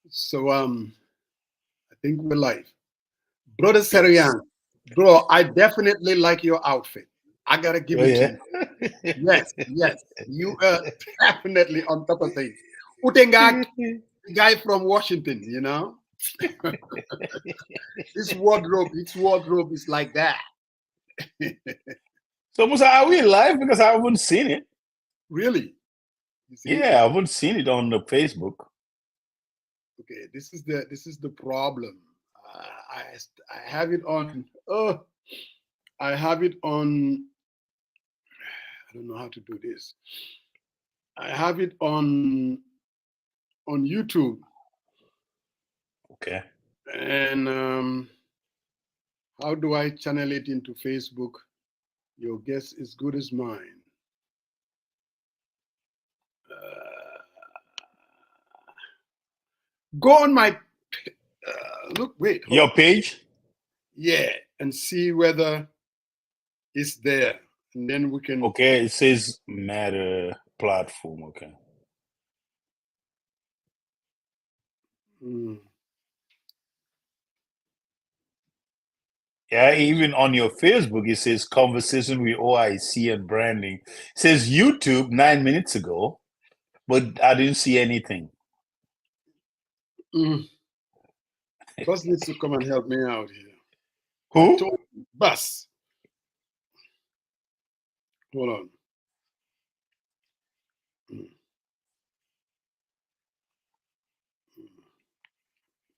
So I think we're live. Brother Yes. Serian, bro, I definitely like your outfit. I gotta give Oh it to yeah. you. Yes, yes. You are definitely on top of things. Utenga guy from Washington, his wardrobe is like that. So Musa, are we live? Because I haven't seen it. Really? You see? Yeah, I haven't seen it on the Facebook. Okay, this is the problem. I have it on. Oh, I have it on. I don't know how to do this. I have it on YouTube, Okay. and how do I channel it into Facebook? Your guess is good as mine. Go on my look. Wait, hold Your on. page? Yeah, and see whether it's there, and then we can. Okay, it says Matter platform. Okay. Mm. Yeah, even on your Facebook, it says conversation with OIC and branding. It says YouTube 9 minutes ago, but I didn't see anything. Mm. Bus needs to come and help me out here. I Who? told you, Bus. Hold on. Mm.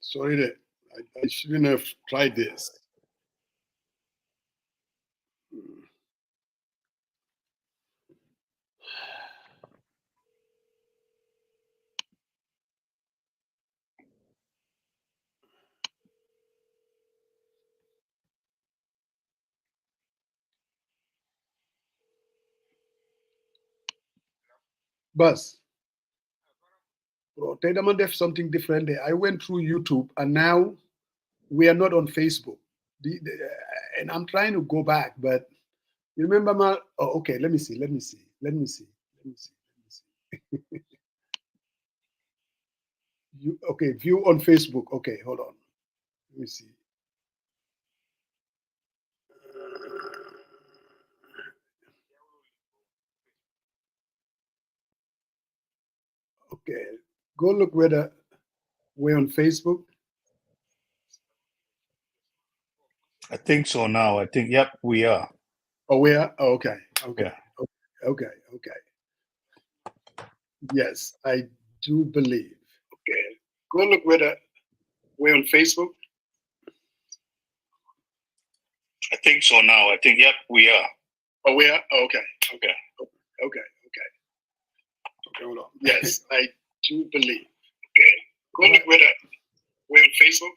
Sorry that I shouldn't have tried this. Mm. Bus. Bro, tell them def something different there. I went through YouTube and now we are not on Facebook. And I'm trying to go back, but you remember my. Oh, okay. Let me see. Let me see. Let me see. Let me see. Let me see. Okay? View on Facebook. Okay, hold on. Let me see. Okay, go look whether we're on Facebook. I think so now. I think, yep, we are. Oh, we are. Oh, okay. Okay. Yeah. Okay. Okay. Yes, I do believe. Okay, go look whether we're on Facebook. I think so now. I think, yep, we are. Oh, we are. Oh, okay. Okay. Okay. Okay. Okay. Hold on. Yes, I do believe. Okay, go look whether we're on Facebook.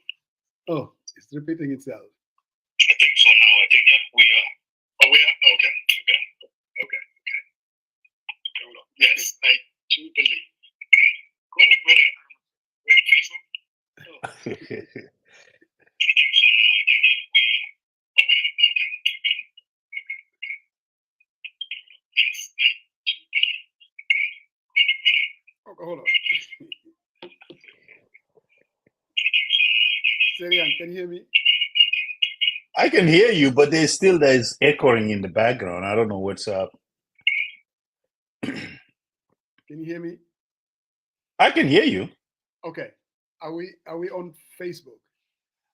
Oh, it's repeating itself. I think so now. I think, yep, we are. Oh, we are. Okay. Okay. Okay. Okay. Okay. Hold on. Yes, I do believe. Okay, go look whether we're on Facebook. Oh. Okay, hold on. Serian, can you hear me? I can hear you, but there's echoing in the background. I don't know what's up. Can you hear me? I can hear you. Okay. Are we on Facebook?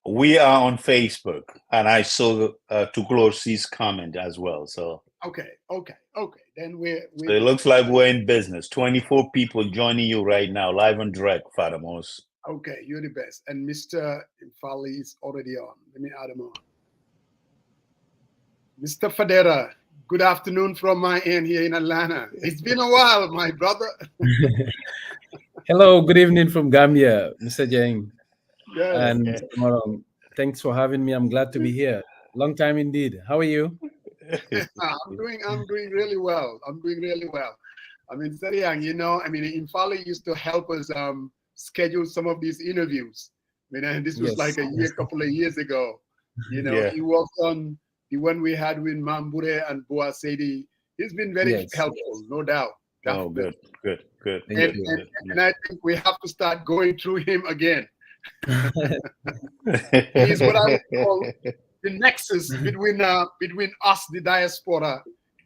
We are on Facebook, and I saw Tukulosi's comment as well. So Okay. Okay. Okay. Then we're it looks like we're in business. 24 people joining you right now, live and direct, Fadamos. okay. You're the best. And Mr. Nfally is already on. Let me add him on. Mr. Fadera, good afternoon from my end here in Atlanta. It's been a while, my brother. Hello, good evening from Gambia, Mr. Jang Yes. and Mr. Morong. Thanks for having me. I'm glad to be here. Long time indeed. How are you? I'm doing really well. I'm doing really well. I mean, Seriang, I mean, Infali used to help us schedule some of these interviews. I mean, and this was like Yes. a couple of years ago. Yeah. He worked on the one we had with Mambure and Boa Sedi. He's been very Yes. helpful, no doubt. Oh, good. Thank you. And I think we have to start going through him again. He is what I would call the nexus between us, the diaspora,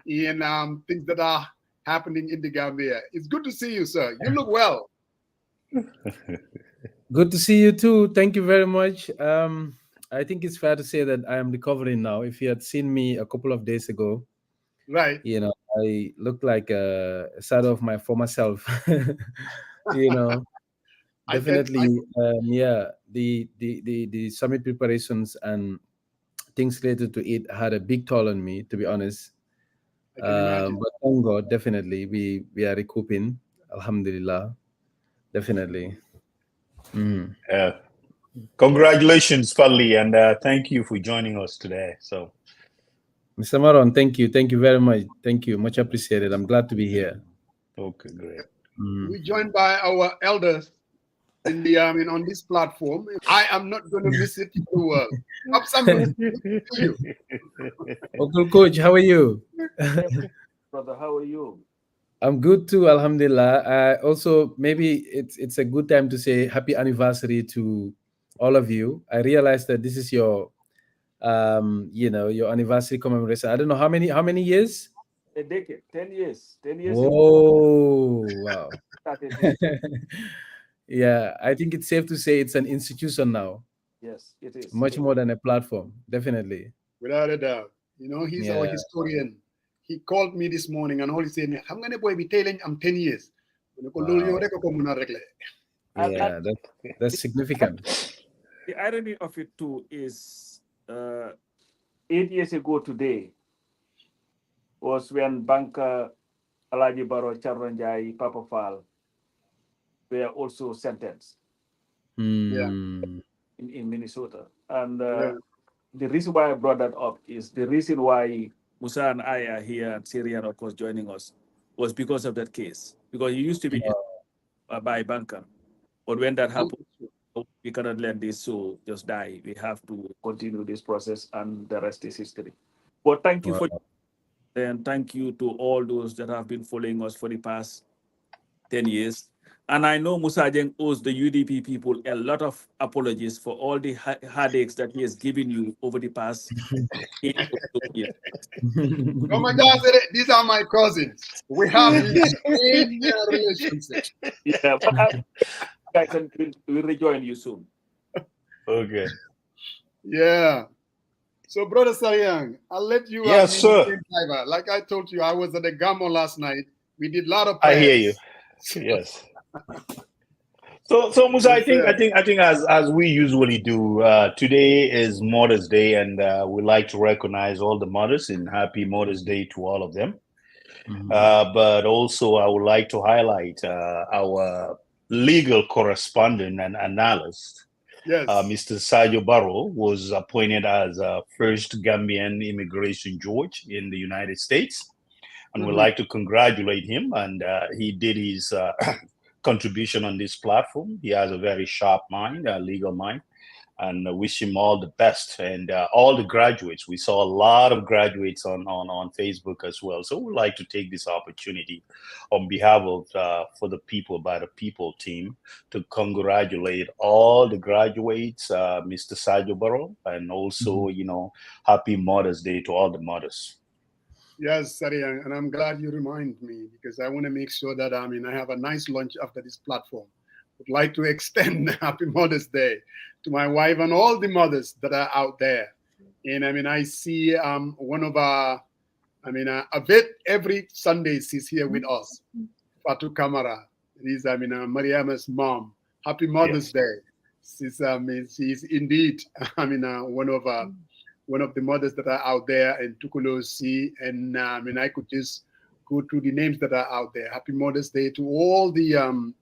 and things that are happening in the Gambia. It's good to see you, sir. You look well. Good to see you too. Thank you very much. I think it's fair to say that I am recovering now. If you had seen me a couple of days ago, Right. I looked like a shadow of my former self. you know, Definitely. The summit preparations and things related to it had a big toll on me, to be honest. I can imagine. But thank God, definitely we are recouping. Alhamdulillah, definitely. Mhm. Congratulations, Fadli, and thank you for joining us today. So, Mr. Maron, thank you very much. Thank you, much appreciated. I'm glad to be here. okay, great. We're joined by our elders in the on this platform. I am not going to miss it for the world. Up somebody. You. Uncle Coach, how are you? Brother, how are you? I'm good too, Alhamdulillah. Also, maybe it's a good time to say happy anniversary to all of you. I realize that this is your your anniversary commemoration. I don't know how many years? A decade, 10 years. 10 years ago. Whoa, wow. Started this. Yeah, I think it's safe to say it's an institution now, Yes, it is. much more than a platform, definitely. Without a doubt. He's our Yeah. historian. He called me this morning and all he said, I'm going to be telling I'm 10 years. Wow. Yeah, that's significant. The irony of it too is 8 years ago today was when banker Alaji Baro Charonjai Papa Fall were also sentenced in Minnesota. And the reason why I brought that up is the reason why Musa and I are here and Syrian, of course, joining us was because of that case. Because he used to be by banker. But when that happened, we cannot let this so just die. We have to continue this process, and the rest is history. But thank you and thank you to all those that have been following us for the past 10 years. And I know Musa Jeng owes the UDP people a lot of apologies for all the headaches that he has given you over the past 8 or so years. These are my cousins. We have this relationship. Yeah, but guys, we'll rejoin you soon. Okay. Yeah. So, Brother Sayang, I'll let you. Yes, sir. Like I told you, I was at the Gamo last night. We did a lot of prayers. I hear you. Yes. So Musa, I think as we usually do, today is Mother's Day, and we like to recognize all the mothers and happy Mother's Day to all of them. But also, I would like to highlight our legal correspondent and analyst. Yes. Mr. Sadio Barrow was appointed as first Gambian immigration judge in the United States. And we'd like to congratulate him. And he did his contribution on this platform. He has a very sharp mind, a legal mind. And wish him all the best. And all the graduates, we saw a lot of graduates on Facebook as well. So we'd like to take this opportunity on behalf of for the People by the People team to congratulate all the graduates, Mr. Sadio Barrow, and also, happy Mother's Day to all the mothers. Yes, Sari, and I'm glad you remind me because I want to make sure that I have a nice lunch after this platform. Would like to extend Happy Mother's Day to my wife and all the mothers that are out there. And I see one of our, Avet every Sunday she's here with us, Fatu Kamara. It is Mariama's mom. Happy Mother's Day. She's indeed one of the mothers that are out there in Tukulosi, and I could just go through the names that are out there. Happy Mother's Day to all the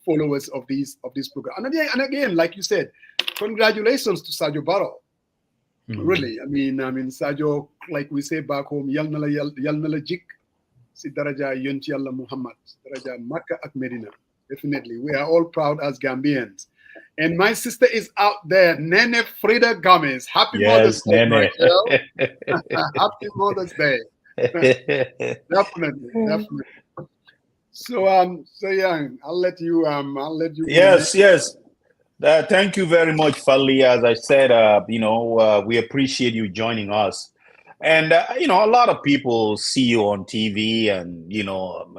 followers of this program. And again, like you said, congratulations to Sadio Barrow. Really, Sadio, like we say back home, yal nala jik si daraja yonti Yalla Muhammad, daraja Makkah ak Medina. Definitely, we are all proud as Gambians. And my sister is out there, Nene Frida Gomez. Happy Mother's Day, my girl. Happy Mother's Day. Definitely. So Young, I'll let you. Yes, yes. Thank you very much, Fali. As I said, we appreciate you joining us. And, a lot of people see you on TV and,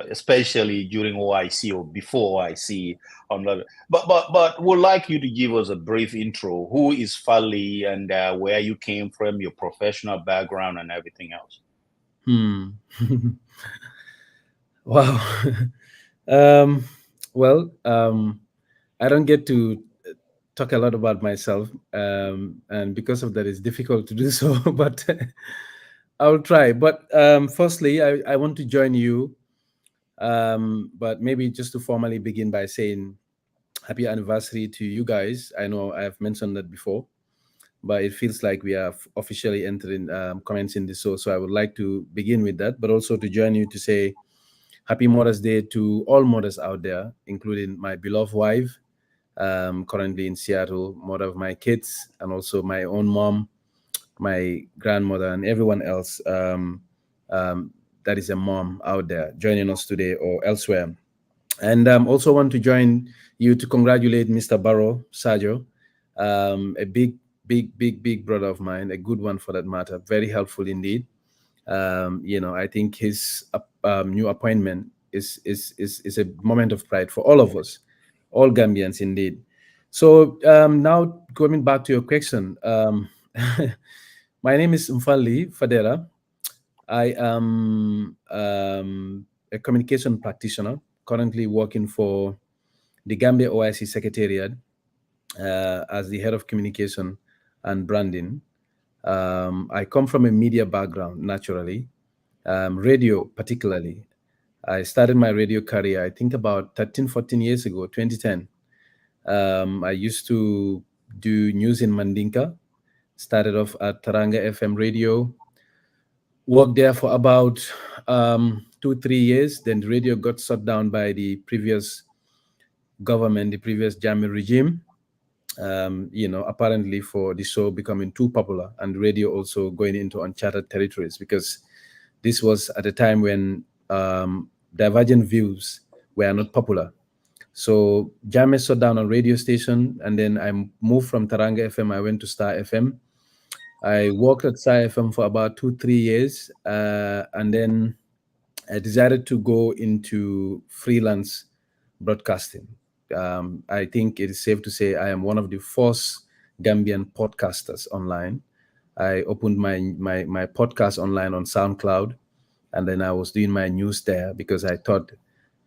especially during OIC or before OIC. But would like you to give us a brief intro. Who is Fali and where you came from, your professional background and everything else? Wow. um, well, I don't get to talk a lot about myself, and because of that, it's difficult to do so. But I'll try. But firstly, I want to join you. But maybe just to formally begin by saying happy anniversary to you guys. I know I've mentioned that before, but it feels like we are officially entering, commencing this show. So I would like to begin with that, but also to join you to say happy Mother's Day to all mothers out there, including my beloved wife, currently in Seattle, mother of my kids, and also my own mom, my grandmother, and everyone else that is a mom out there joining us today or elsewhere. And also want to join you to congratulate Mr. Barrow Sajo, a big brother of mine, a good one for that matter, very helpful indeed. I think his new appointment is a moment of pride for all of us, all Gambians indeed. So now coming back to your question, my name is Nfally Fadera. I am a communication practitioner currently working for the Gambia OIC Secretariat as the head of communication and branding. I come from a media background, naturally, radio particularly. I started my radio career, I think about 13, 14 years ago, 2010. I used to do news in Mandinka, started off at Taranga FM radio, worked there for about 2, 3 years. Then the radio got shut down by the previous government, the previous Jammeh regime. Apparently for the show becoming too popular and radio also going into uncharted territories, because this was at a time when divergent views were not popular. So Jammeh shut down a radio station, and then I moved from Taranga FM. I went to Star FM. I worked at Star FM for about 2, 3 years, and then I decided to go into freelance broadcasting. I think it is safe to say I am one of the first Gambian podcasters online. I opened my podcast online on SoundCloud, and then I was doing my news there because I thought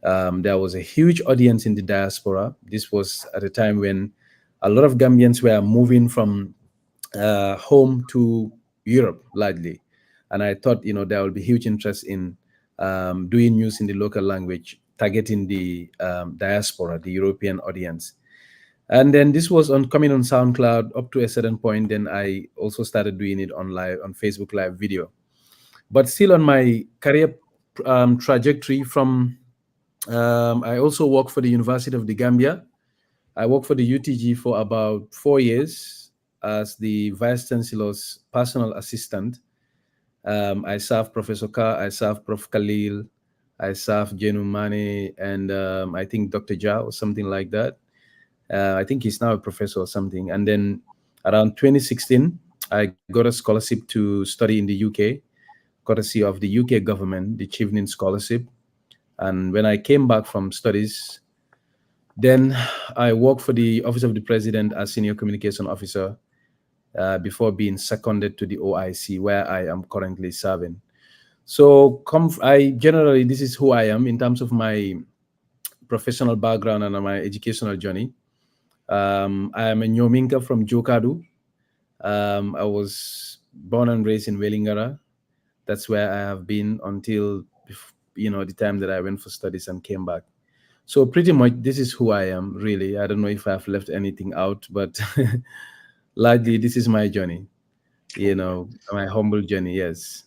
there was a huge audience in the diaspora. This was at a time when a lot of Gambians were moving from home to Europe largely, and I thought there will be huge interest in doing news in the local language, targeting the diaspora, the European audience. And then this was coming on SoundCloud up to a certain point. Then I also started doing it on Facebook Live video. But still on my career trajectory I also work for the University of the Gambia. I worked for the UTG for about 4 years as the Vice Chancellor's personal assistant. I serve Professor Ka, I serve Prof. Khalil, I serve Jenu Mane, and I think Dr. Ja or something like that. I think he's now a professor or something. And then around 2016, I got a scholarship to study in the UK, courtesy of the UK government, the Chevening Scholarship. And when I came back from studies, then I worked for the Office of the President as Senior Communication Officer before being seconded to the OIC, where I am currently serving. So this is who I am in terms of my professional background and my educational journey. I am a Nyominka from Jokadu. I was born and raised in Welingara. That's where I have been until the time that I went for studies and came back. So pretty much this is who I am, really. I don't know if I've left anything out, but largely this is my journey, my humble journey. Yes,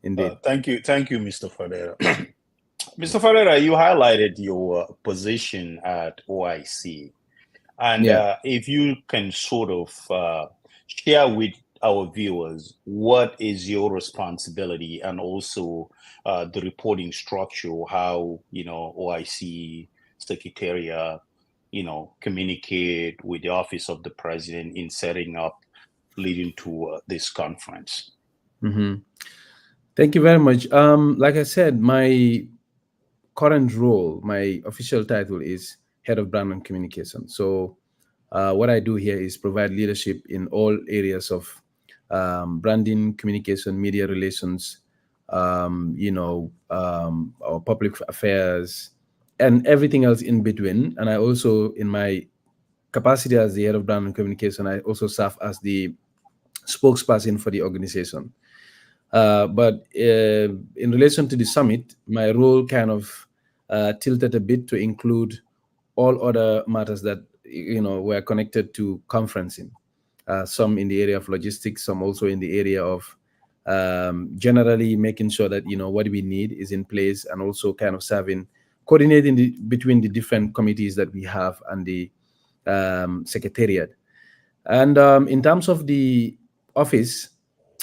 indeed. Thank you, Mr. Fadera. Mr. Fadera, you highlighted your position at OIC. And if you can sort of share with our viewers what is your responsibility, and also the reporting structure, how OIC Secretariat communicate with the Office of the President in setting up leading to this conference. Mm-hmm. Thank you very much. Like I said, my current role, my official title is Head of Brand and Communication. So what I do here is provide leadership in all areas of branding, communication, media relations, our public affairs, and everything else in between. And I also, in my capacity as the head of brand and communication, I also serve as the spokesperson for the organization. But in relation to the summit, my role kind of tilted a bit to include all other matters that were connected to conferencing. Some in the area of logistics, some also in the area of generally making sure that what we need is in place, and also kind of coordinating between the different committees that we have and the secretariat. And in terms of the office,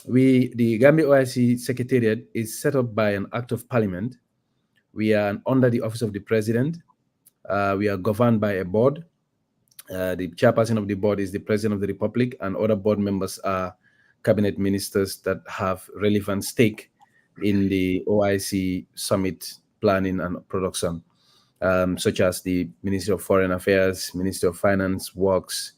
the Gambia OIC Secretariat is set up by an act of parliament. We are under the office of the president. We are governed by a board. The chairperson of the board is the president of the republic, and other board members are cabinet ministers that have relevant stake in the OIC summit planning and production, such as the Ministry of Foreign Affairs, Ministry of Finance, Works,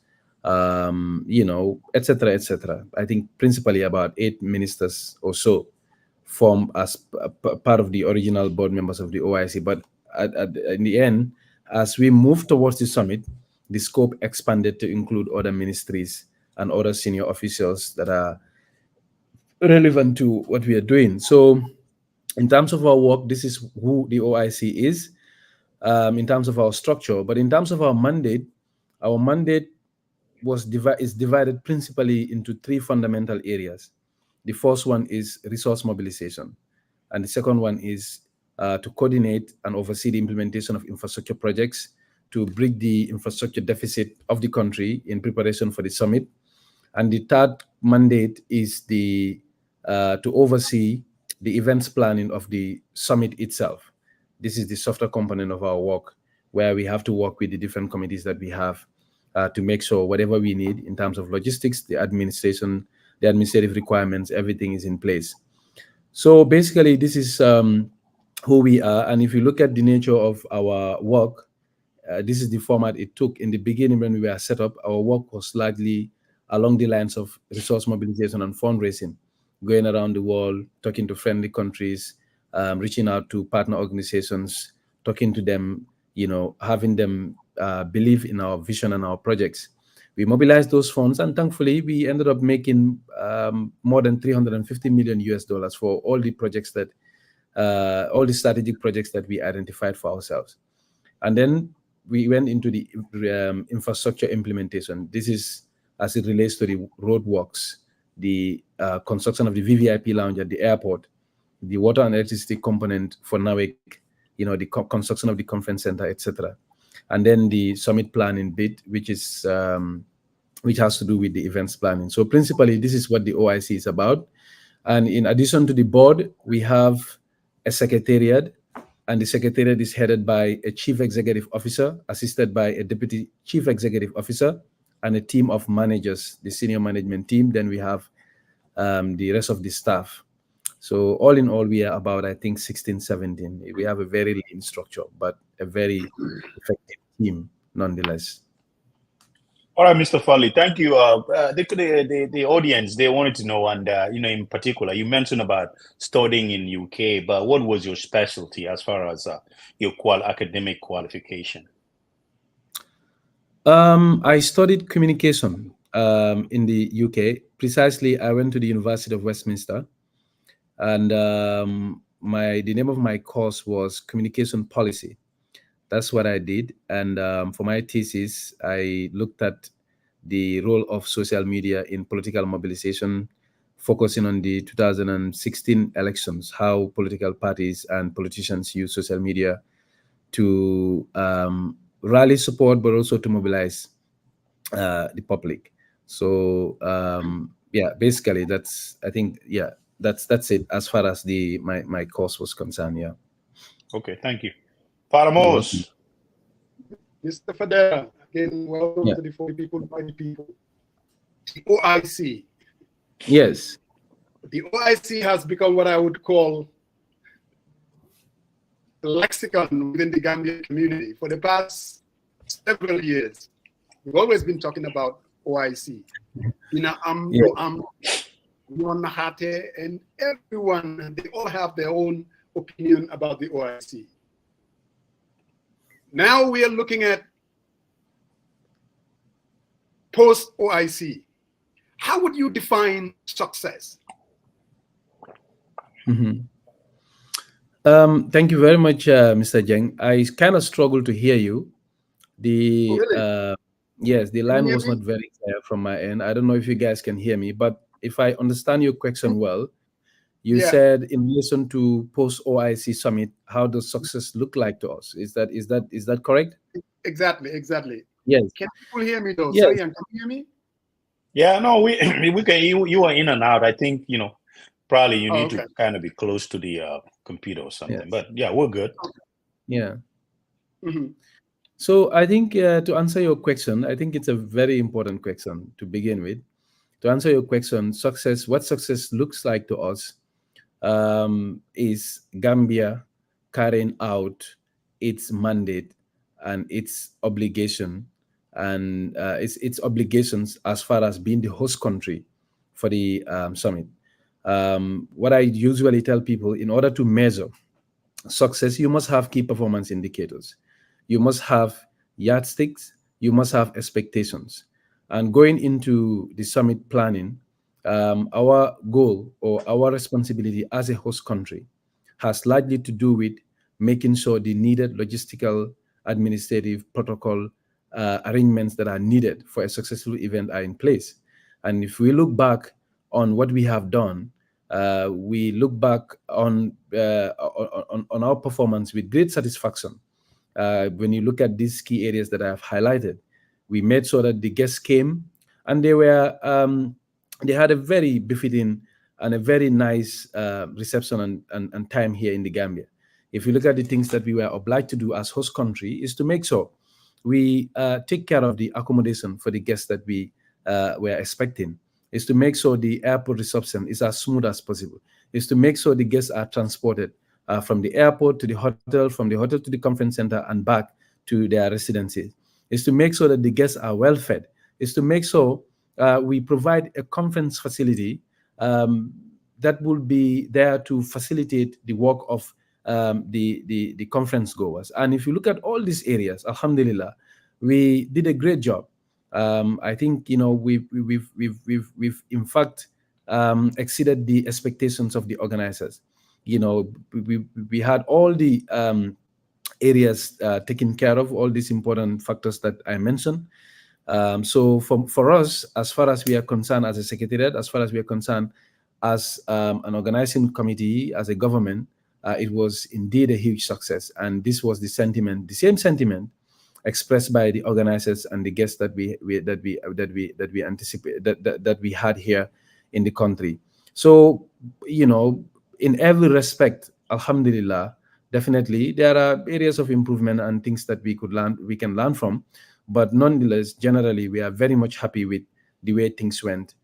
etc., etc. I think principally about 8 ministers or so form as part of the original board members of the OIC. But in the end, as we move towards the summit, the scope expanded to include other ministries and other senior officials that are relevant to what we are doing. So in terms of our work, this is who the OIC is, in terms of our structure. But in terms of our mandate is divided principally into 3 fundamental areas. The first one is resource mobilization, and the second one is to coordinate and oversee the implementation of infrastructure projects to bridge the infrastructure deficit of the country in preparation for the summit. And the third mandate is to oversee the events planning of the summit itself. This is the softer component of our work, where we have to work with the different committees that we have to make sure whatever we need in terms of logistics, the administration, the administrative requirements, everything is in place. So basically, this is who we are. And if you look at the nature of our work, this is the format it took. In the beginning, when we were set up, our work was largely along the lines of resource mobilization and fundraising, going around the world, talking to friendly countries, reaching out to partner organizations, talking to them, having them believe in our vision and our projects. We mobilized those funds, and thankfully, we ended up making more than $350 million US for all the projects all the strategic projects that we identified for ourselves. And then we went into the infrastructure implementation. This is as it relates to the roadworks, the construction of the VVIP lounge at the airport, the water and electricity component for NAWIC, the construction of the conference center, etc. And then the summit planning bit, which has to do with the events planning. So principally, this is what the OIC is about. And in addition to the board, we have a secretariat, and the secretariat is headed by a chief executive officer, assisted by a deputy chief executive officer, and a team of managers, the senior management team. Then we have the rest of the staff. So all in all, we are about, I think, 16, 17. We have a very lean structure, but a very effective team nonetheless. All right, Mr. Nfally, thank you. The audience, they wanted to know, and in particular, you mentioned about studying in UK, but what was your specialty as far as your academic qualification? I studied communication in the UK. Precisely, I went to the University of Westminster, and the name of my course was Communication Policy. That's what I did. And for my thesis, I looked at the role of social media in political mobilization, focusing on the 2016 elections, how political parties and politicians use social media to rally support, but also to mobilize the public. So yeah, basically that's, I think, yeah, that's it as far as my course was concerned. Yeah. Okay, thank you. You're welcome. Paramos. Mr. Fadera, again, welcome Yeah. to the 40 People, 40 People. The OIC. Yes. The OIC has become what I would call the lexicon within the Gambian community. For the past several years, we've always been talking about OIC. Yeah. Nahate, and everyone, they all have their own opinion about the OIC. Now we are looking at post-OIC. How would you define success? Mm-hmm. Thank you very much, Mr. Jeng. I kind of struggled to hear you. The Really? yes, the Can you line hear was me? not very clear from my end. I don't know if you guys can hear me, but if I understand your question well, you Yeah, said in relation to post OIC summit, how does success look like to us? Is that correct? exactly. Yes. Can people hear me though? Yes. Sorry, can you hear me? Yeah, no, we we can. You are in and out. I think probably you Oh, need to okay. kind of be close to the computer or something. Yes. But yeah, we're good. Yeah. Mhm. So I think to answer your question, I think it's a very important question to begin with. To answer your question, what success looks like to us is Gambia carrying out its mandate and its obligation and its obligations as far as being the host country for the summit. What I usually tell people, in order to measure success, you must have key performance indicators. You must have yardsticks. You must have expectations. And going into the summit planning, our goal or our responsibility as a host country has largely to do with making sure the needed logistical, administrative, protocol arrangements that are needed for a successful event are in place. And if we look back on what we have done, we look back on our performance with great satisfaction. When you look at these key areas that I have highlighted, we made sure that the guests came and they had a very befitting and a very nice reception and time here in the Gambia. If you look at the things that we were obliged to do as host country, is to make sure we take care of the accommodation for the guests that we were expecting, is to make sure the airport reception is as smooth as possible, is to make sure the guests are transported from the airport to the hotel, from the hotel to the conference center and back to their residencies, is to make sure that the guests are well fed, is to make sure we provide a conference facility that will be there to facilitate the work of the conference goers. And if you look at all these areas, alhamdulillah, we did a great job. I think we've in fact exceeded the expectations of the organizers. We had all the areas taken care of, all these important factors that I mentioned. So for us, as far as we are concerned as a secretariat, as far as we are concerned as an organizing committee, as a government, it was indeed a huge success. And this was the same sentiment expressed by the organizers and the guests that we anticipate that we had here in the country. So in every respect, alhamdulillah, definitely there are areas of improvement and things that we can learn from, but nonetheless, generally we are very much happy with the way things went,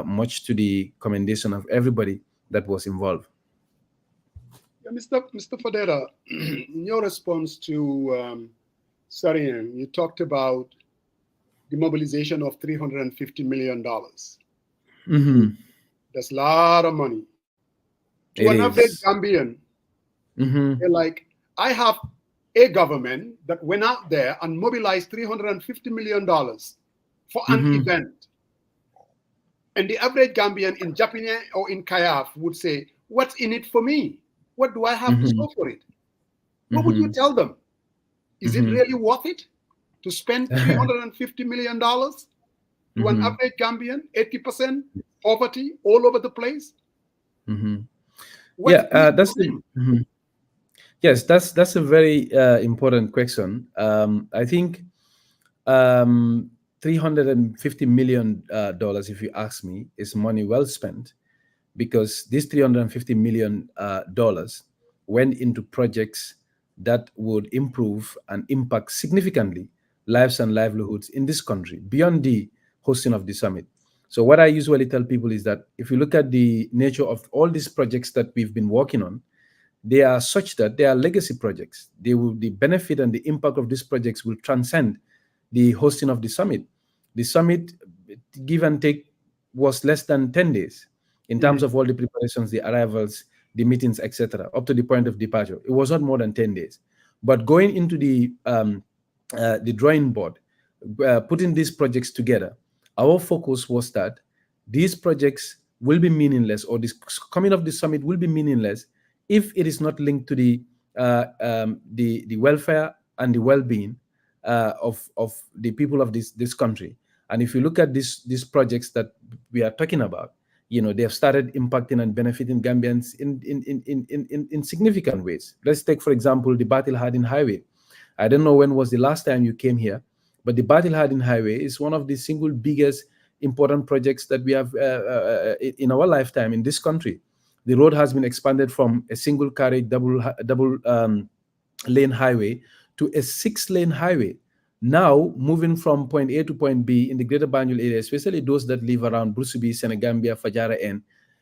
much to the commendation of everybody that was involved. Yeah, Mr. Fadera, in your response to Sarian, you talked about the mobilization of $350 million. Mm-hmm. That's a lot of money. To It an average is. Gambian, Mm-hmm. they're like, I have a government that went out there and mobilized $350 million for an Mm-hmm. event. And the average Gambian in Japan or in Kayaf would say, what's in it for me? What do I have to Mm-hmm. show for it? What would you tell them? Is it Mm-hmm. really worth it to spend $350 million to an average Gambian? 80% poverty all over the place? Mm-hmm. What's in it That's for them? yes, that's a very important question. I think $350 million, if you ask me, is money well spent, because this $350 million went into projects that would improve and impact significantly lives and livelihoods in this country beyond the hosting of the summit. So what I usually tell people is that if you look at the nature of all these projects that we've been working on, they are such that they are legacy projects. The benefit and the impact of these projects will transcend the hosting of the summit. The summit, give and take, was less than 10 days in terms of all the preparations, the arrivals, the meetings, etc., up to the point of departure. It was not more than 10 days. But going into the drawing board, putting these projects together, our focus was that these projects will be meaningless, or this coming of the summit will be meaningless if it is not linked to the welfare and the well-being of the people of this country. And if you look at these projects that we are talking about, they have started impacting and benefiting Gambians in significant ways. Let's take, for example, the Battle Hardin Highway. I don't know when was the last time you came here, but the Battle Hardin Highway is one of the single biggest important projects that we have in our lifetime in this country. The road has been expanded from a single carriage double lane highway to a 6-lane highway. Now, moving from point A to point B in the greater Banjul area, especially those that live around Brusubi, Senegambia, Fadera, and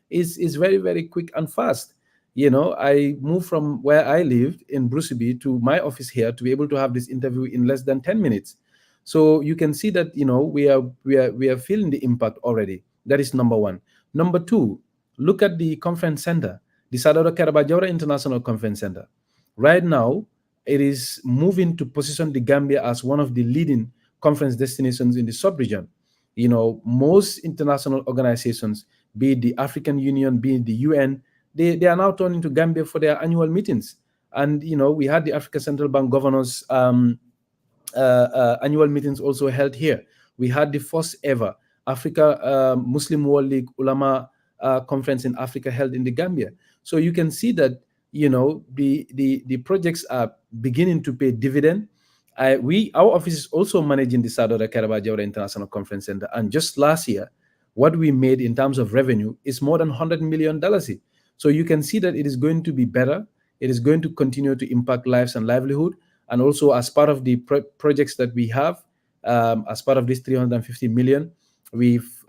is very, very quick and fast. I moved from where I lived in Brusubi to my office here to be able to have this interview in less than 10 minutes. So you can see that, we are feeling the impact already. That is number one. Number two, look at the conference center, the Sadara Karabajora International Conference Center. Right now, it is moving to position the Gambia as one of the leading conference destinations in the sub-region. Most international organizations, be it the African Union, be it the UN, they are now turning to Gambia for their annual meetings. And, we had the Africa Central Bank governors annual meetings also held here. We had the first ever Africa Muslim World League Ulama conference in Africa held in the Gambia. So you can see that the projects are beginning to pay dividend. Our office is also managing the Sadara Karabajora International Conference Center, and just last year, what we made in terms of revenue is more than $100 million. So you can see that it is going to be better. It is going to continue to impact lives and livelihood. And also, as part of the projects that we have, as part of this $350 million, we've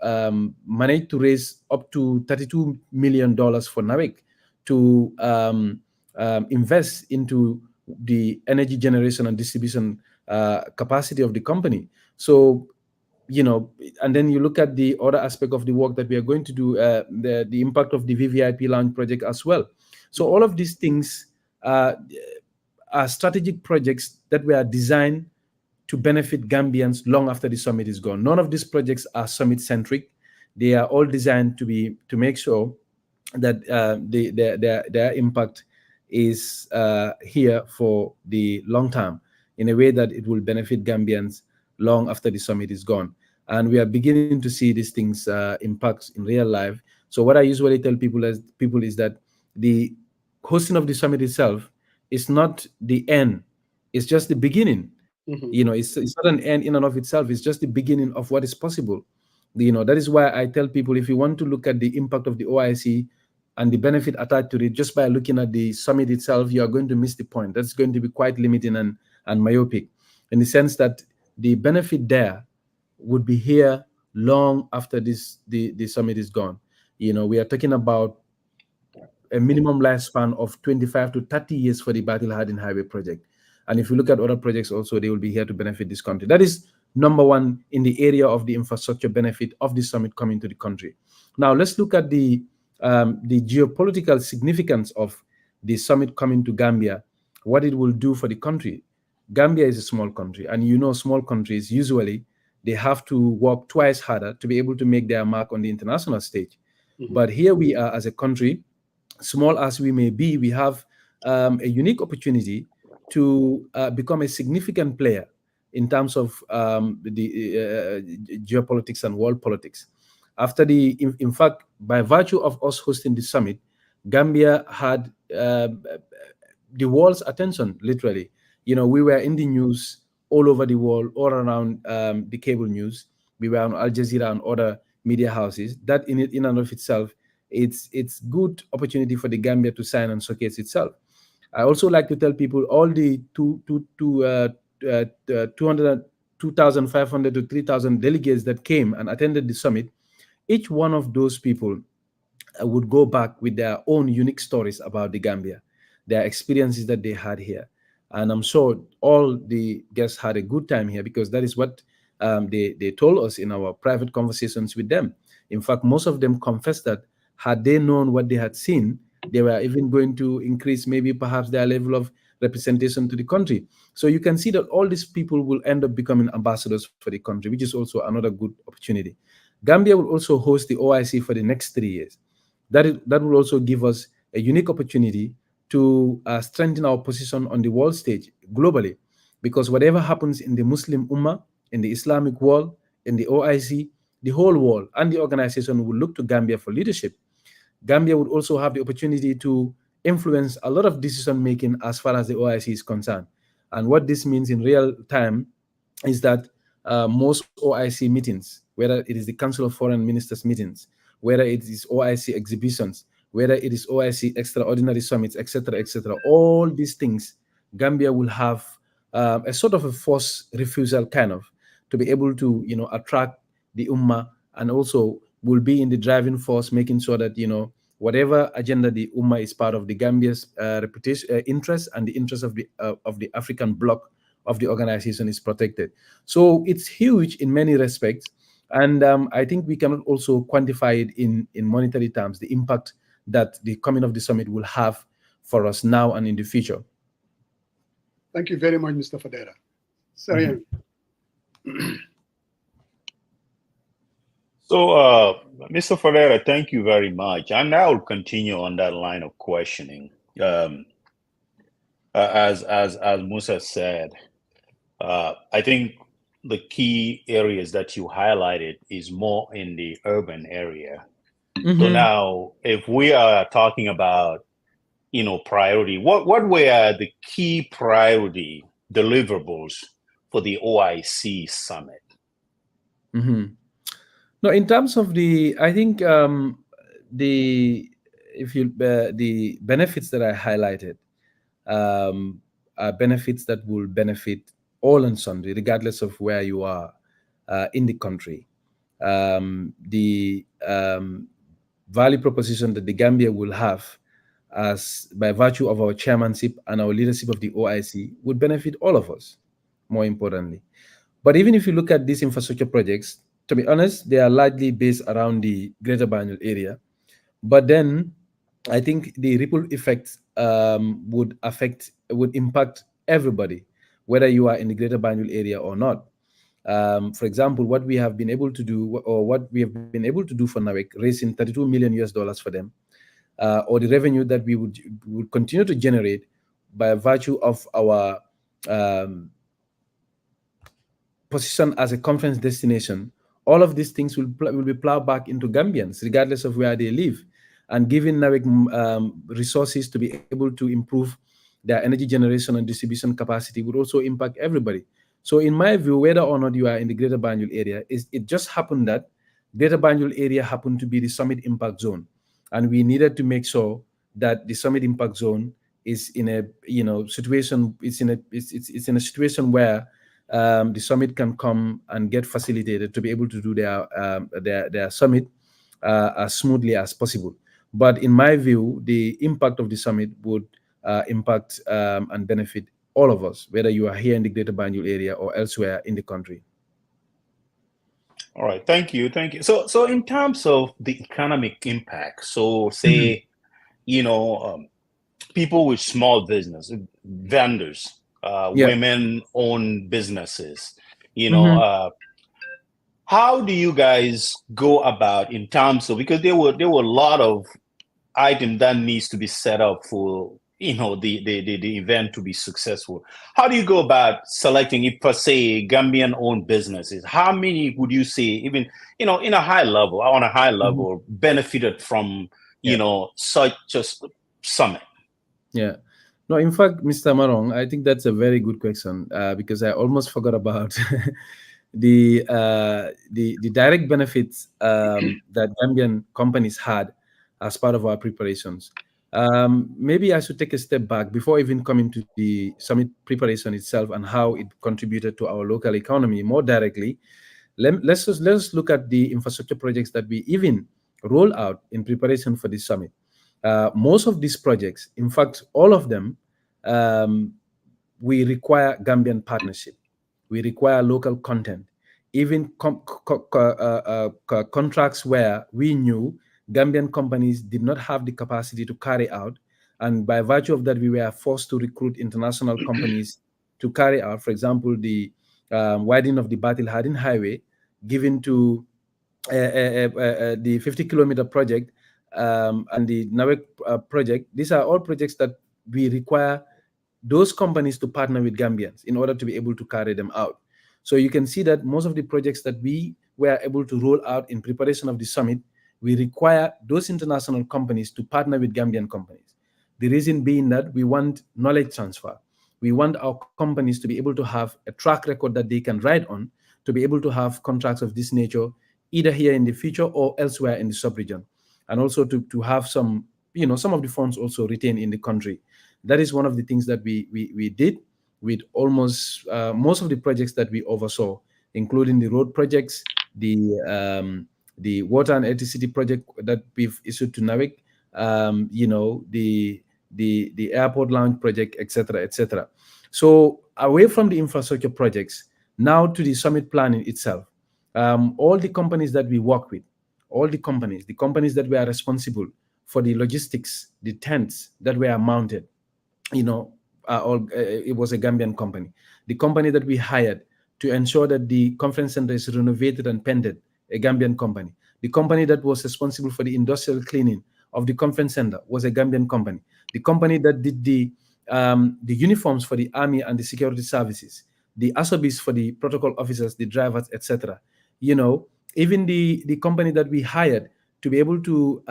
managed to raise up to $32 million for NAWIC to invest into the energy generation and distribution capacity of the company. So, and then you look at the other aspect of the work that we are going to do, the impact of the VVIP Lounge project as well. So all of these things are strategic projects that were designed to benefit Gambians long after the summit is gone. None of these projects are summit-centric. They are all designed to make sure that their impact is here for the long term, in a way that it will benefit Gambians long after the summit is gone. And we are beginning to see these things impact in real life. So what I usually tell people is that the hosting of the summit itself is not the end. It's just the beginning. It's not an end in and of itself. It's just the beginning of what is possible. That is why I tell people, if you want to look at the impact of the OIC and the benefit attached to it, just by looking at the summit itself, you are going to miss the point. That's going to be quite limiting and myopic, in the sense that the benefit there would be here long after the summit is gone. We are talking about a minimum lifespan of 25 to 30 years for the Battle Hardin Highway project. And if you look at other projects also, they will be here to benefit this country. That is number one in the area of the infrastructure benefit of the summit coming to the country. Now, let's look at the geopolitical significance of the summit coming to Gambia, what it will do for the country. Gambia is a small country, and small countries, usually, they have to work twice harder to be able to make their mark on the international stage. But here we are as a country, small as we may be, we have a unique opportunity to become a significant player in terms of the geopolitics and world politics. In fact, by virtue of us hosting the summit, Gambia had the world's attention, literally. We were in the news all over the world, all around the cable news. We were on Al Jazeera and other media houses. That in and of itself, it's good opportunity for the Gambia to sign and showcase itself. I also like to tell people all the 2,500 to 3,000 delegates that came and attended the summit. Each one of those people would go back with their own unique stories about the Gambia, their experiences that they had here. And I'm sure all the guests had a good time here because that is what they told us in our private conversations with them. In fact, most of them confessed that had they known what they had seen, they were even going to increase maybe perhaps their level of representation to the country. So you can see that all these people will end up becoming ambassadors for the country, which is also another good opportunity. Gambia will also host the OIC for the next 3 years. That will also give us a unique opportunity to strengthen our position on the world stage globally, because whatever happens in the Muslim Ummah, in the Islamic world, in the OIC, the whole world and the organization will look to Gambia for leadership. Gambia would also have the opportunity to influence a lot of decision making as far as the OIC is concerned. And what this means in real time is that most OIC meetings, whether it is the Council of Foreign Ministers meetings, whether it is OIC exhibitions, whether it is OIC extraordinary summits, etc., all these things, Gambia will have a sort of a force refusal kind of to be able to, attract the Ummah, and also will be in the driving force, making sure that, whatever agenda the Ummah is part of, the Gambia's reputation, interest, and the interest of the African bloc of the organization is protected. So it's huge in many respects. And I think we cannot also quantify it in monetary terms, the impact that the coming of the summit will have for us now and in the future. Thank you very much, Mr. Fadera. Sarian. So, Mr. Fadera, thank you very much. And I will continue on that line of questioning. As Musa said, I think the key areas that you highlighted is more in the urban area. So now, if we are talking about, priority, what were the key priority deliverables for the OIC summit? No, in terms of I think the benefits that I highlighted are benefits that will benefit all and sundry, regardless of where you are in the country. The value proposition that the Gambia will have as by virtue of our chairmanship and our leadership of the OIC would benefit all of us, more importantly. But even if you look at these infrastructure projects, to be honest, they are largely based around the Greater Banjul area. But then I think the ripple effects would impact everybody, whether you are in the Greater Banjul area or not. For example, what we have been able to do, or what we have been able to do for NAWEC, raising $32 million for them, or the revenue that we would continue to generate by virtue of our position as a conference destination, all of these things will be plowed back into Gambians, regardless of where they live, and giving NAWEC resources to be able to improve their energy generation and distribution capacity would also impact everybody. So in my view, whether or not you are in the Greater Banjul area, it just happened that Greater Banjul area happened to be the summit impact zone. And we needed to make sure that the summit impact zone is in a situation, it's in a situation where the summit can come and get facilitated to be able to do their summit as smoothly as possible. But in my view, the impact of the summit would impact and benefit all of us, whether you are here in the Greater Banjul area or elsewhere in the country. All right, thank you. So in terms of the economic impact, so say, people with small business, vendors, women-owned businesses, how do you guys go about in terms of, because there were a lot of items that needs to be set up for the event to be successful. How do you go about selecting, if per se, Gambian-owned businesses? How many would you say, even on a high level, benefited from such a summit? Yeah. No, in fact, Mr. Marong, I think that's a very good question because I almost forgot about the direct benefits that Gambian companies had as part of our preparations. Maybe I should take a step back before even coming to the summit preparation itself and how it contributed to our local economy more directly. Let's look at the infrastructure projects that we even roll out in preparation for this summit. Most of these projects, in fact, all of them, um, we require Gambian partnership. We require local content, even contracts where we knew Gambian companies did not have the capacity to carry out. And by virtue of that, we were forced to recruit international companies to carry out, for example, the widening of the Batil Hadin Highway, given to the 50-kilometer project and the Nawek project. These are all projects that we require those companies to partner with Gambians in order to be able to carry them out. So you can see that most of the projects that we were able to roll out in preparation of the summit, we require those international companies to partner with Gambian companies. The reason being that we want knowledge transfer. We want our companies to be able to have a track record that they can ride on, to be able to have contracts of this nature, either here in the future or elsewhere in the sub-region, and also to have some, some of the funds also retained in the country. That is one of the things that we did with almost most of the projects that we oversaw, including the road projects, the water and electricity project that we've issued to NAWIC, the airport lounge project, etc., etc. So away from the infrastructure projects, now to the summit planning itself. All the companies that we work with, all the companies that were responsible for the logistics, the tents that were mounted, it was a Gambian company. The company that we hired to ensure that the conference center is renovated and painted, a Gambian company. The company that was responsible for the industrial cleaning of the conference center was a Gambian company. The company that did the uniforms for the army and the security services, the asobis for the protocol officers, the drivers, etc. Even the company that we hired to be able to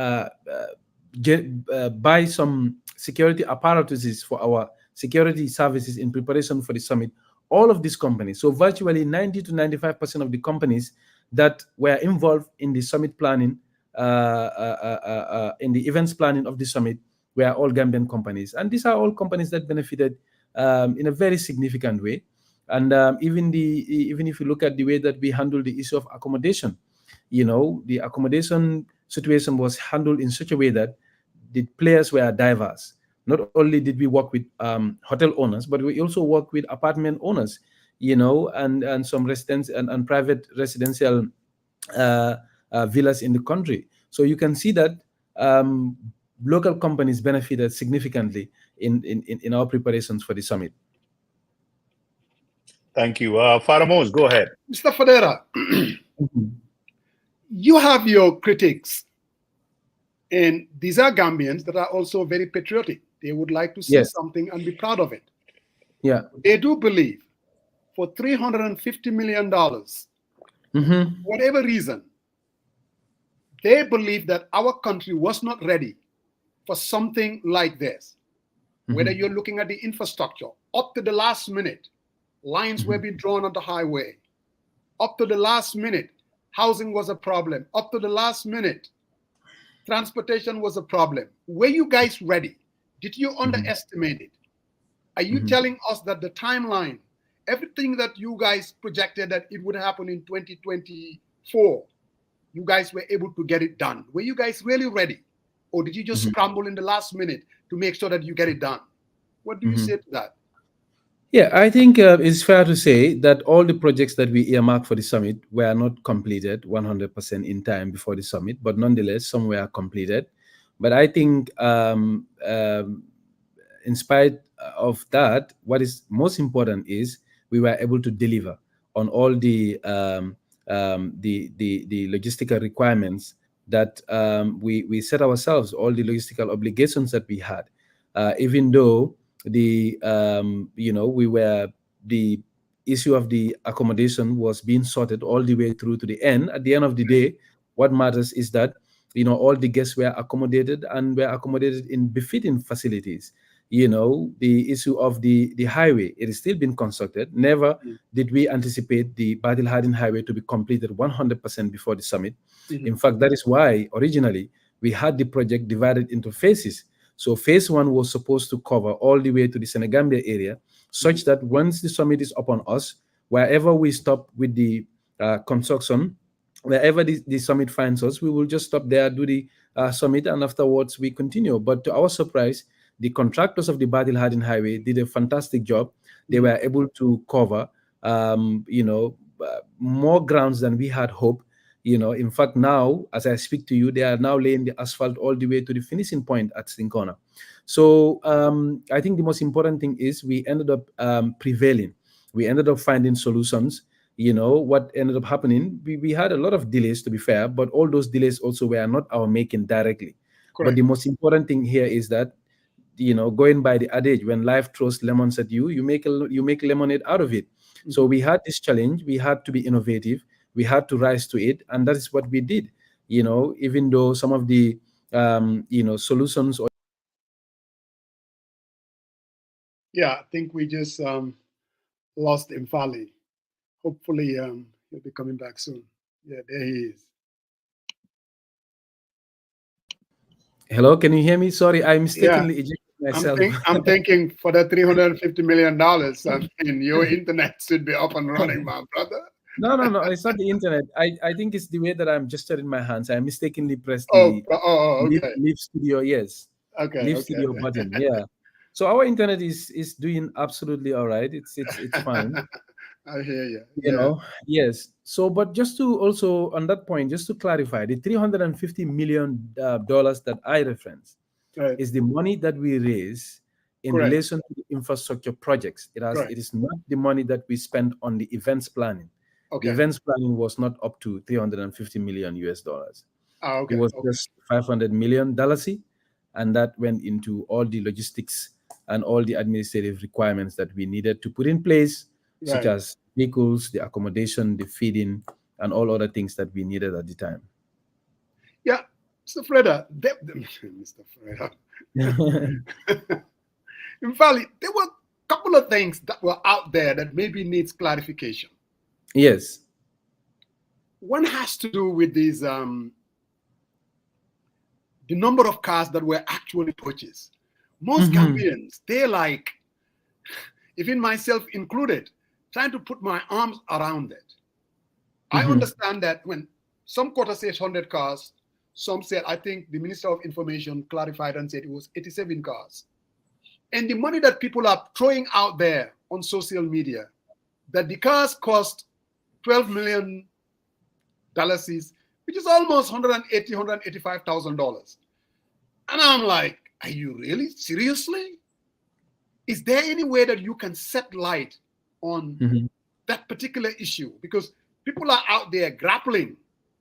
buy some security apparatuses for our security services in preparation for the summit, all of these companies, so virtually 90 to 95% of the companies that were involved in the summit planning, in the events planning of the summit, were all Gambian companies. And these are all companies that benefited in a very significant way. And even if you look at the way that we handle the issue of accommodation, the accommodation situation was handled in such a way that the players were diverse. Not only did we work with hotel owners, but we also work with apartment owners, and some residents and private residential villas in the country. So you can see that local companies benefited significantly in our preparations for the summit. Thank you. Faramos, go ahead. Mr. Fadera, you have your critics, and these are Gambians that are also very patriotic. They would like to see something and be proud of it. Yeah. They do believe for $350 million, whatever reason, they believe that our country was not ready for something like this. Whether you're looking at the infrastructure, up to the last minute, lines were being drawn on the highway. Up to the last minute, housing was a problem. Up to the last minute, transportation was a problem. Were you guys ready? Did you underestimate it? Are you telling us that the timeline, everything that you guys projected that it would happen in 2024, you guys were able to get it done? Were you guys really ready? Or did you just scramble in the last minute to make sure that you get it done? What do you say to that? Yeah, I think it's fair to say that all the projects that we earmarked for the summit were not completed 100% in time before the summit, but nonetheless, some were completed. But I think in spite of that, what is most important is we were able to deliver on all the logistical requirements that we set ourselves, all the logistical obligations that we had, even though the issue of the accommodation was being sorted all the way through to the end. At the end of the day, what matters is that all the guests were accommodated and were accommodated in befitting facilities. the issue of the highway. It is still being constructed. Never did we anticipate the Badil Hardin highway to be completed 100% before the summit. In fact, that is why originally we had the project divided into phases. So phase one was supposed to cover all the way to the Senegambia area, such that once the summit is upon us, wherever we stop with the construction, wherever the summit finds us, we will just stop there, do the summit, and afterwards we continue. But to our surprise, the contractors of the Badil Hardin Highway did a fantastic job. They were able to cover, more grounds than we had hoped. In fact, now as I speak to you, they are now laying the asphalt all the way to the finishing point at Sincona. So I think the most important thing is we ended up prevailing. We ended up finding solutions. What ended up happening, we had a lot of delays, to be fair, but all those delays also were not our making directly. Correct. But the most important thing here is that, going by the adage, when life throws lemons at you, you make lemonade out of it. So we had this challenge. We had to be innovative. We had to rise to it, and that is what we did. Even though some of the solutions. Yeah, I think we just lost Nfally. Hopefully, he'll be coming back soon. Yeah, there he is. Hello, can you hear me? Sorry, I mistakenly ejected myself. I'm thinking for the $350 million, your internet should be up and running, my brother. No, it's not the internet. I think it's the way that I'm gesturing my hands. I mistakenly pressed the okay. Leave Studio, yes. Okay. Studio button, yeah. So our internet is doing absolutely all right. It's fine. I hear you. Yes. So, but just to also on that point, just to clarify, the $350 million that I referenced is the money that we raise in relation to the infrastructure projects. It is not the money that we spent on the events planning. Okay. The events planning was not up to $350 million US dollars. Okay. It was just $500 million, and that went into all the logistics and all the administrative requirements that we needed to put in place, such as vehicles, the accommodation, the feeding, and all other things that we needed at the time. Yeah, Mr. Freda, Mr. Freda. In fact, there were a couple of things that were out there that maybe needs clarification. Yes. One has to do with these, the number of cars that were actually purchased. Most Gambians, they're like, even myself included, trying to put my arms around it. I understand that when some quarter says 100 cars, some said, I think the Minister of Information clarified and said it was 87 cars. And the money that people are throwing out there on social media, that the cars cost $12 million, which is almost $185,000. And I'm like, are you really? Seriously? Is there any way that you can set light on that particular issue? Because people are out there grappling,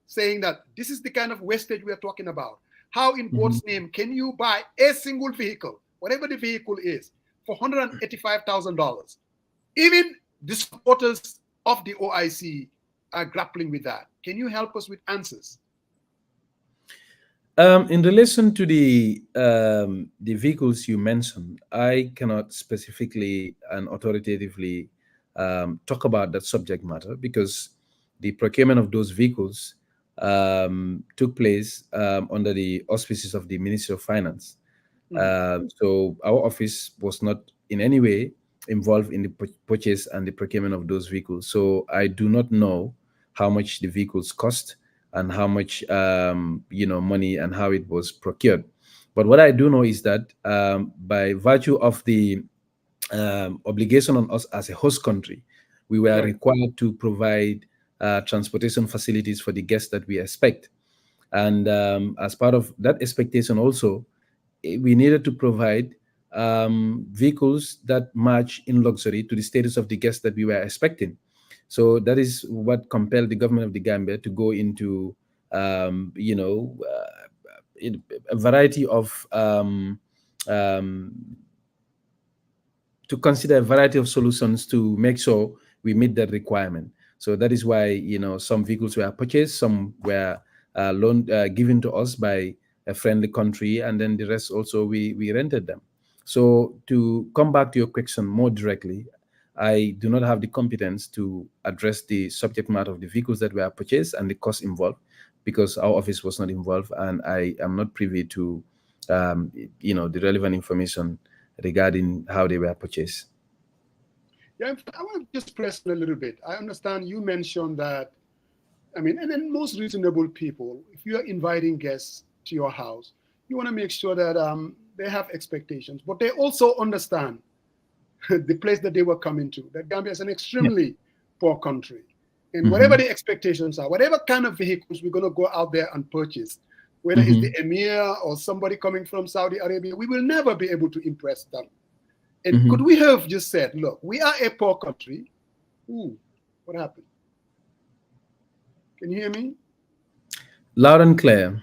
saying that this is the kind of wastage we're talking about. How, in God's name, can you buy a single vehicle, whatever the vehicle is, for $185,000? Even the supporters of the OIC are grappling with that. Can you help us with answers? In relation to the vehicles you mentioned, I cannot specifically and authoritatively talk about that subject matter because the procurement of those vehicles took place under the auspices of the Ministry of Finance. So our office was not in any way involved in the purchase and the procurement of those vehicles. So I do not know how much the vehicles cost and how much money and how it was procured. But what I do know is that by virtue of the obligation on us as a host country, we were required to provide transportation facilities for the guests that we expect. And as part of that expectation also, we needed to provide vehicles that match in luxury to the status of the guests that we were expecting. So that is what compelled the government of the Gambia to go into, a variety of, to consider a variety of solutions to make sure we meet that requirement. So that is why, some vehicles were purchased, some were given to us by a friendly country, and then the rest also we rented them. So to come back to your question more directly, I do not have the competence to address the subject matter of the vehicles that were purchased and the cost involved, because our office was not involved, and I am not privy to, the relevant information regarding how they were purchased. Yeah, I want to just press a little bit. I understand you mentioned that, I mean, and then most reasonable people, if you are inviting guests to your house, you want to make sure that they have expectations, but they also understand the place that they were coming to, that Gambia is an extremely poor country. And whatever the expectations are, whatever kind of vehicles we're going to go out there and purchase, whether it's the emir or somebody coming from Saudi Arabia, we will never be able to impress them. And could we have just said, look, we are a poor country. Ooh, what happened? Can you hear me? Loud and clear.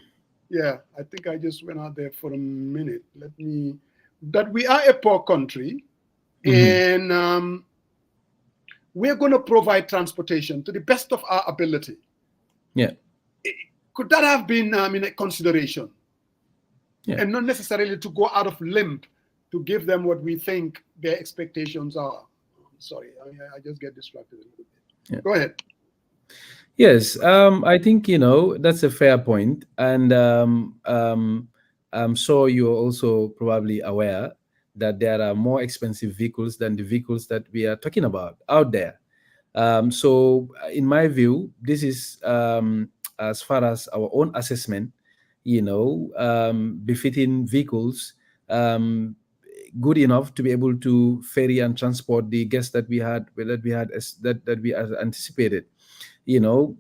Yeah, I think I just went out there for a minute. That we are a poor country, and we're going to provide transportation to the best of our ability. Yeah. Could that have been a consideration? Yeah. And not necessarily to go out of limb to give them what we think their expectations are. Sorry, I just get distracted a little bit. Yeah. Go ahead. Yes, I think, that's a fair point. And I'm sure you're also probably aware that there are more expensive vehicles than the vehicles that we are talking about out there. So in my view, this is, as far as our own assessment, befitting vehicles, good enough to be able to ferry and transport the guests that we anticipated.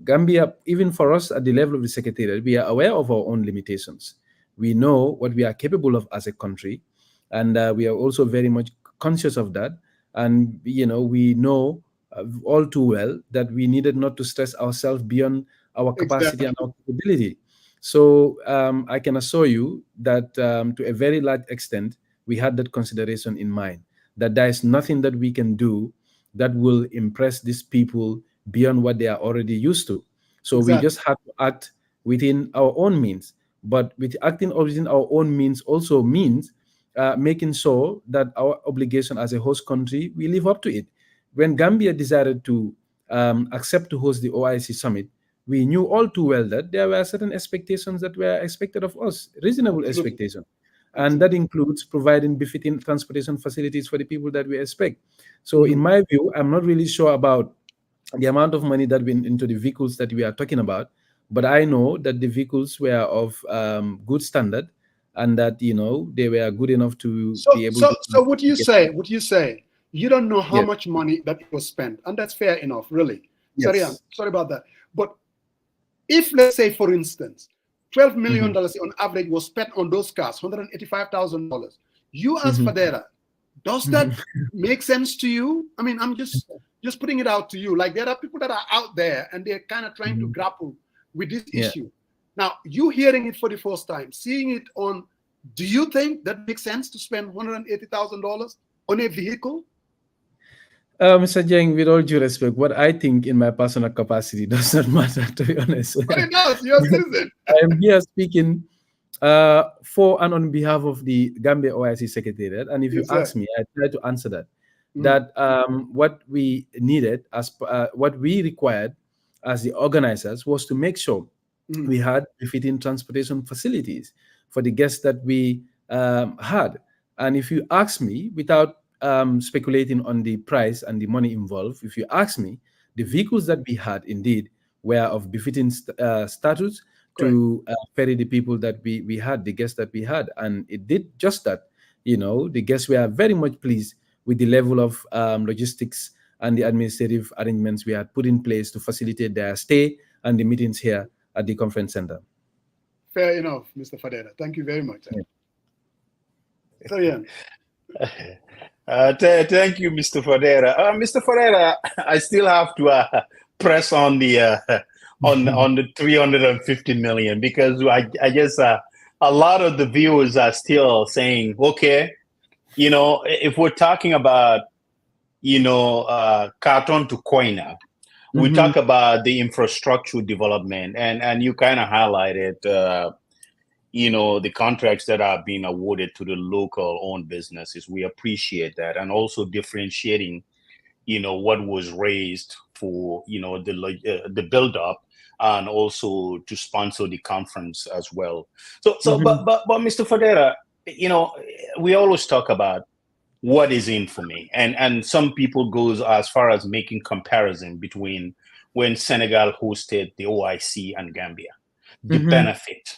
Gambia, even for us at the level of the secretariat, we are aware of our own limitations. We know what we are capable of as a country, and we are also very much conscious of that. And we know all too well that we needed not to stress ourselves beyond our capacity and our capability. So I can assure you that to a very large extent, we had that consideration in mind, that there is nothing that we can do that will impress these people beyond what they are already used to. So we just have to act within our own means. But with acting within our own means also means making sure that our obligation as a host country, we live up to it. When Gambia decided to accept to host the OIC summit, we knew all too well that there were certain expectations that were expected of us, reasonable expectations. And that includes providing befitting transportation facilities for the people that we expect. So in my view, I'm not really sure about the amount of money that went into the vehicles that we are talking about, but I know that the vehicles were of good standard, and that they were good enough to be able to. So would you say you don't know how much money that was spent, and that's fair enough, really. Yes. Sorry about that. But if, let's say, for instance, $12 million on average was spent on those cars, $185,000. You as Fadera, does that make sense to you? I mean, I'm just putting it out to you. Like, there are people that are out there and they're kind of trying to grapple with this issue. Now, you hearing it for the first time, seeing it on, do you think that makes sense to spend $180,000 on a vehicle? Mr. Jeng, with all due respect, what I think in my personal capacity does not matter, to be honest. But it does. You're a citizen. I am here speaking for and on behalf of the Gambia OIC Secretariat. And if you ask me, I try to answer that. That what we needed, what we required as the organizers, was to make sure we had befitting transportation facilities for the guests that we had. And if you ask me, without speculating on the price and the money involved, if you ask me, the vehicles that we had indeed were of befitting status to ferry the people that we had, the guests that we had. And it did just that. The guests were very much pleased with the level of logistics and the administrative arrangements we had put in place to facilitate their stay and the meetings here at the conference center. Fair enough, Mr. Fadera. Thank you very much. So, yeah. Thank you, Mr. Fadera. Mr. Fadera, I still have to press on the on the 350 million, because I guess a lot of the viewers are still saying, okay, if we're talking about carton to coiner, we talk about the infrastructure development, and you kind of highlighted the contracts that are being awarded to the local owned businesses. We appreciate that, and also differentiating, what was raised for, the build up, and also to sponsor the conference as well. But Mr. Fadera, we always talk about what is in for me, and some people goes as far as making comparison between when Senegal hosted the OIC and Gambia, the benefit,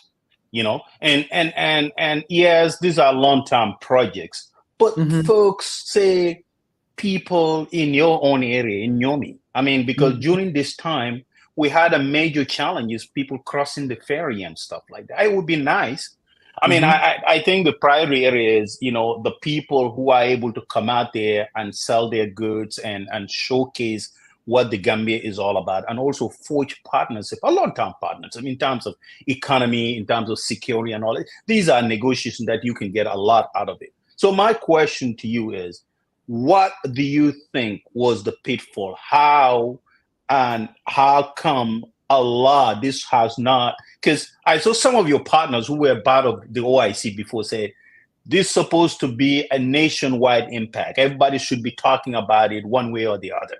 and yes, these are long-term projects, but folks say, people in your own area, in Yomi, I mean, because during this time we had a major challenge is people crossing the ferry and stuff like that. It would be nice. I mean, I think the primary area is, the people who are able to come out there and sell their goods and showcase what the Gambia is all about, and also forge partnership, a long-term partners. I mean, in terms of economy, in terms of security and all that. These are negotiations that you can get a lot out of it. So my question to you is, what do you think was the pitfall? How come this has not, because I saw some of your partners who were part of the OIC before say, this is supposed to be a nationwide impact. Everybody should be talking about it one way or the other.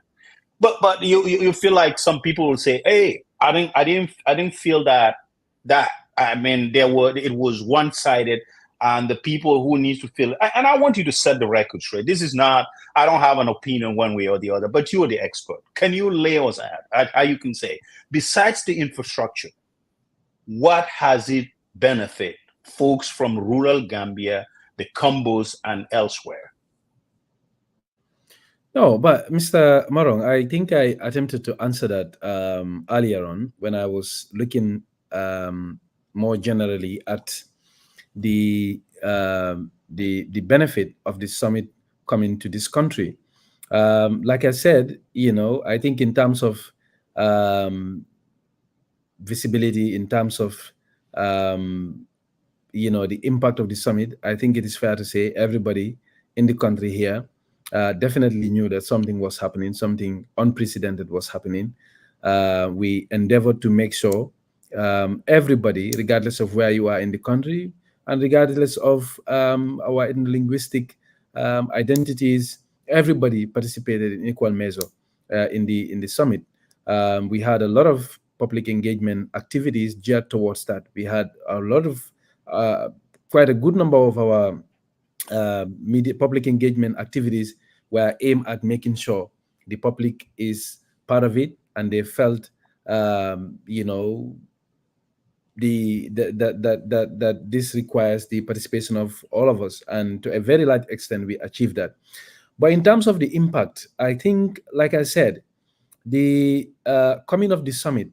But you feel like some people will say, hey, I didn't feel that I mean, it was one-sided, and the people who need to feel, and I want you to set the record straight. This is not, I don't have an opinion one way or the other, but you're the expert. Can you lay us out how you can say, besides the infrastructure, what has it benefit folks from rural Gambia, the Combos, and elsewhere? No, but Mr. Marong, I think I attempted to answer that earlier on when I was looking more generally at the benefit of the summit coming to this country. Like I said, I think in terms of visibility, in terms of the impact of the summit, I think it is fair to say everybody in the country here definitely knew that something was happening, something unprecedented was happening. We endeavored to make sure everybody, regardless of where you are in the country and regardless of our linguistic identities, everybody participated in equal measure in the summit. We had a lot of public engagement activities geared towards that. We had a lot of quite a good number of our media public engagement activities were aimed at making sure the public is part of it, and they felt that this requires the participation of all of us, and to a very large extent we achieved that. But in terms of the impact, I think, like I said, the coming of the summit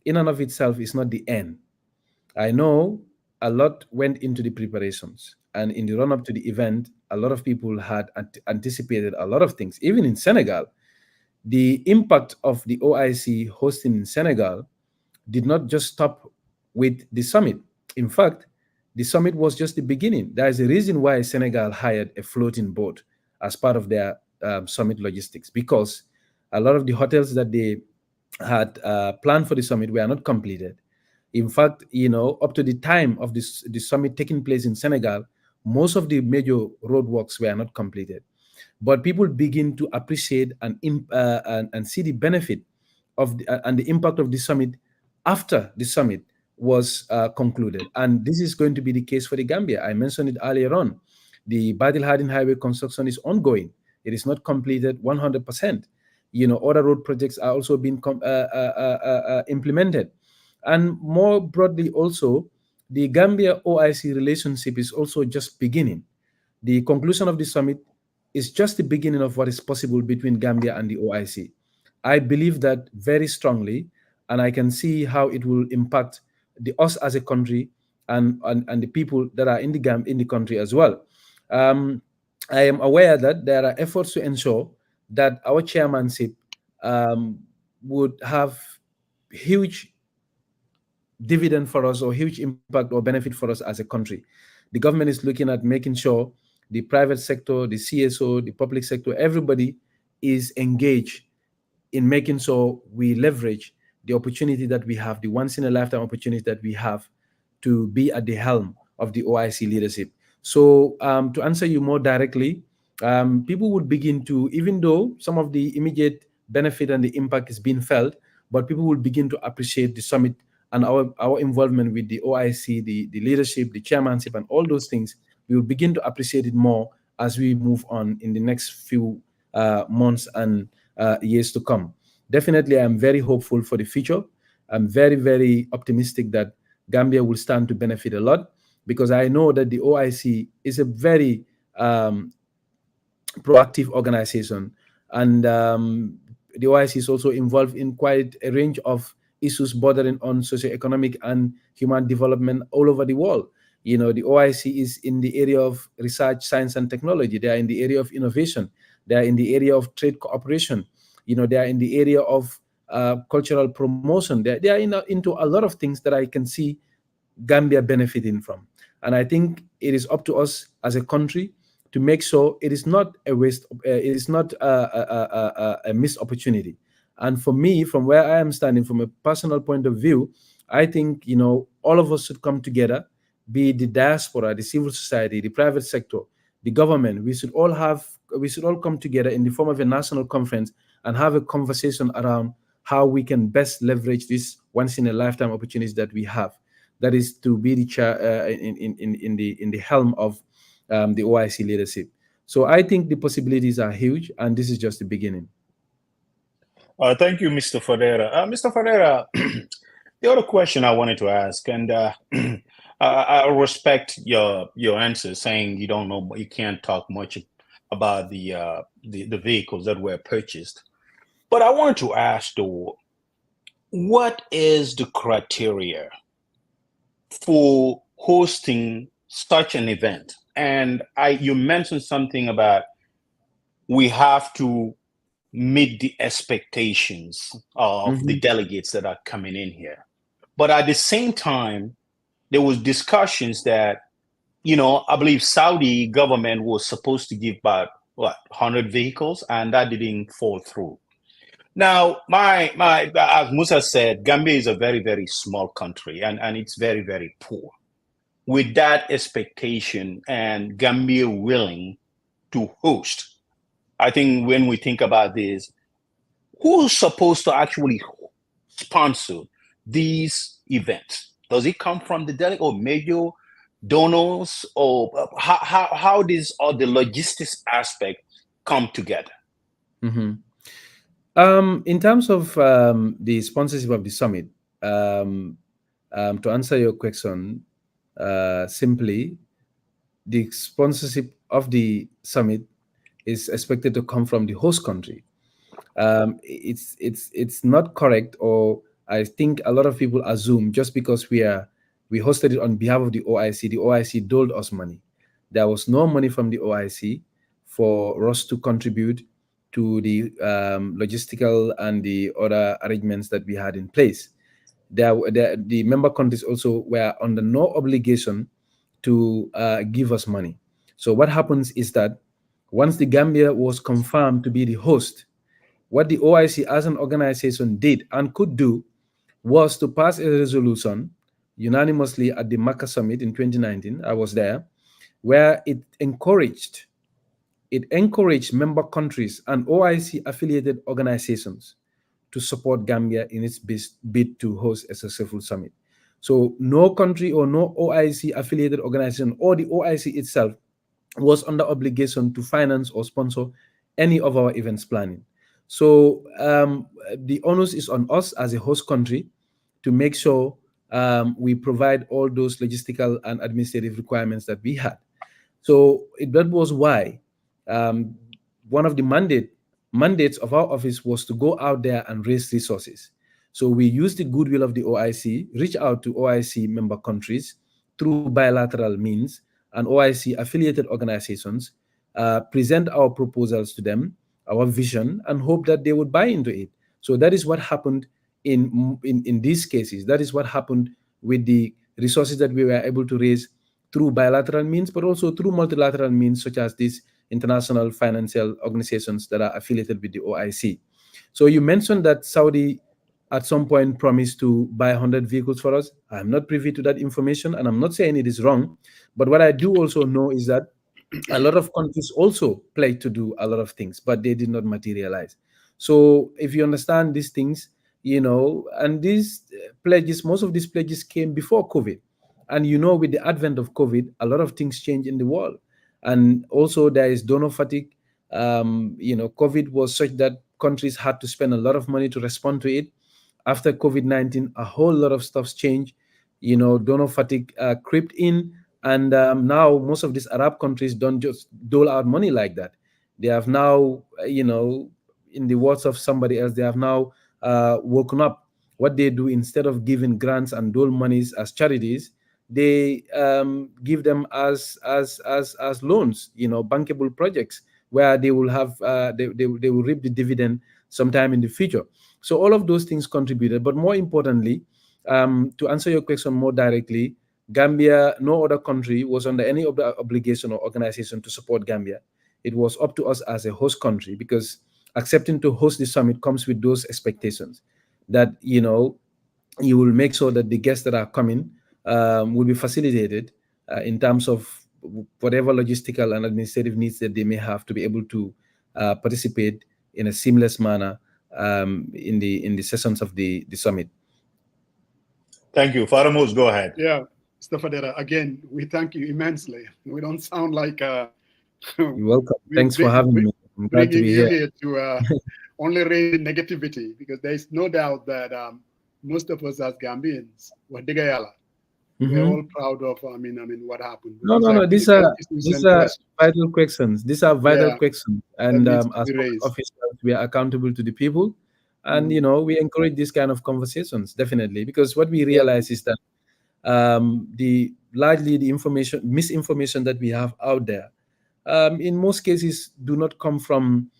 in and of itself is not the end. I know a lot went into the preparations, and in the run-up to the event, a lot of people had anticipated a lot of things. Even in Senegal, the impact of the OIC hosting in Senegal did not just stop with the summit. In fact, the summit was just the beginning. There is a reason why Senegal hired a floating boat as part of their summit logistics, because a lot of the hotels that they had planned for the summit were not completed. In fact, up to the time of the summit taking place in Senegal, most of the major roadworks were not completed. But people begin to appreciate and see the benefit of and the impact of the summit after the summit was concluded. And this is going to be the case for the Gambia. I mentioned it earlier on. The Badil Hardin Highway construction is ongoing. It is not completed 100%. Other road projects are also being implemented. And more broadly also, the Gambia OIC relationship is also just beginning. The conclusion of the summit is just the beginning of what is possible between Gambia and the OIC. I believe that very strongly, and I can see how it will impact us as a country and the people that are in the country as well. I am aware that there are efforts to ensure that our chairmanship would have huge dividend for us, or huge impact or benefit for us as a country. The government is looking at making sure the private sector, the CSO, the public sector, everybody is engaged in making sure we leverage the opportunity that we have, the once in a lifetime opportunity that we have to be at the helm of the OIC leadership. So to answer you more directly, people would begin to, even though some of the immediate benefit and the impact is being felt, but people will begin to appreciate the summit and our involvement with the OIC, the leadership, the chairmanship, and all those things. We will begin to appreciate it more as we move on in the next few months and years to come. Definitely, I'm very hopeful for the future. I'm very, very optimistic that Gambia will stand to benefit a lot, because I know that the OIC is a very proactive organization, and the OIC is also involved in quite a range of issues bordering on socioeconomic and human development all over the world. You know, the OIC is in the area of research, science, and technology. They are in the area of innovation. They are in the area of trade cooperation. You know, they are in the area of cultural promotion. They are into a lot of things that I can see Gambia benefiting from. And I think it is up to us as a country to make sure it is not a waste, it is not a missed opportunity. And for me, from where I am standing, from a personal point of view, I think, you know, all of us should come together, be it the diaspora, the civil society, the private sector, the government. We should all come together in the form of a national conference and have a conversation around how we can best leverage this once in a lifetime opportunities that we have. That is to be the chair in the helm of the OIC leadership. So I think the possibilities are huge, and this is just the beginning. Thank you, Mr. Fadera. Mr. Fadera, the other question I wanted to ask, and I respect your answer, saying you don't know, you can't talk much about the vehicles that were purchased. But I wanted to ask, though, what is the criteria for hosting such an event? And you mentioned something about we have to meet the expectations of the delegates that are coming in here. But at the same time, there was discussions that, you know, I believe Saudi government was supposed to give about 100 vehicles, and that didn't fall through. Now, as Musa said, Gambia is a very, very small country, and it's very, very poor. With that expectation and Gambia willing to host, I think when we think about this, who's supposed to actually sponsor these events? Does it come from the delegate or major donors, or how does all the logistics aspect come together? In terms of the sponsorship of the summit, to answer your question simply, the sponsorship of the summit is expected to come from the host country. It's not correct, or I think a lot of people assume just because we hosted it on behalf of the OIC doled us money. There was no money from the OIC for us to contribute to the logistical and the other arrangements that we had in place. The member countries also were under no obligation to give us money. So what happens is that once the Gambia was confirmed to be the host, what the OIC as an organization did and could do was to pass a resolution unanimously at the Makkah summit in 2019. I was there, where it encouraged member countries and OIC affiliated organizations to support Gambia in its bid to host a successful summit. So no country or no OIC affiliated organization or the OIC itself was under obligation to finance or sponsor any of our events planning. So the onus is on us as a host country to make sure we provide all those logistical and administrative requirements that we had. So that was why one of the mandates of our office was to go out there and raise resources. So we used the goodwill of the OIC, reach out to OIC member countries through bilateral means and OIC affiliated organizations, present our proposals to them, our vision, and hope that they would buy into it. So that is what happened in these cases. That is what happened with the resources that we were able to raise through bilateral means, but also through multilateral means, such as these international financial organizations that are affiliated with the OIC. So you mentioned that Saudi at some point promised to buy 100 vehicles for us. I'm not privy to that information, and I'm not saying it is wrong. But what I do also know is that a lot of countries also pledged to do a lot of things, but they did not materialize. So if you understand these things, and these pledges, most of these pledges came before COVID. And with the advent of COVID, a lot of things change in the world. And also there is donor fatigue. COVID was such that countries had to spend a lot of money to respond to it. After COVID-19, a whole lot of stuff's changed. Donor fatigue crept in, and now most of these Arab countries don't just dole out money like that. They have now, in the words of somebody else, they have now woken up. What they do, instead of giving grants and dole monies as charities, they give them as loans, bankable projects where they will have they will reap the dividend sometime in the future. So all of those things contributed, but more importantly, to answer your question more directly, Gambia, no other country was under any obligation or organization to support Gambia. It was up to us as a host country, because accepting to host the summit comes with those expectations that you will make sure that the guests that are coming will be facilitated in terms of whatever logistical and administrative needs that they may have to be able to participate in a seamless manner in the sessions of the summit. Thank you. Faramos, go ahead. Yeah, Mr. Fadera, again, we thank you immensely. We don't sound like you're welcome. Thanks for having me. I'm glad to be here. To only raise negativity, because there is no doubt that most of us as Gambians, we're all proud of what happened. No. These are vital questions. These are vital questions, and as officers, we are accountable to the people, and we encourage these kind of conversations, definitely, because what we realize is that largely the misinformation that we have out there, in most cases, do not come from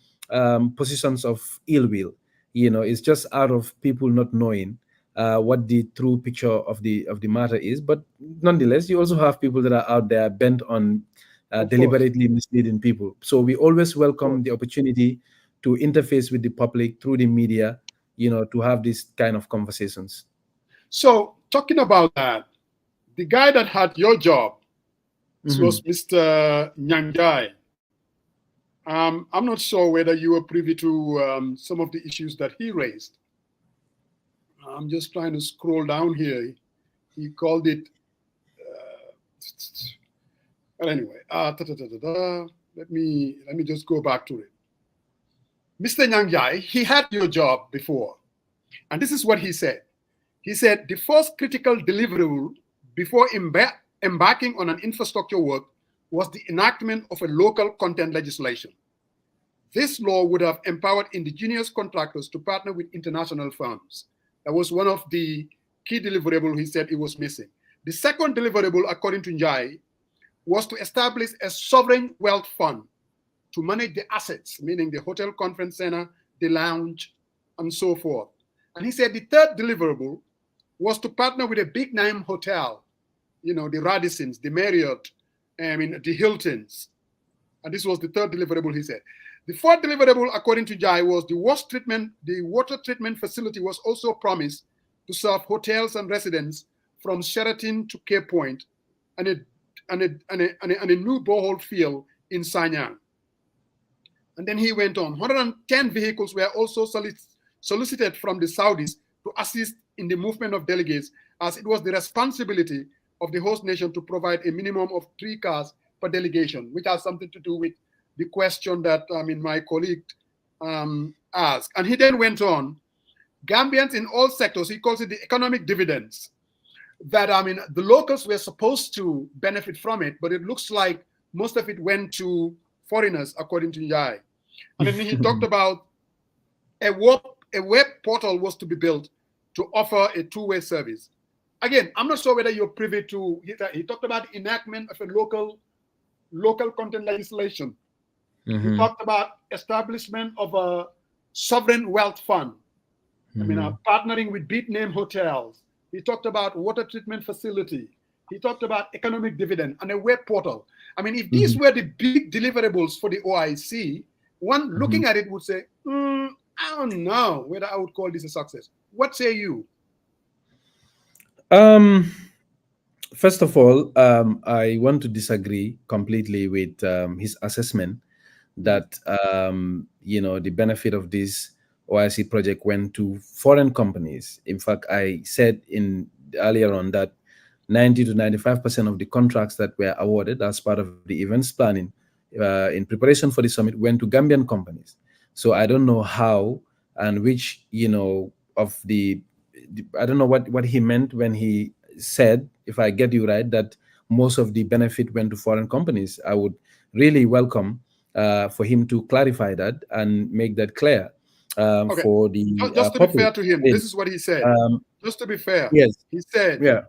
positions of ill will. It's just out of people not knowing what the true picture of the matter is. But nonetheless, you also have people that are out there bent on deliberately misleading people. So we always welcome the opportunity to interface with the public through the media, to have these kind of conversations. So talking about that, the guy that had your job was Mr. Nyanjai. I'm not sure whether you were privy to some of the issues that he raised. I'm just trying to scroll down here. He called it. But anyway, let me just go back to it. Mr. Nyanjai, he had your job before, and this is what he said. He said the first critical deliverable before embarking on an infrastructure work was the enactment of a local content legislation. This law would have empowered indigenous contractors to partner with international firms. That was one of the key deliverables he said it was missing. The second deliverable, according to Njai, was to establish a sovereign wealth fund to manage the assets, meaning the hotel conference center, the lounge, and so forth. And he said the third deliverable was to partner with a big name hotel, the Radissons, the Marriott, the Hiltons. And this was the third deliverable, he said. The fourth deliverable, according to Jai, was the water treatment facility was also promised to serve hotels and residents from Sheraton to Cape Point, and a new borehole field in Sanyang. And then he went on. 110 vehicles were also solicited from the Saudis to assist in the movement of delegates, as it was the responsibility of the host nation to provide a minimum of 3 cars per delegation, which has something to do with the question that my colleague asked. And he then went on, Gambians in all sectors, he calls it the economic dividends, that the locals were supposed to benefit from it, but it looks like most of it went to foreigners, according to Yai. And then he talked about a web portal was to be built to offer a two-way service. Again, I'm not sure whether you're privy to, he talked about the enactment of a local content legislation. He talked about establishment of a sovereign wealth fund. Partnering with big name hotels. He talked about water treatment facility. He talked about economic dividend and a web portal. If these were the big deliverables for the OIC, one looking at it would say, I don't know whether I would call this a success. What say you? Um, First of all, I want to disagree completely with his assessment that the benefit of this OIC project went to foreign companies. In fact, I said in earlier on that 90 to 95% of the contracts that were awarded as part of the events planning in preparation for the summit went to Gambian companies. So I don't know how and which of the I don't know what he meant when he said, if I get you right, that most of the benefit went to foreign companies. I would really welcome for him to clarify that and make that clear Okay. for the Just to be public. fair to him, this is what he said. Um, Just to be fair, yes, he said, yeah.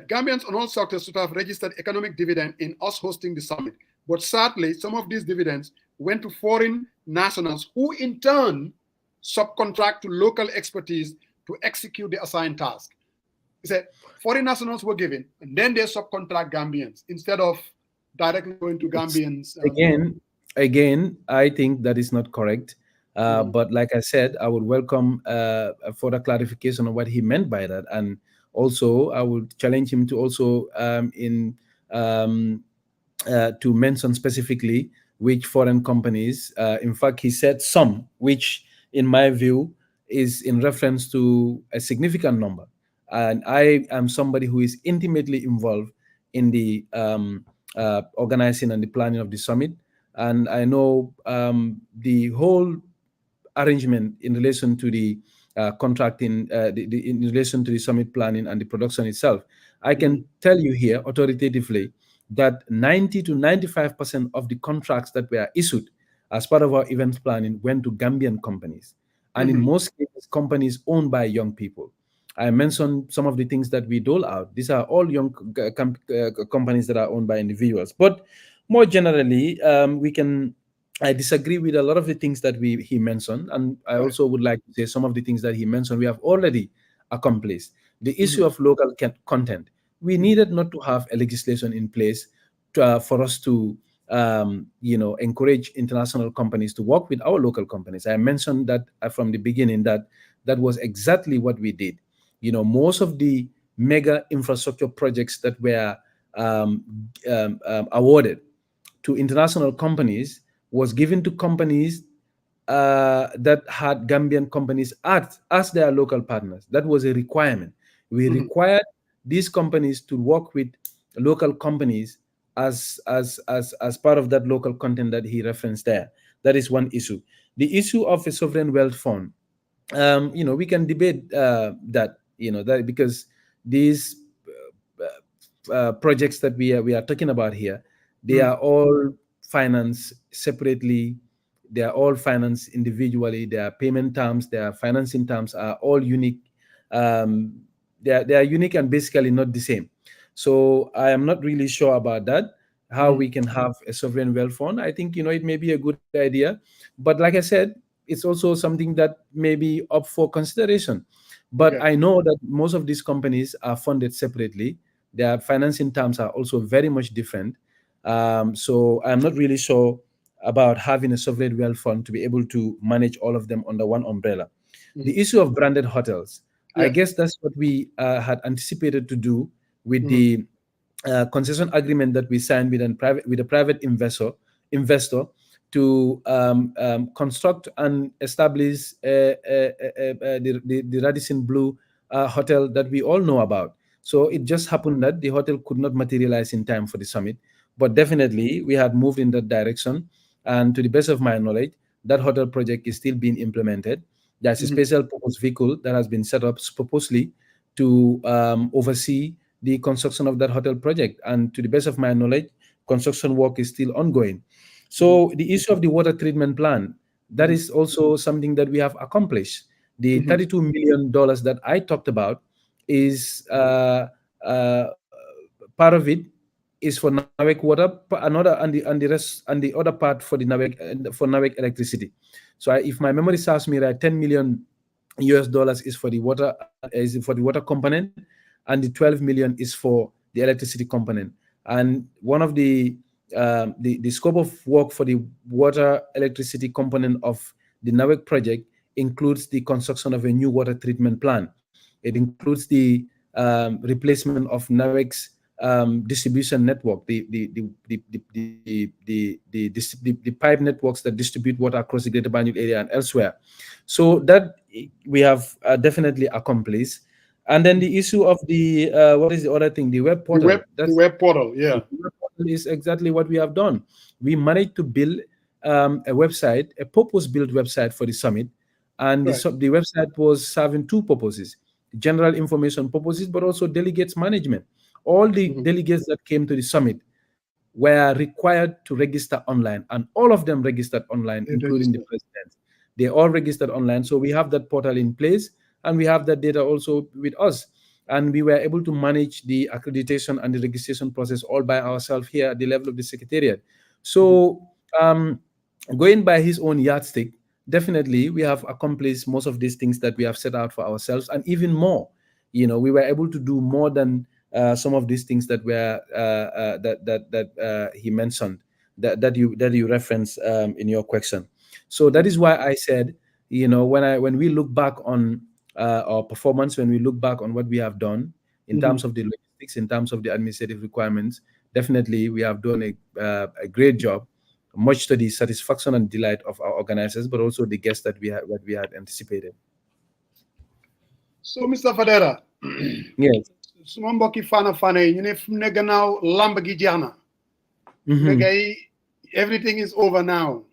Gambians on all sectors should have registered economic dividend in us hosting the summit. But sadly, some of these dividends went to foreign nationals who in turn subcontract to local expertise to execute the assigned task. He said foreign nationals were given, and then they subcontract Gambians instead of directly going to It's, Gambians. again, I think that is not correct. Mhm. But like I said, I would welcome a further clarification on what he meant by that, and also I would challenge him to also um, to mention specifically which foreign companies. In fact, he said some, which in my view is in reference to a significant number. And I am somebody who is intimately involved in the organizing and the planning of the summit. And I know the whole arrangement in relation to the contracting, in relation to the summit planning and the production itself. I can tell you here authoritatively that 90 to 95% of the contracts that were issued as part of our event planning went to Gambian companies. And in most cases, companies owned by young people. I mentioned some of the things that we dole out. These are all young companies that are owned by individuals. But more generally, I disagree with a lot of the things that he mentioned, and I Right. also would like to say some of the things that he mentioned we have already accomplished. The issue Mhm. of local content, we needed not to have a legislation in place for us to encourage international companies to work with our local companies. I mentioned that from the beginning that was exactly what we did. Most of the mega infrastructure projects that were awarded to international companies was given to companies that had Gambian companies as their local partners. That was a requirement. We required these companies to work with local companies as part of that local content that he referenced there. That is one issue. The issue of a sovereign wealth fund, we can debate that because these projects that we are talking about here, they are all financed separately. They are all financed individually. Their payment terms, their financing terms are all unique. They are unique and basically not the same. So I am not really sure about that. How we can have a sovereign wealth fund. I think it may be a good idea, but like I said, it's also something that may be up for consideration. But Okay. I know that most of these companies are funded separately. Their financing terms are also very much different. So I'm not really sure about having a sovereign wealth fund to be able to manage all of them under one umbrella. The issue of branded hotels, I Yes. guess that's what we had anticipated to do with Mhm. the concession agreement that we signed with a private investor to construct and establish the Radisson Blue hotel that we all know about. So it just happened that the hotel could not materialize in time for the summit, but definitely we had moved in that direction. And to the best of my knowledge, that hotel project is still being implemented. There's a special purpose vehicle that has been set up purposely to oversee the construction of that hotel project. And to the best of my knowledge, construction work is still ongoing. So the issue of the water treatment plant, that is also something that we have accomplished. The $32 million that I talked about is uh, part of it is for Nawek water, another and the other part for the Nawek electricity. So if my memory serves me right, 10 million US dollars is for the water component, and the 12 million is for the electricity component. And one of the scope of work for the water electricity component of the Nawek project includes the construction of a new water treatment plant. It includes the replacement of NAWEC's distribution network, the pipe networks that distribute water across the Greater Banjul area and elsewhere. So that we have definitely accomplished. And then the issue of the what is the other thing? The web portal. The web portal, yeah. The web portal is exactly what we have done. We managed to build a website, a purpose-built website for the summit, and Right. the website was serving two purposes: general information purposes, but also delegates management. All the delegates that came to the summit were required to register online, and all of them registered online, including the president. They all registered online. So we have that portal in place, and we have that data also with us. And we were able to manage the accreditation and the registration process all by ourselves here at the level of the secretariat. So going by his own yardstick, definitely we have accomplished most of these things that we have set out for ourselves, and even more. You know, we were able to do more than some of these things that were that he mentioned, that you referenced in your question. So that is why I said, you know, when we look back on our performance, when we look back on what we have done in terms of the logistics, in terms of the administrative requirements, definitely we have done a great job, much to the satisfaction and delight of our organizers, but also the guests that we had anticipated. So, Mr. Fadera, yes, suma mbokki fana yi ñu ne fu mu ne gannaaw lamb gi jeex na. Ne gay everything is over now.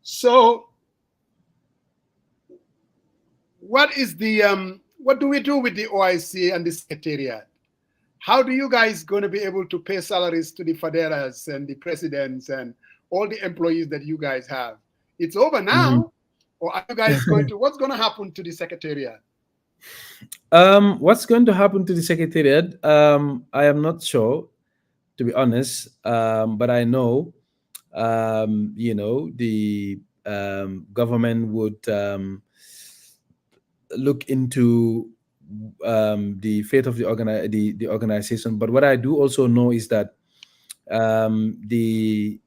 So what is the what do we do with the OIC and the secretariat? How do you guys going to be able to pay salaries to the Faderas and the presidents and all the employees that you guys have? It's over now, or are you guys going to? What's going to happen to the secretariat? What's going to happen to the secretariat? I am not sure, to be honest. But I know, you know, the government would look into the fate of the organization. But what I do also know is that the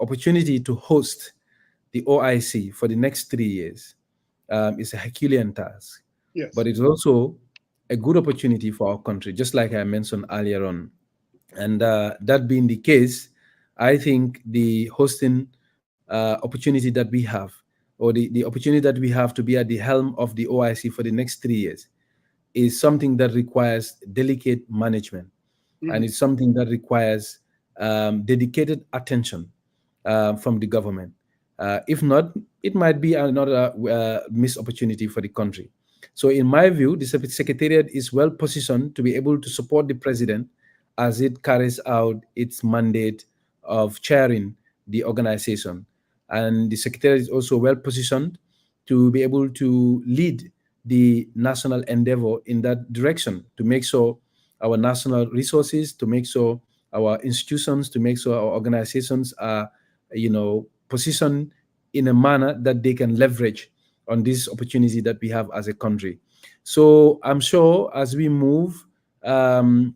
opportunity to host the OIC for the next 3 years is a Herculean task. Yes. But it's also a good opportunity for our country, just like I mentioned earlier on. And that being the case, I think the hosting opportunity that we have, or the opportunity that we have to be at the helm of the OIC for the next 3 years, is something that requires delicate management. And it's something that requires dedicated attention from the government. If not, it might be another missed opportunity for the country. So in my view, the Secretariat is well positioned to be able to support the president as it carries out its mandate of chairing the organization. And the Secretariat is also well positioned to be able to lead the national endeavor in that direction, to make sure our national resources, to make sure our institutions, to make sure our organizations are, you know, positioned in a manner that they can leverage on this opportunity that we have as a country. So I'm sure as we move to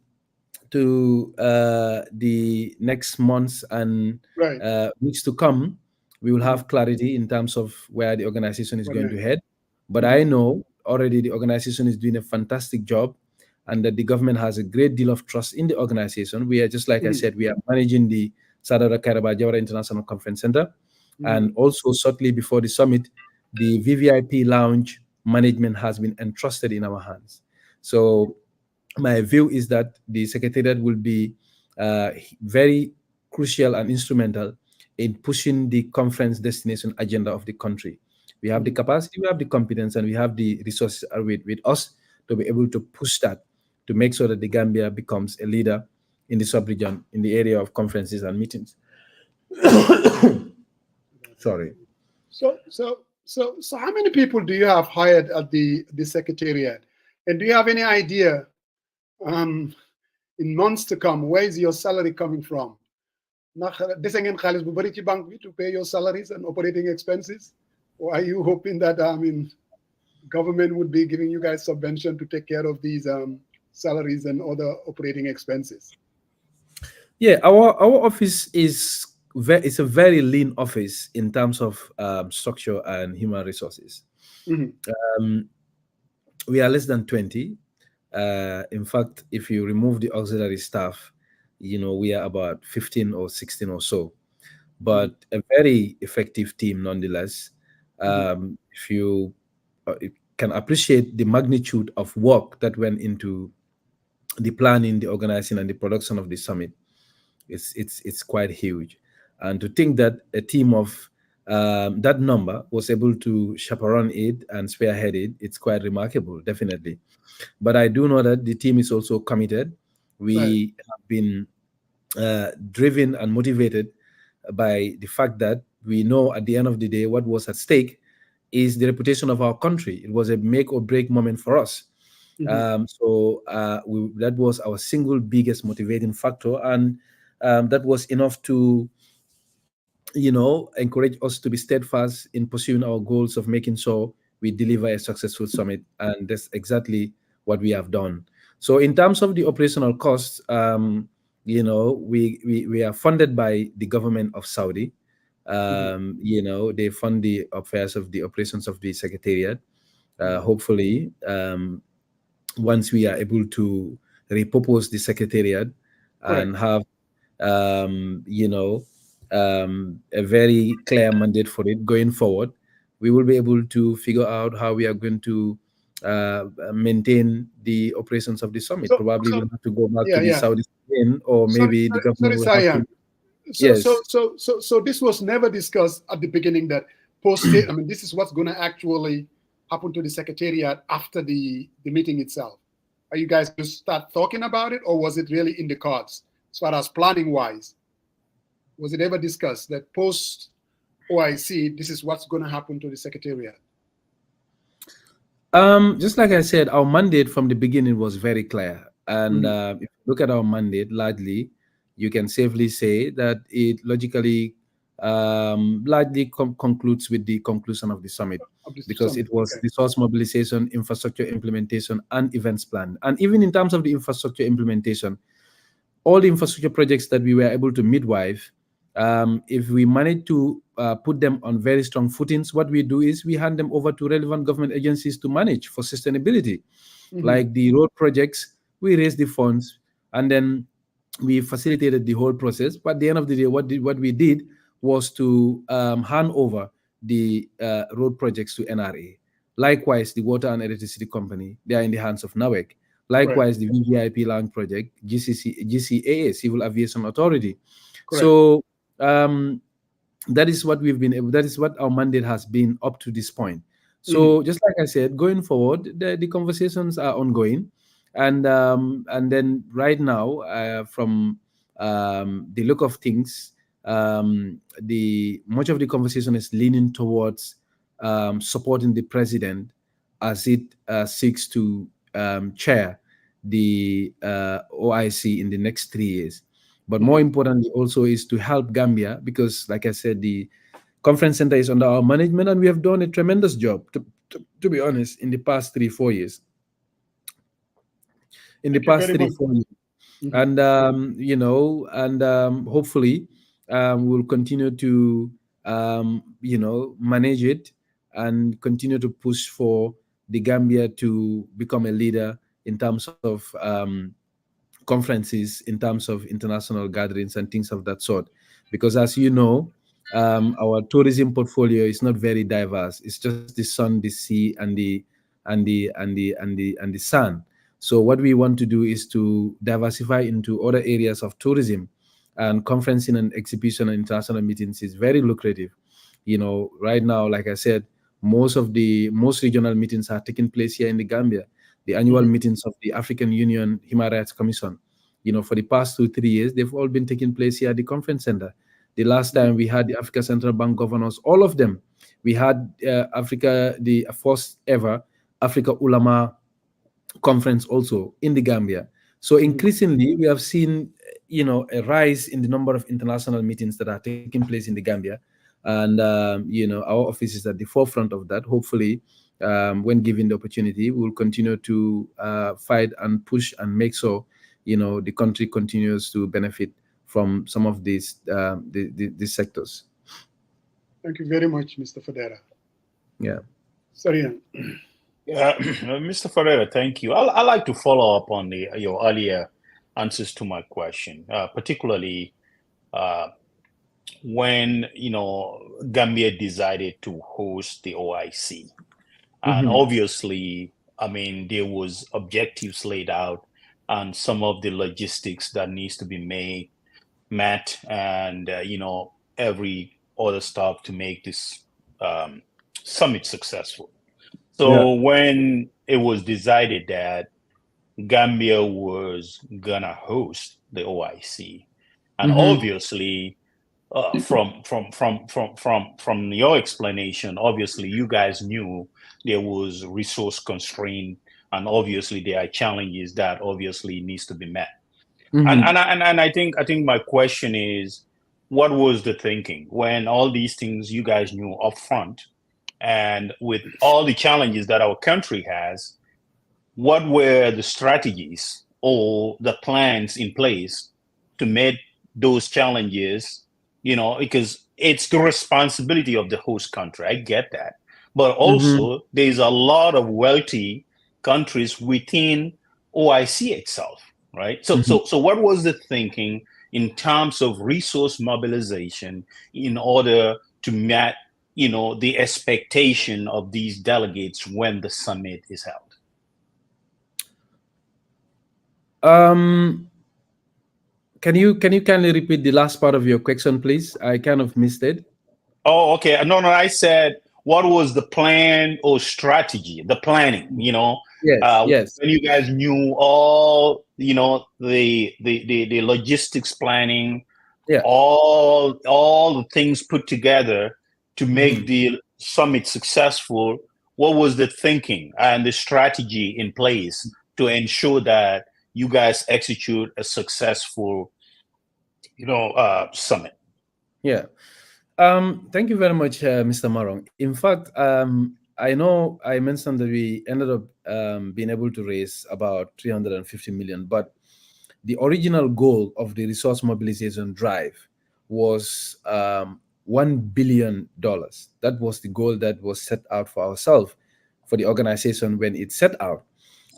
the next months and weeks to come, we will have clarity in terms of where the organization is going to head. But I know already the organization is doing a fantastic job, and that the government has a great deal of trust in the organization. We are, just like I said, we are managing the Sadara Kairaba Jawara International Conference Center. And also shortly before the summit, the VVIP lounge management has been entrusted in our hands. So my view is that the Secretariat will be very crucial and instrumental in pushing the conference destination agenda of the country. We have the capacity, we have the competence, and we have the resources with us to be able to push that, to make sure that the Gambia becomes a leader in the sub-region, in the area of conferences and meetings. Sorry. So how many people do you have hired at the Secretariat? And do you have any idea in months to come, where is your salary coming from? To pay your salaries and operating expenses? Or are you hoping that government would be giving you guys subvention to take care of these salaries and other operating expenses? Yeah, our office is it's a very lean office in terms of structure and human resources. Mhm. We are less than 20. In fact, if you remove the auxiliary staff, we are about 15 or 16 or so, but a very effective team nonetheless. If you can appreciate the magnitude of work that went into the planning, the organizing, and the production of the summit, it's quite huge. And to think that a team of that number was able to chaperone it and spearhead it, it's quite remarkable, definitely. But I do know that the team is also committed. Right. We have been driven and motivated by the fact that we know at the end of the day what was at stake is the reputation of our country. It was a make or break moment for us. That was our single biggest motivating factor, and that was enough to encourage us to be steadfast in pursuing our goals of making sure we deliver a successful summit. And that's exactly what we have done. So in terms of the operational costs, we are funded by the government of Saudi. They fund the affairs of the operations of the secretariat. Hopefully, once we are able to repurpose the secretariat Correct. and have a very clear mandate for it going forward, we will be able to figure out how we are going to maintain the operations of the summit. So, Probably so we'll have to go back to yeah, the yeah. Saudi again, or Sorry, maybe the government sorry, will have to. Sayan. Yes. So this was never discussed at the beginning that I mean, this is what's going to actually happen to the secretariat after the meeting itself. Are you guys going to start talking about it, or was it really in the cards as far as planning wise? Was it ever discussed that post OIC, this is what's going to happen to the secretariat? Just like I said, our mandate from the beginning was very clear. And if you look at our mandate, largely, you can safely say that it logically largely concludes with the conclusion of the summit, Of the because summit? it was Okay. resource mobilization, infrastructure implementation, and events plan. And even in terms of the infrastructure implementation, all the infrastructure projects that we were able to midwife, if we manage to put them on very strong footings, what we do is we hand them over to relevant government agencies to manage for sustainability. Like the road projects, we raise the funds and then we facilitated the whole process. But at the end of the day, what we did was to hand over the road projects to NRA. Likewise, the water and electricity company, they are in the hands of NAWEC. Correct. Likewise, the VVIP land project, GCAA, Civil Aviation Authority. Correct. So that is what we've been able, that is what our mandate has been up to this point. So just like I said, going forward, the conversations are ongoing. And then right now, from the look of things, the much of the conversation is leaning towards supporting the president as it seeks to chair the OIC in the next 3 years. But more importantly, also is to help Gambia, because, like I said, the conference center is under our management, and we have done a tremendous job, to be honest, in the past 3-4 years. Thank you very much. 4 years. And hopefully we'll continue to manage it and continue to push for the Gambia to become a leader in terms of conferences, in terms of international gatherings and things of that sort. Because as you know, our tourism portfolio is not very diverse. It's just the sun, the sea, and the sun. So what we want to do is to diversify into other areas of tourism, and conferencing and exhibition and international meetings is very lucrative. Right now, like I said, most regional meetings are taking place here in the Gambia. The annual meetings of the African Union Human Rights Commission, for the past 2-3 years, they've all been taking place here at the conference center. The last time we had the Africa Central Bank governors, all of them. We had the first ever Africa Ulama conference also in the Gambia. So increasingly, we have seen, a rise in the number of international meetings that are taking place in the Gambia. And, our office is at the forefront of that. Hopefully, when given the opportunity, we'll continue to fight and push and make sure, the country continues to benefit from some of these these sectors. Thank you very much, Mr. Fadera. Yeah. Sorry. Mr. Ferreira, thank you. I like to follow up on your earlier answers to my question, particularly when Gambia decided to host the OIC, and obviously, I mean, there was objectives laid out and some of the logistics that needs to be met, and every other stuff to make this summit successful. So when it was decided that Gambia was gonna host the OIC, and obviously, from your explanation, obviously you guys knew there was resource constraint, and obviously there are challenges that obviously needs to be met. And I think my question is, what was the thinking when all these things you guys knew up front, and with all the challenges that our country has, what were the strategies or the plans in place to meet those challenges? Because it's the responsibility of the host country. I get that. But also, there's a lot of wealthy countries within OIC itself, right? So what was the thinking in terms of resource mobilization in order to meet, the expectation of these delegates when the summit is held? Can you kindly repeat the last part of your question, please? I kind of missed it. Oh, okay. No. I said, what was the plan or strategy, the planning? Yes. When you guys knew all, the logistics planning, all the things put together to make the summit successful. What was the thinking and the strategy in place to ensure that you guys execute a successful, summit? Yeah. Thank you very much, Mr. Marong. In fact, I know I mentioned that we ended up being able to raise about 350 million, but the original goal of the resource mobilization drive was $1 billion. That was the goal that was set out for ourselves, for the organization when it set out.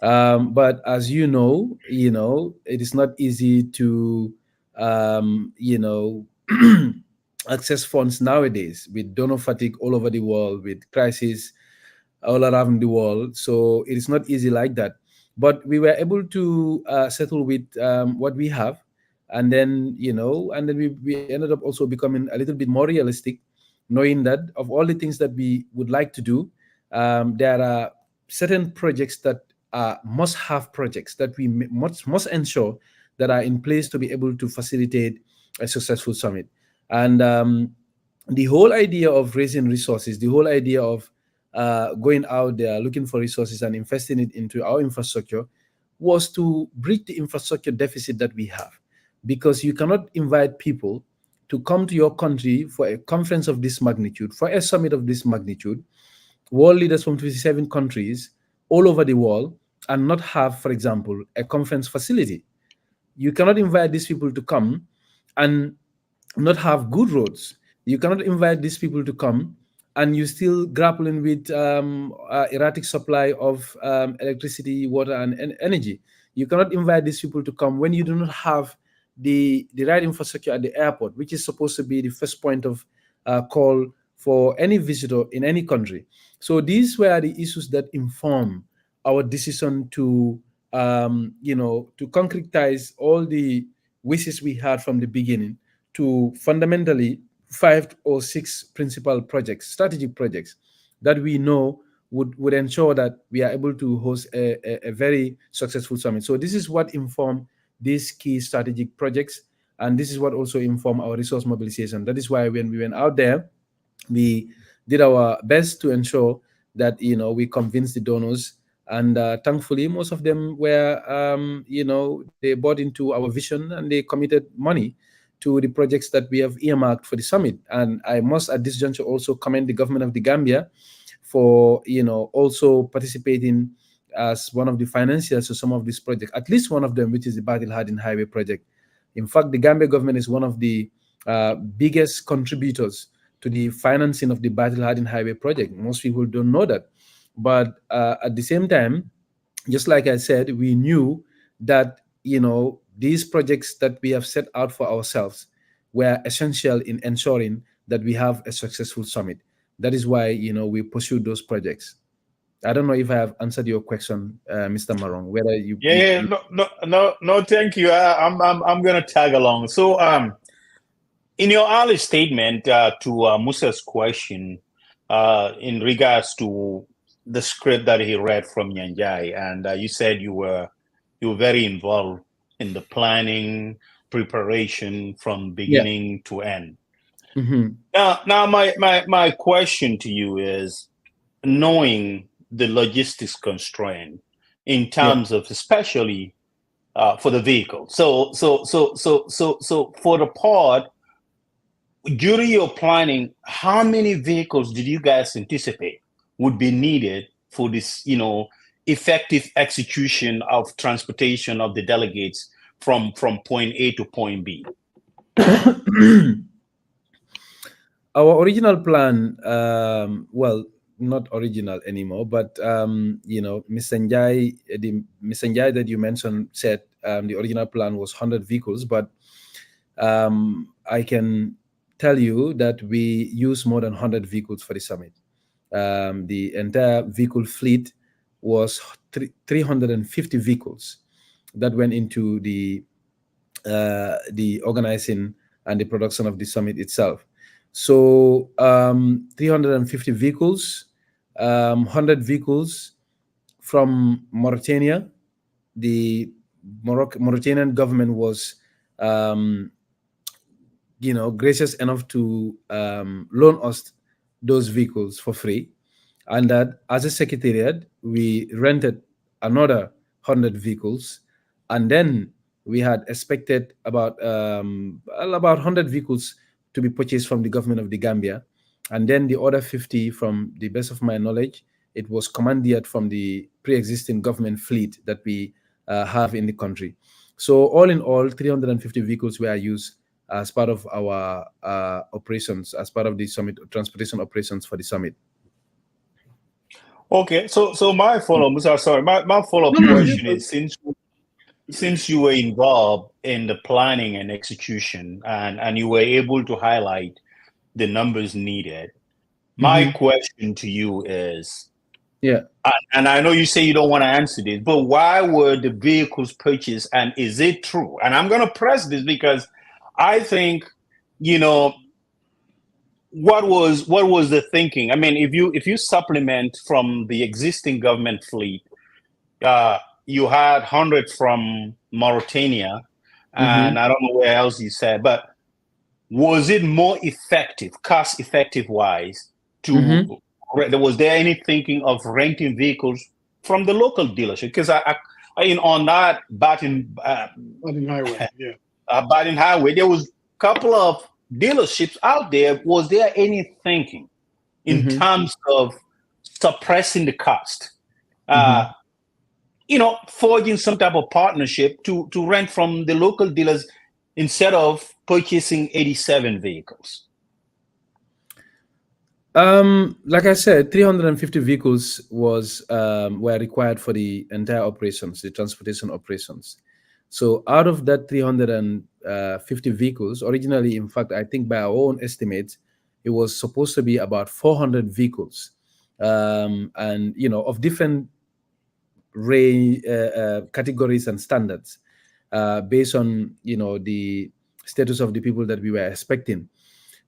But as you know, it is not easy to, access funds nowadays with donor fatigue all over the world, with crisis all around the world. So it is not easy like that. But we were able to settle with what we have, and then we ended up also becoming a little bit more realistic, knowing that of all the things that we would like to do, there are certain projects that are must-have projects that we must ensure that are in place to be able to facilitate a successful summit. And the whole idea of raising resources, the whole idea of going out there looking for resources and investing it into our infrastructure, was to bridge the infrastructure deficit that we have. Because you cannot invite people to come to your country for a conference of this magnitude, for a summit of this magnitude, world leaders from 27 countries all over the world, and not have, for example, a conference facility. You cannot invite these people to come and not have good roads. You cannot invite these people to come and you're still grappling with erratic supply of electricity, water, and energy. You cannot invite these people to come when you do not have the right infrastructure at the airport, which is supposed to be the first point of call for any visitor in any country. So these were the issues that inform our decision to, to concretize all the wishes we had from the beginning to fundamentally 5 or 6 principal projects, strategic projects that we know would ensure that we are able to host a very successful summit. So this is what informed these key strategic projects, and this is what also informed our resource mobilization. That is why when we went out there, we did our best to ensure that we convinced the donors, and thankfully most of them were they bought into our vision and they committed money to the projects that we have earmarked for the summit. And I must at this juncture also commend the government of the Gambia for also participating as one of the financiers of some of these projects, at least one of them, which is the Battle Hardin Highway project. In fact, the Gambia government is one of the biggest contributors to the financing of the Battle Hardened Highway project. Most people don't know that. But at the same time, just like I said, we knew that, these projects that we have set out for ourselves were essential in ensuring that we have a successful summit. That is why, we pursued those projects. I don't know if I have answered your question, Mr. Marong, whether you... Yeah, no, thank you. I'm gonna tag along. So, in your early statement to Musa's question, in regards to the script that he read from Nyanjai, and you said you were very involved in the planning, preparation from beginning to end. Now, my question to you is, knowing the logistics constraint in terms of, especially for the vehicle. So for the pod, during your planning, how many vehicles did you guys anticipate would be needed for this, effective execution of transportation of the delegates from point A to point B? Our original plan, well, not original anymore, but Mr. Njai that you mentioned said the original plan was 100 vehicles, but I can tell you that we use more than 100 vehicles for the summit. The entire vehicle fleet was 350 vehicles that went into the organizing and the production of the summit itself. So 350 vehicles, 100 vehicles from Mauritania. The Mauritanian government was, gracious enough to loan us those vehicles for free. And that as a secretariat, we rented another 100 vehicles. And then we had expected about 100 vehicles to be purchased from the government of the Gambia. And then the other 50, from the best of my knowledge, it was commandeered from the pre-existing government fleet that we have in the country. So all in all, 350 vehicles were used as part of our operations, as part of the summit transportation operations for the summit. Okay, so my follow-up, sorry, my follow-up question is, since you were involved in the planning and execution, and you were able to highlight the numbers needed, my question to you is, and I know you say you don't want to answer this, but why were the vehicles purchased, and is it true? And I'm going to press this because I think, what was the thinking? I mean, if you supplement from the existing government fleet, you had 100 from Mauritania, and I don't know where else you said, but was it more effective, cost effective wise, was there any thinking of renting vehicles from the local dealership? Because I on that Baton Highway, Baton Highway, there was a couple of dealerships out there. Was there any thinking in terms of suppressing the cost? Forging some type of partnership to rent from the local dealers instead of purchasing 87 vehicles? Like I said, 350 vehicles were required for the entire operations, the transportation operations. So out of that 350 vehicles, originally, in fact, I think by our own estimates, it was supposed to be about 400 vehicles, and of different categories and standards, based on the status of the people that we were expecting.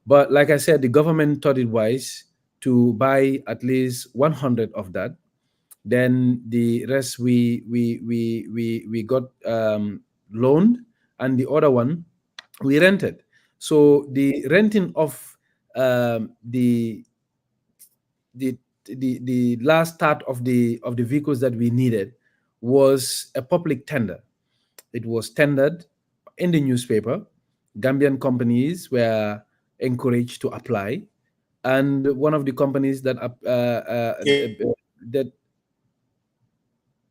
But like I said, the government thought it wise to buy at least 100 of that. Then the rest we got loaned, and the other one we rented. So the renting of the last start of the vehicles that we needed was a public tender. It was tendered in the newspaper. Gambian companies were encouraged to apply, and one of the companies that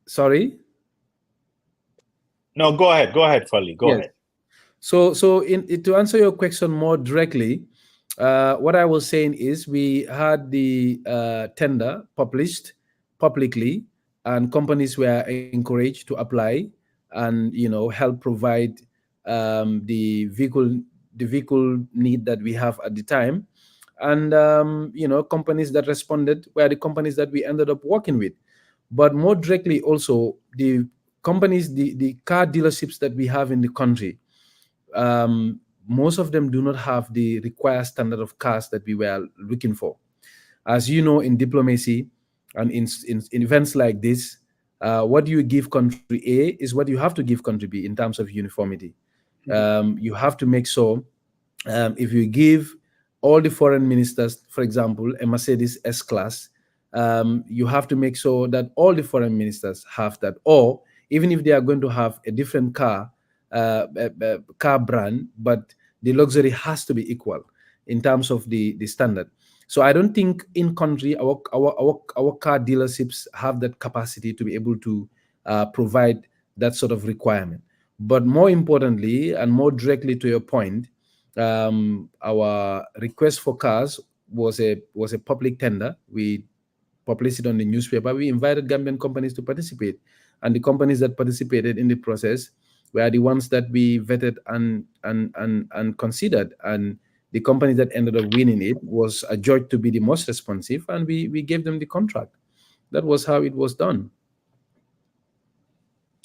sorry. No, go ahead, Fali. Go ahead. To answer your question more directly, what I was saying is we had the tender published publicly, and companies were encouraged to apply and help provide the vehicle need that we have at the time. And companies that responded were the companies that we ended up working with. But more directly, also the companies, the car dealerships that we have in the country, most of them do not have the required standard of cars that we were looking for. As you know, in diplomacy and in events like this, what you give country A is what you have to give country B in terms of uniformity. You have to make sure, if you give all the foreign ministers, for example, a Mercedes S class, you have to make sure that all the foreign ministers have that. Or even if they are going to have a different car brand, but the luxury has to be equal in terms of the standard. So I don't think in country our car dealerships have that capacity to be able to provide that sort of requirement. But more importantly, and more directly to your point, our request for cars was a public tender. We published it on the newspaper. We invited Gambian companies to participate, and the companies that participated in the process were the ones that we vetted and considered. And the company that ended up winning it was adjudged to be the most responsive, and we gave them the contract. That was how it was done.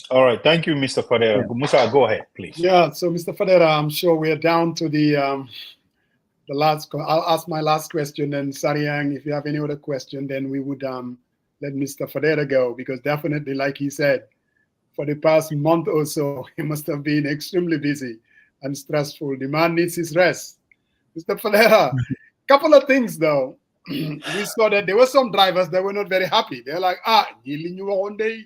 All right, thank you, Mr. Fadera. Yeah. Musa, go ahead, please. Yeah, so Mr. Fadera, I'm sure we're down to the last. I'll ask my last question, and Sariang, if you have any other question, then we would let Mr. Fadera go, because definitely, like he said, for the past month or so, he must have been extremely busy and stressful. The man needs his rest. Mr. Fadera, couple of things though. We saw that there were some drivers that were not very happy. They're like, one day,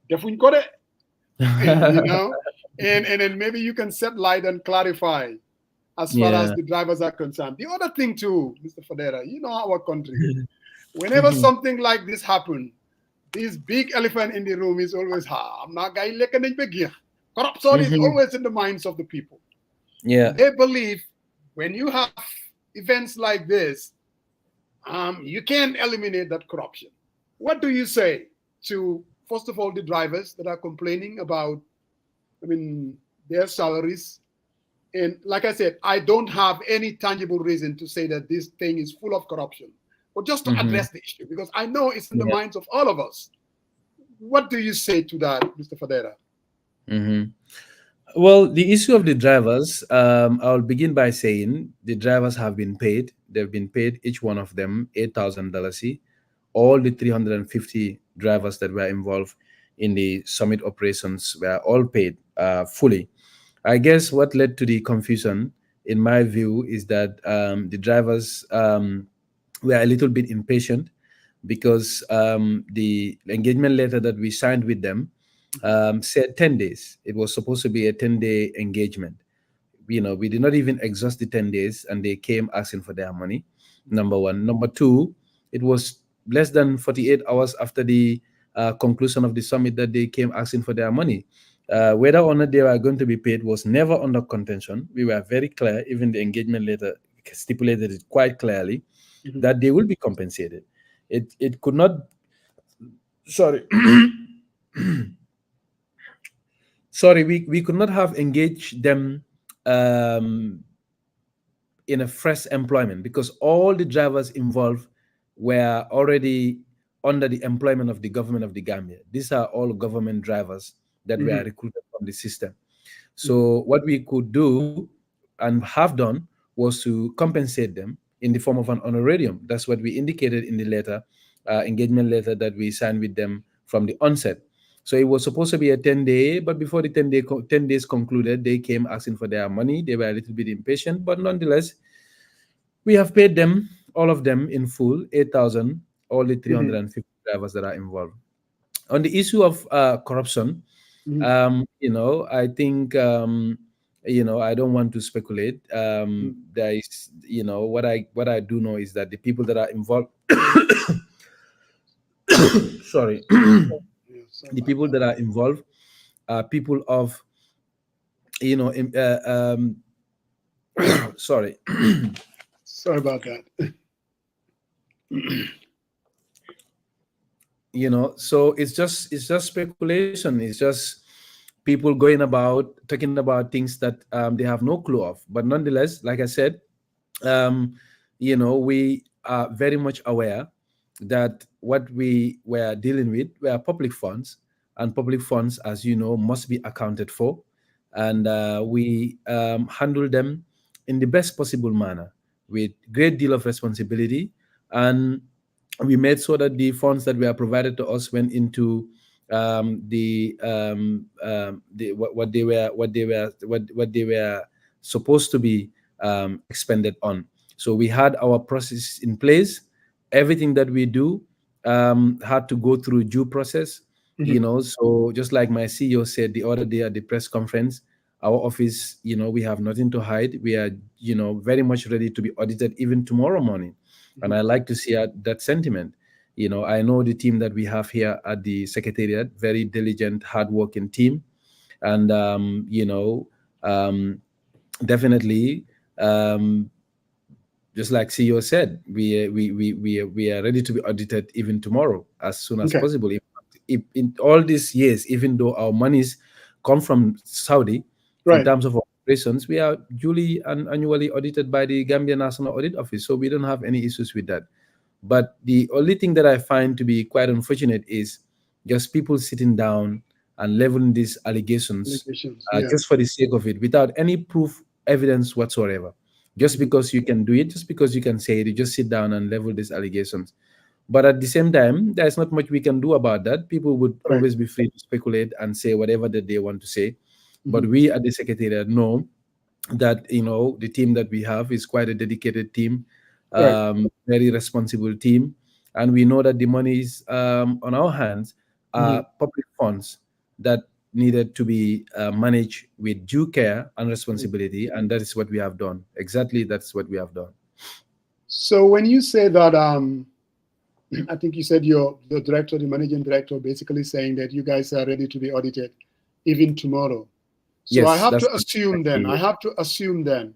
you know, and then maybe you can set light and clarify as far as the drivers are concerned. The other thing too, Mr. Fadera, you know our country. Whenever something like this happens, this big elephant in the room is always corruption is always in the minds of the people. Yeah, they believe when you have events like this, you can't eliminate that corruption. What do you say to, first of all, the drivers that are complaining about, their salaries? And like I said, I don't have any tangible reason to say that this thing is full of corruption, but just to address the issue, because I know it's in the minds of all of us. What do you say to that, Mr. Fadera? Well, the issue of the drivers, I'll begin by saying the drivers have been paid. They've been paid, each one of them, $8,000. All the 350 drivers that were involved in the summit operations were all paid fully. I guess what led to the confusion, in my view, is that the drivers were a little bit impatient, because the engagement letter that we signed with them said 10 days. It was supposed to be a 10-day engagement. We did not even exhaust the 10 days, and they came asking for their money, number one. Number two, it was less than 48 hours after the conclusion of the summit that they came asking for their money. Whether or not they were going to be paid was never under contention. We were very clear. Even the engagement letter stipulated it quite clearly that they will be compensated. It could not, sorry. Sorry, we could not have engaged them in a fresh employment, because all the drivers involved were already under the employment of the government of the Gambia. These are all government drivers that were recruited from the system. So what we could do and have done was to compensate them in the form of an honorarium. That's what we indicated in the letter, engagement letter that we signed with them from the onset. So it was supposed to be a 10-day, but before the 10 days concluded, they came asking for their money. They were a little bit impatient, but nonetheless, we have paid them, all of them in full, 8,000, all the 350 drivers that are involved. On the issue of corruption, I think, I don't want to speculate. There is, what I do know is that the people that are involved, sorry, the people that are involved are people of you know, sorry. Sorry about that. You know, so it's just speculation. It's just people going about talking about things that they have no clue of. But nonetheless, like I said, um, you know, we are very much aware that what we were dealing with were public funds, and public funds, as you know, must be accounted for, and we handle them in the best possible manner with great deal of responsibility. And we made sure that the funds that were provided to us went into what they were supposed to be expended on. So we had our process in place. Everything that we do had to go through due process. You know, so just like my CEO said the other day at the press conference, our office, you know, we have nothing to hide. We are, you know, very much ready to be audited even tomorrow morning. And I like to see that sentiment. You know, I know the team that we have here at the secretariat, very diligent, hardworking team. And, you know, definitely, just like CEO said, we are ready to be audited even tomorrow as soon as Okay. possible. If in all these years, even though our monies come from Saudi, in Right. terms of operations, we are duly and annually audited by the Gambia National Audit Office, so we don't have any issues with that. But the only thing that I find to be quite unfortunate is just people sitting down and leveling these allegations Allegations. Yeah. just for the sake of it, without any proof, evidence whatsoever. Just because you can do it, just because you can say it, you just sit down and level these allegations. But at the same time, there's not much we can do about that. People would Right. always be free to speculate and say whatever that they want to say. But we at the secretariat know that, you know, the team that we have is quite a dedicated team, Right. very responsible team, and we know that the money is on our hands are public funds that needed to be managed with due care and responsibility, and that is what we have done. Exactly, that's what we have done. So when you say that, I think you said the director, the managing director, basically saying that you guys are ready to be audited even tomorrow. So Yes, I have that's to assume then,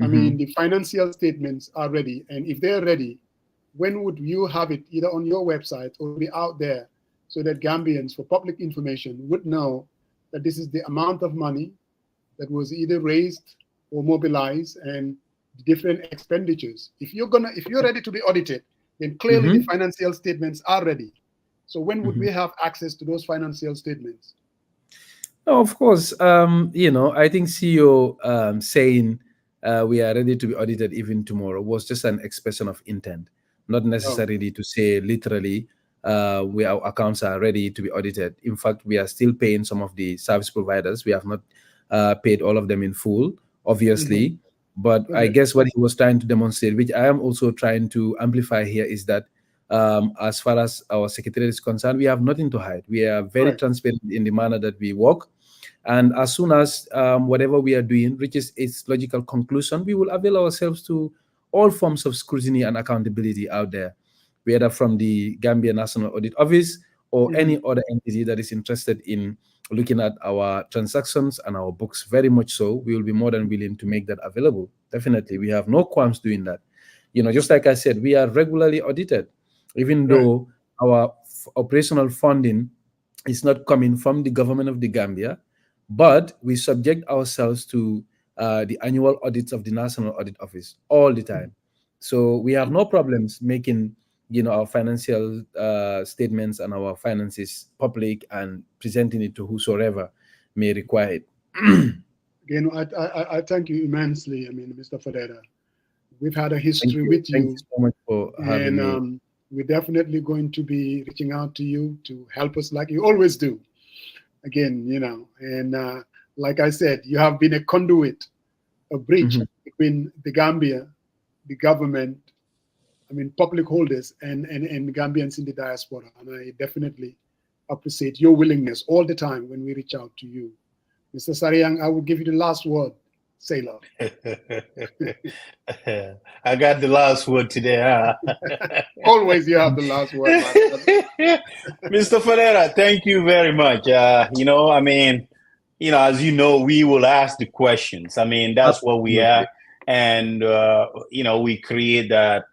I mean, the financial statements are ready. And if they're ready, when would you have it either on your website or be out there so that Gambians, for public information, would know that this is the amount of money that was either raised or mobilized and different expenditures. If you're ready to be audited, then clearly the financial statements are ready. So when would we have access to those financial statements? No, of course. You know, I think CEO saying we are ready to be audited even tomorrow was just an expression of intent, not necessarily to say literally our accounts are ready to be audited. In fact, we are still paying some of the service providers. We have not paid all of them in full, obviously. But I guess what he was trying to demonstrate, which I am also trying to amplify here, is that as far as our secretariat is concerned, we have nothing to hide. We are very transparent in the manner that we work. And as soon as whatever we are doing reaches its logical conclusion, we will avail ourselves to all forms of scrutiny and accountability out there, whether from the Gambia National Audit Office or any other entity that is interested in looking at our transactions and our books. Very much so. We will be more than willing to make that available. Definitely. We have no qualms doing that. You know, just like I said, we are regularly audited, even though our operational funding is not coming from the government of the Gambia, but we subject ourselves to the annual audits of the National Audit Office all the time. So we have no problems making, you know, our financial statements and our finances public and presenting it to whosoever may require it. Again, I thank you immensely. I mean, Mr. Fadera, we've had a history with you. Thank you so much for having me. We're definitely going to be reaching out to you to help us like you always do. Again, you know, and like I said, you have been a conduit, a bridge between the Gambia, the government, I mean, public holders and Gambians in the diaspora. And I definitely appreciate your willingness all the time when we reach out to you. Mr. Sariang, I will give you the last word. Sailor. I got the last word today, huh? Always you have the last word. Mr. Fadera, thank you very much. You know, I mean, as you know, we will ask the questions. I mean, that's what we are. And, we create that,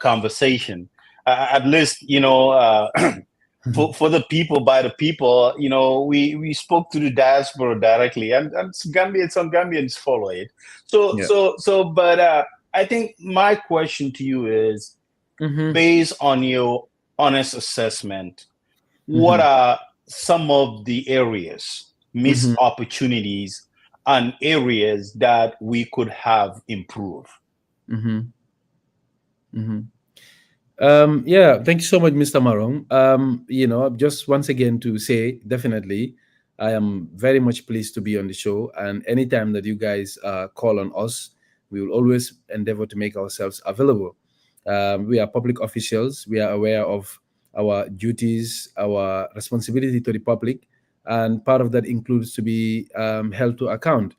conversation. At least, for the people, by the people, we spoke to the diaspora directly, and some Gambians follow it. But I think my question to you is, based on your honest assessment, what are some of the areas, missed opportunities, and areas that we could have improved? Yeah, thank you so much, Mr. Marong. Just once again to say, definitely, I am very much pleased to be on the show. And anytime that you guys call on us, we will always endeavor to make ourselves available. We are public officials. We are aware of our duties, our responsibility to the public, and part of that includes to be held to account,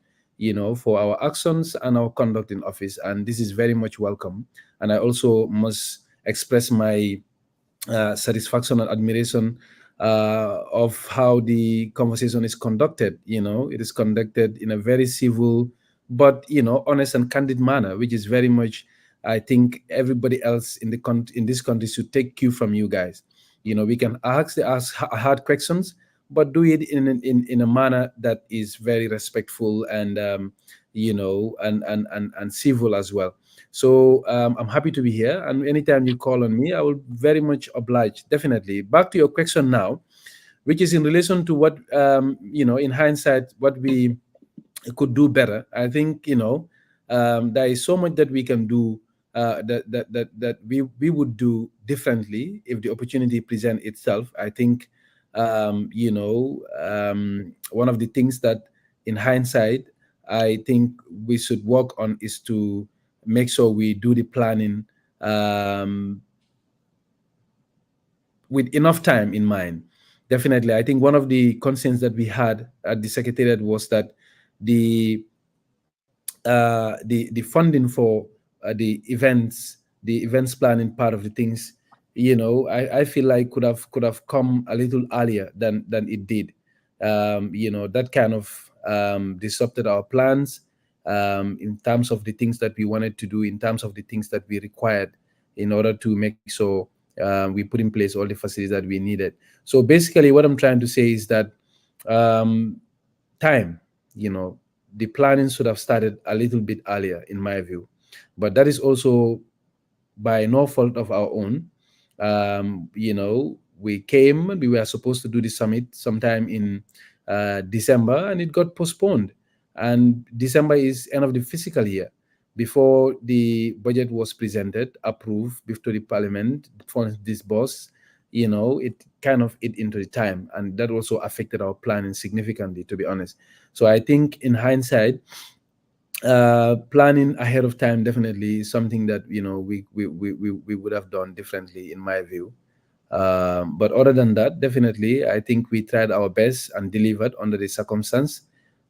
for our actions and our conduct in office. And this is very much welcome. And I also must express my satisfaction and admiration of how the conversation is conducted. It is conducted in a very civil, but honest and candid manner, which is very much, I think, everybody else in in this country should take cue from you guys. We can ask hard questions, but do it in a manner that is very respectful and and civil as well. So I'm happy to be here, and anytime you call on me, I will very much oblige. Definitely. Back to your question now, which is in relation to what in hindsight, what we could do better. I think there is so much that we can do, that we would do differently if the opportunity present itself. I think one of the things that in hindsight I think we should work on is to make sure we do the planning with enough time in mind. Definitely, I think one of the concerns that we had at the secretariat was that the funding for the events planning part of the things, I feel like could have come a little earlier than it did. That kind of disrupted our plans in terms of the things that we wanted to do, in terms of the things that we required in order to make sure we put in place all the facilities that we needed. So basically, what I'm trying to say is that time, the planning should have started a little bit earlier, in my view. But that is also by no fault of our own. We came, we were supposed to do the summit sometime in December, and it got postponed. And December is end of the fiscal year. Before the budget was presented, approved, before the parliament, funds disbursed, it kind of ate into the time, and that also affected our planning significantly, to be honest. So I think in hindsight, planning ahead of time definitely is something that we would have done differently, in my view. But other than that, definitely, I think we tried our best and delivered under the circumstance.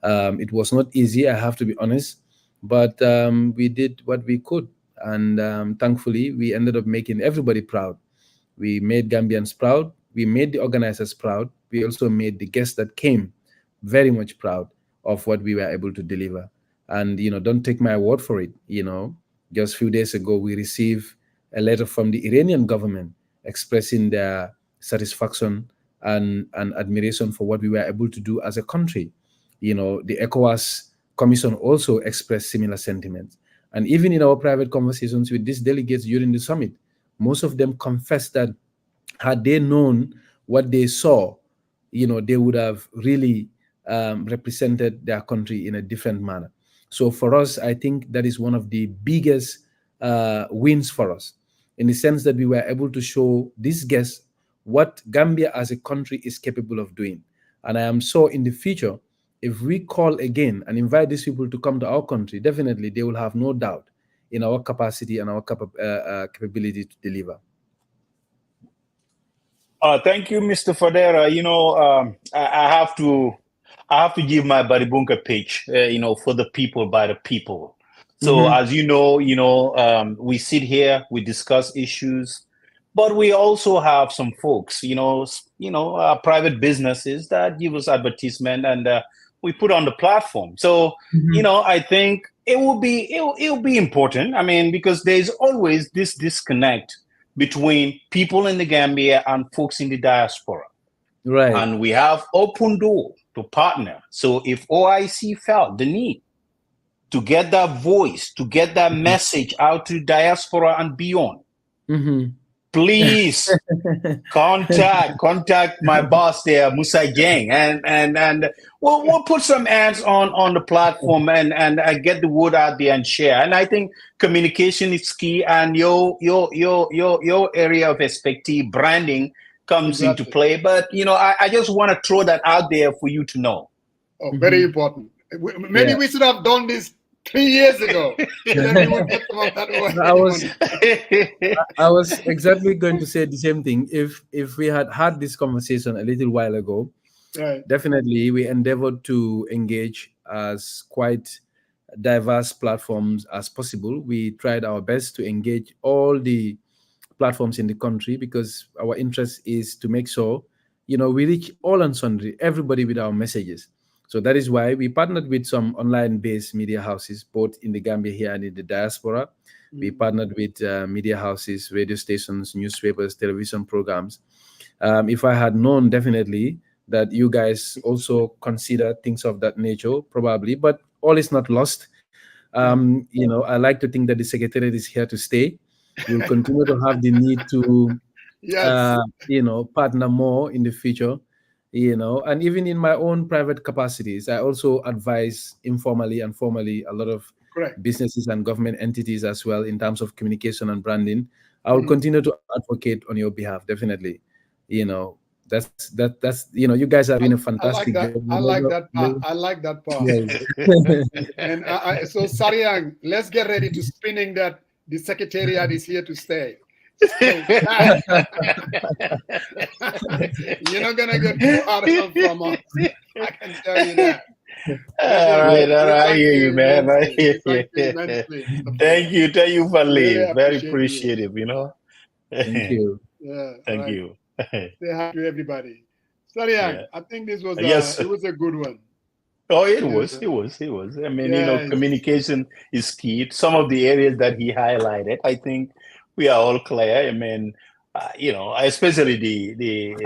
It was not easy, I have to be honest, but we did what we could, and thankfully, we ended up making everybody proud. We made Gambians proud. We made the organizers proud. We also made the guests that came very much proud of what we were able to deliver. And don't take my word for it. Just a few days ago, we received a letter from the Iranian government expressing their satisfaction and admiration for what we were able to do as a country. The ECOWAS Commission also expressed similar sentiments. And even in our private conversations with these delegates during the summit, most of them confessed that had they known what they saw, they would have really represented their country in a different manner. So for us, I think that is one of the biggest wins for us, in the sense that we were able to show these guests what Gambia as a country is capable of doing. And I am sure in the future, if we call again and invite these people to come to our country, definitely they will have no doubt in our capacity and our capability to deliver. Thank you, Mr. Fadera. I have to give my Baribunka pitch, for the people, by the people. So as you know, we sit here, we discuss issues, but we also have some folks, private businesses that give us advertisement, and we put on the platform. So, I think it will be important. I mean, because there's always this disconnect between people in the Gambia and folks in the diaspora. Right. And we have open door to partner. So if OIC felt the need to get that voice, to get that message out to diaspora and beyond, please contact my boss there, Musa Jeng, and we'll put some ads on the platform and get the word out there and share. And I think communication is key, and your area of expertise, branding, comes into play. But I just want to throw that out there for you to know. Oh, very important. Maybe we should have done this 3 years ago. Then we would get some of that I was exactly going to say the same thing. If we had this conversation a little while ago, definitely we endeavored to engage as quite diverse platforms as possible. We tried our best to engage all the platforms in the country, because our interest is to make sure we reach all and sundry, everybody, with our messages. So that is why we partnered with some online-based media houses, both in the Gambia here and in the diaspora. We partnered with media houses, radio stations, newspapers, television programs. If I had known definitely that you guys also consider things of that nature, probably, but all is not lost. I like to think that the Secretariat is here to stay. We'll continue to have the need to, partner more in the future, and even in my own private capacities, I also advise informally and formally a lot of businesses and government entities as well in terms of communication and branding. I will continue to advocate on your behalf, definitely. That's you guys are doing a fantastic job. I like that part. Yes. And so Sariang, let's get ready to spinning that the Secretariat is here to stay. You're not gonna get too article from us. I can tell you that. All right. I hear you, man. I hear you. Thank you, Fadera. Very appreciative. Thank you. Yeah. Thank you. Say hi to everybody. Sariang, I think this was it was a good one. Oh, it was. I mean, communication is key. Some of the areas that he highlighted, I think we are all clear. I mean, especially the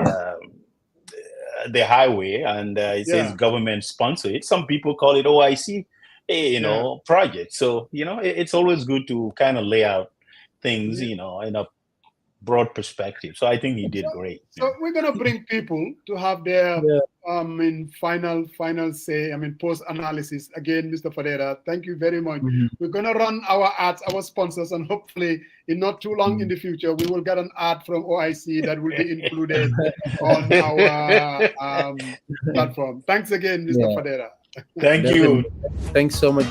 highway, and it says government sponsored. Some people call it OIC, project. So, it's always good to kind of lay out things, in a broad perspective. So I think he did great. So we're gonna bring people to have their final say. I mean, post analysis. Again, Mr. Fadera, thank you very much. We're gonna run our ads, our sponsors, and hopefully in not too long in the future, we will get an ad from OIC that will be included on our platform. Thanks again, Mr. Fadera. Thank you. Thanks so much.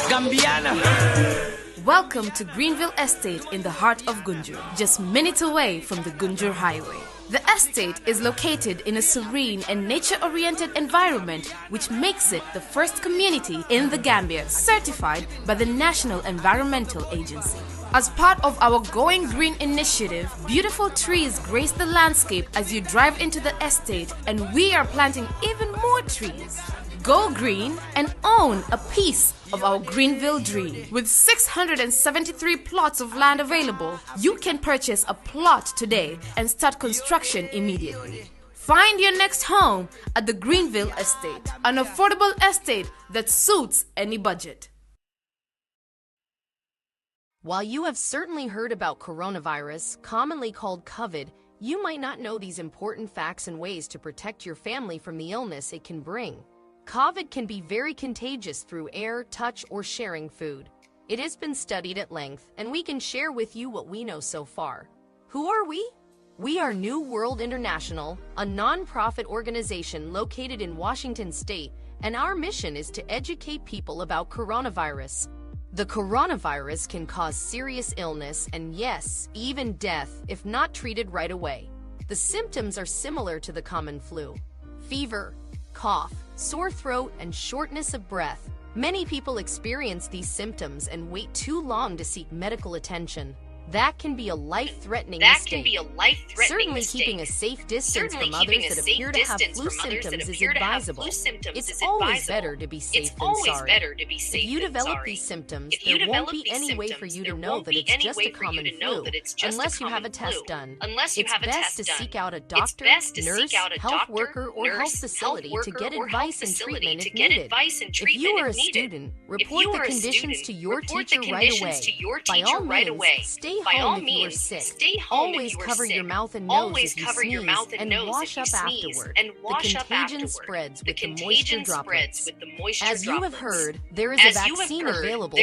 Gambiana. Welcome to Greenville Estate in the heart of Gunjur, just minutes away from the Gunjur Highway. The estate is located in a serene and nature-oriented environment, which makes it the first community in the Gambia certified by the National Environmental Agency. As part of our Going Green initiative, beautiful trees grace the landscape as you drive into the estate, and we are planting even more trees. Go green and own a piece of our Greenville dream. With 673 plots of land available, you can purchase a plot today and start construction immediately. Find your next home at the Greenville Estate, an affordable estate that suits any budget. While you have certainly heard about coronavirus, commonly called COVID, you might not know these important facts and ways to protect your family from the illness it can bring. COVID can be very contagious through air, touch, or sharing food. It has been studied at length, and we can share with you what we know so far. Who are we? We are New World International, a non-profit organization located in Washington State, and our mission is to educate people about coronavirus. The coronavirus can cause serious illness and, yes, even death if not treated right away. The symptoms are similar to the common flu: fever, cough, sore throat, and shortness of breath. Many people experience these symptoms and wait too long to seek medical attention. That can be a life-threatening mistake. Certainly keeping a safe distance from others that appear to have flu symptoms is advisable. It's always better to be safe than sorry. If you develop these symptoms, there won't be any way for you to know that it's just a common flu, unless you have a test done. It's best to seek out a doctor, nurse, health worker, or health facility to get advice and treatment if needed. If you are a student, report the conditions to your teacher right away. By all means, stay home if you are sick. Always cover your mouth and nose if you sneeze, and wash up afterward. The contagion spreads with the moisture droplets. As you have heard, there is a vaccine available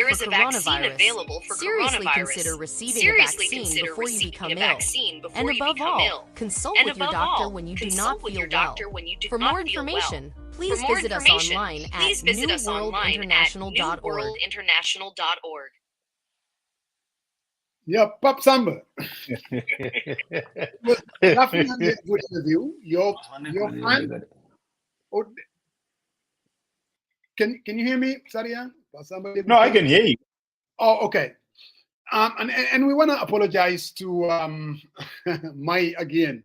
for coronavirus. Seriously consider receiving a vaccine before you become ill. And above all, consult with your doctor when you do not feel well. For more information, please visit us online at newworldinternational.org. Yeah, Pop Samba. Well, definitely a good interview. Your fan. Oh, can you hear me, Sarian? Pop Samba, No, I can hear you. Oh, okay. And we want to apologize to Mai again.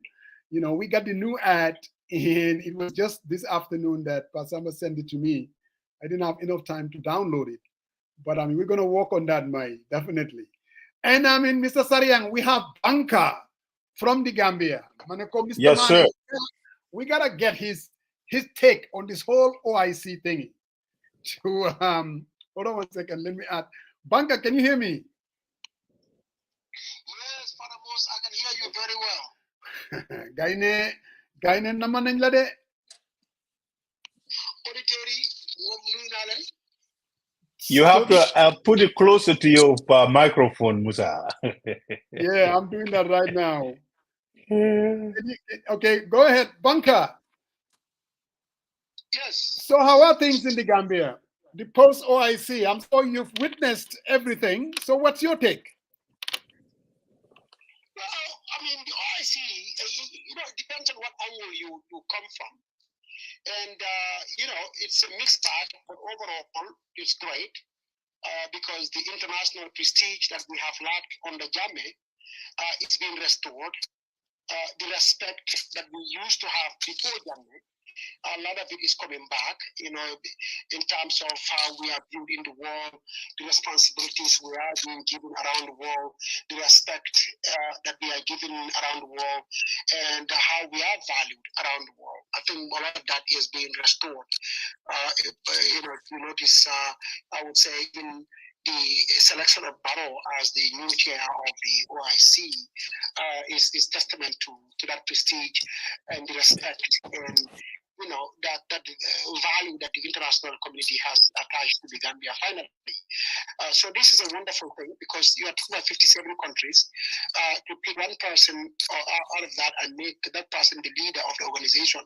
You know, we got the new ad, and it was just this afternoon that Pasamba sent it to me. I didn't have enough time to download it, but I mean, we're going to work on that, Mai, definitely. And I mean, Mr. Sariang, we have Banka from the Gambia. Manako, Mr. Yes, sir. We gotta get his take on this whole OIC thing. To hold on 1 second, let me add. Banka, can you hear me? Yes, Father Boss, I can hear you very well. Gaine naman nañ la de. You have to put it closer to your microphone, Musa. Yeah, I'm doing that right now. Okay, go ahead, Banka. Yes. So how are things in the Gambia? The post-OIC, I'm sure you've witnessed everything. So what's your take? Well, I mean, the OIC, it depends on what angle you come from. And, it's a mixed bag, but overall, it's great because the international prestige that we have lacked on the JAME, it's been restored. The respect that we used to have before JAME, a lot of it is coming back, in terms of how we are viewed in the world, the responsibilities we are being given around the world, the respect that we are given around the world, and how we are valued around the world. I think a lot of that is being restored. If you notice, I would say even the selection of Barrow as the new chair of the OIC is testament to that prestige and the respect and that value that the international community has attached to the Gambia finally. So this is a wonderful thing because you are talking about 57 countries. To pick one person out of that and make that person the leader of the organization,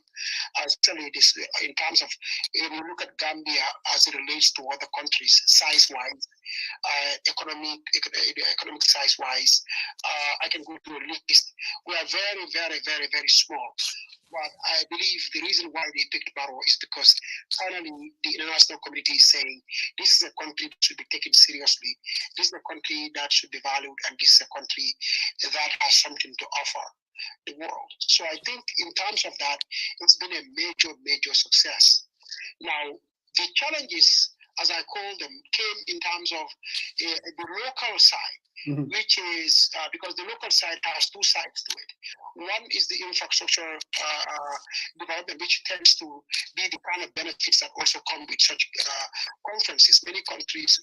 especially this in terms of when you look at Gambia as it relates to other countries, size-wise, economic size-wise, I can go through a list. We are very, very, very, very small. But I believe the reason why they picked Barrow is because finally the international community is saying this is a country that should be taken seriously. This is a country that should be valued, and this is a country that has something to offer the world. So I think in terms of that, it's been a major, major success. Now, the challenges, as I call them, came in terms of the local side. which is because the local side has two sides to it. One is the infrastructure development, which tends to be the kind of benefits that also come with such conferences. Many countries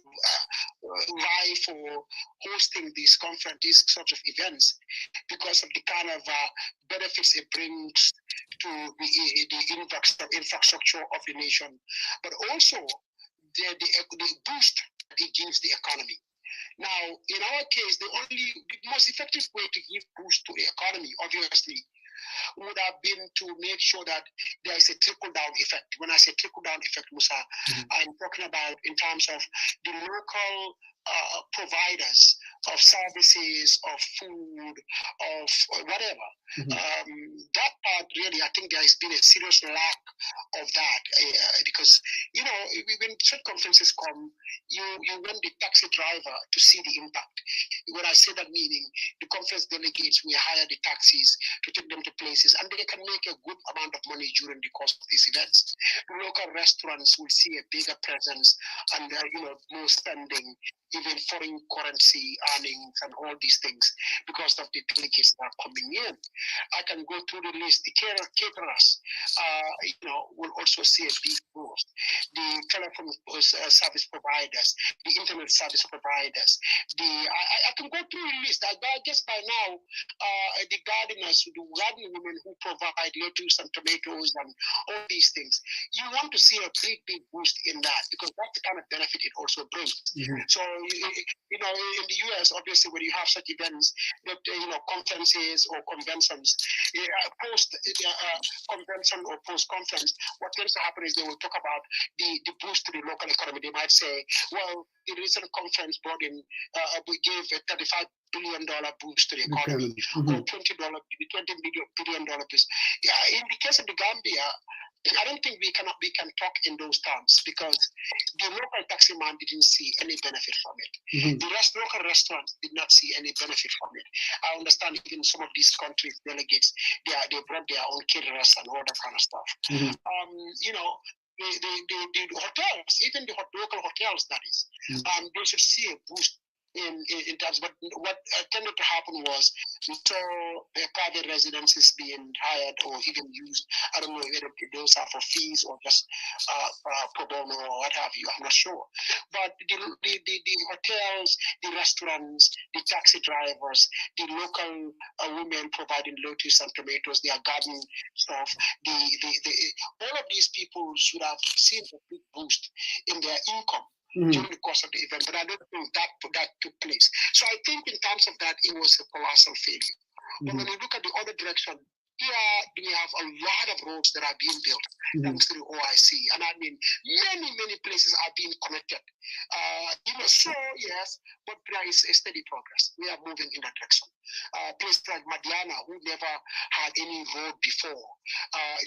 vie for hosting these sorts of events because of the kind of benefits it brings to the infrastructure of the nation, but also the boost it gives the economy. Now, in our case, the most effective way to give boost to the economy, obviously, would have been to make sure that there is a trickle-down effect. When I say trickle-down effect, Musa, I'm talking about in terms of the local providers of services, of food, of whatever. That part, really, I think there has been a serious lack of that because, when such conferences come, you want the taxi driver to see the impact. When I say that, meaning the conference delegates will hire the taxis to take them to places, and they can make a good amount of money during the course of these events. The local restaurants will see a bigger presence and more spending, even foreign currency earnings and all these things because of the delegates that are coming in. I can go through the list. The caterers, will also see a big boost. The telephone service providers, the internet service providers. I can go through the list. I guess by now, the gardeners, the garden women who provide lettuce and tomatoes and all these things, you want to see a big boost in that because that's the kind of benefit it also brings. So, in the US, obviously, when you have such events, that conferences or conventions, post convention or post conference, what tends to happen is they will talk about the boost to the local economy. They might say, well, the recent conference brought in, we gave a $35 billion boost to the economy, or $20 billion boost. In the case of the Gambia, I don't think we can talk in those terms because the local taxi man didn't see any benefit from it. The local restaurants did not see any benefit from it. I understand even some of these countries delegates, they brought their own caterers and all that kind of stuff. The hotels, even the local hotels, that is, they should see a boost in terms. But what tended to happen was we saw private residences being hired or even used. I don't know whether those are for fees or just pro bono or what have you. I'm not sure. But the hotels, the restaurants, the taxi drivers, the local women providing lettuce and tomatoes, their garden stuff, all of these people should have seen a big boost in their income during the course of the event, but I don't think that took place. So I think in terms of that, it was a colossal failure. But when you look at the other direction, here we have a lot of roads that are being built thanks to the OIC, and I mean many places are being connected. So yes, but there is a steady progress. We are moving in that direction. Places like Madiana, who never had any road before,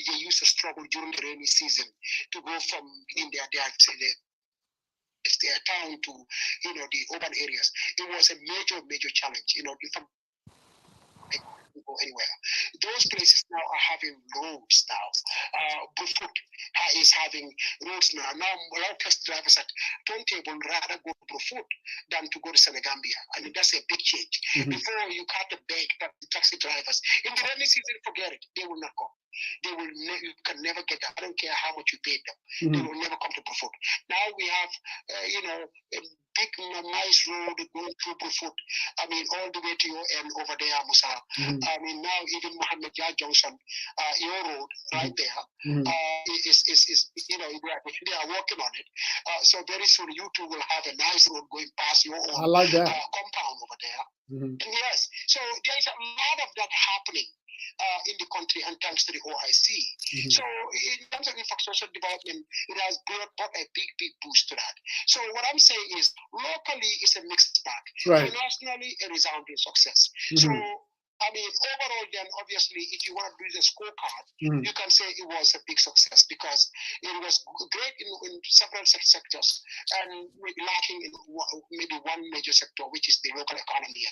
they used to struggle during the rainy season to go from their town to the urban areas. It was a major challenge. If I'm go anywhere, those places now are having roads now. Bufoot is having roads now. Now a lot of taxi drivers at Turntable rather go to Bufoot than to go to Senegambia. I mean, that's a big change. Before you had to beg taxi drivers in the rainy season, forget it, they will not come. You can never get them. I don't care how much you paid them. They will never come to Bufoot. Now we have, a big, nice road going through Bufoot. I mean, all the way to your end over there, Musa. I mean, now even Mohammed Yah Junction, your road right there, is they are working on it. So very soon you two will have a nice road going past your own I like that. compound over there. Yes. So there is a lot of that happening in the country, and thanks to the OIC. So in terms of infrastructure development, it has brought a big boost to that. So what I'm saying is locally it's a mixed bag. Right. Internationally, a resounding success. So I mean, overall, then obviously, if you want to do the scorecard, Mhm. you can say it was a big success because it was great in several sectors and lacking in maybe one major sector, which is the local economy,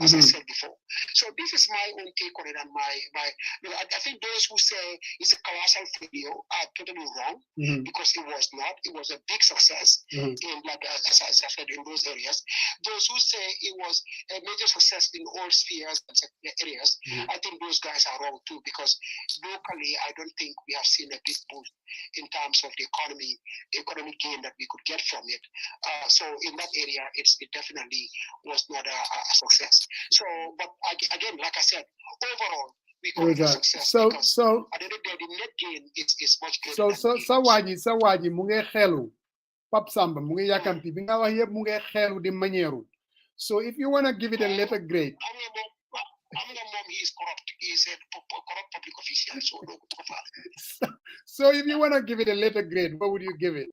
as I said before. So this is my own take on it, and I think those who say it's a colossal failure are totally wrong because it was not. It was a big success in, like as I said, in those areas. Those who say it was a major success in all spheres and areas, I think those guys are wrong too, because locally, I don't think we have seen a big boost in terms of the economic gain that we could get from it. So in that area, it definitely was not a success. So, but again, like I said, overall, we call it a success because at the end of the day, the net gain is much greater. Sawaji mu ngi xelu Pap Samba mu ngi yakamti bi nga wax yeb mu ngi xelu di manière. So if you want to give it a letter grade, He's corrupt. He's a corrupt public official. So if you want to give it a letter grade, what would you give it?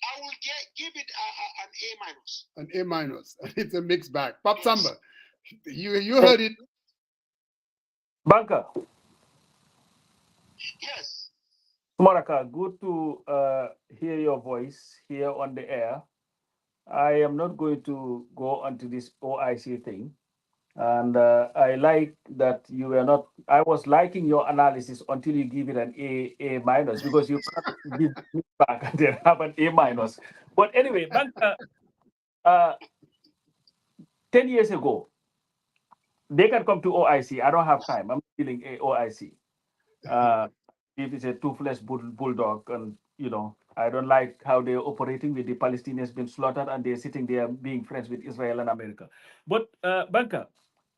I will give it an A minus. An A minus. It's a mixed bag. Pap Samba, you heard it. Banker. Yes. Maraka, good to hear your voice here on the air. I am not going to go onto this OIC thing. And I like that you were not, I was liking your analysis until you give it an A minus, because you cannot give me back and then have an A minus. But anyway, Banker, 10 years ago, they can come to OIC. I don't have time. I'm feeling OIC. If it's a toothless bulldog, and I don't like how they're operating with the Palestinians being slaughtered and they're sitting there being friends with Israel and America. But Banker,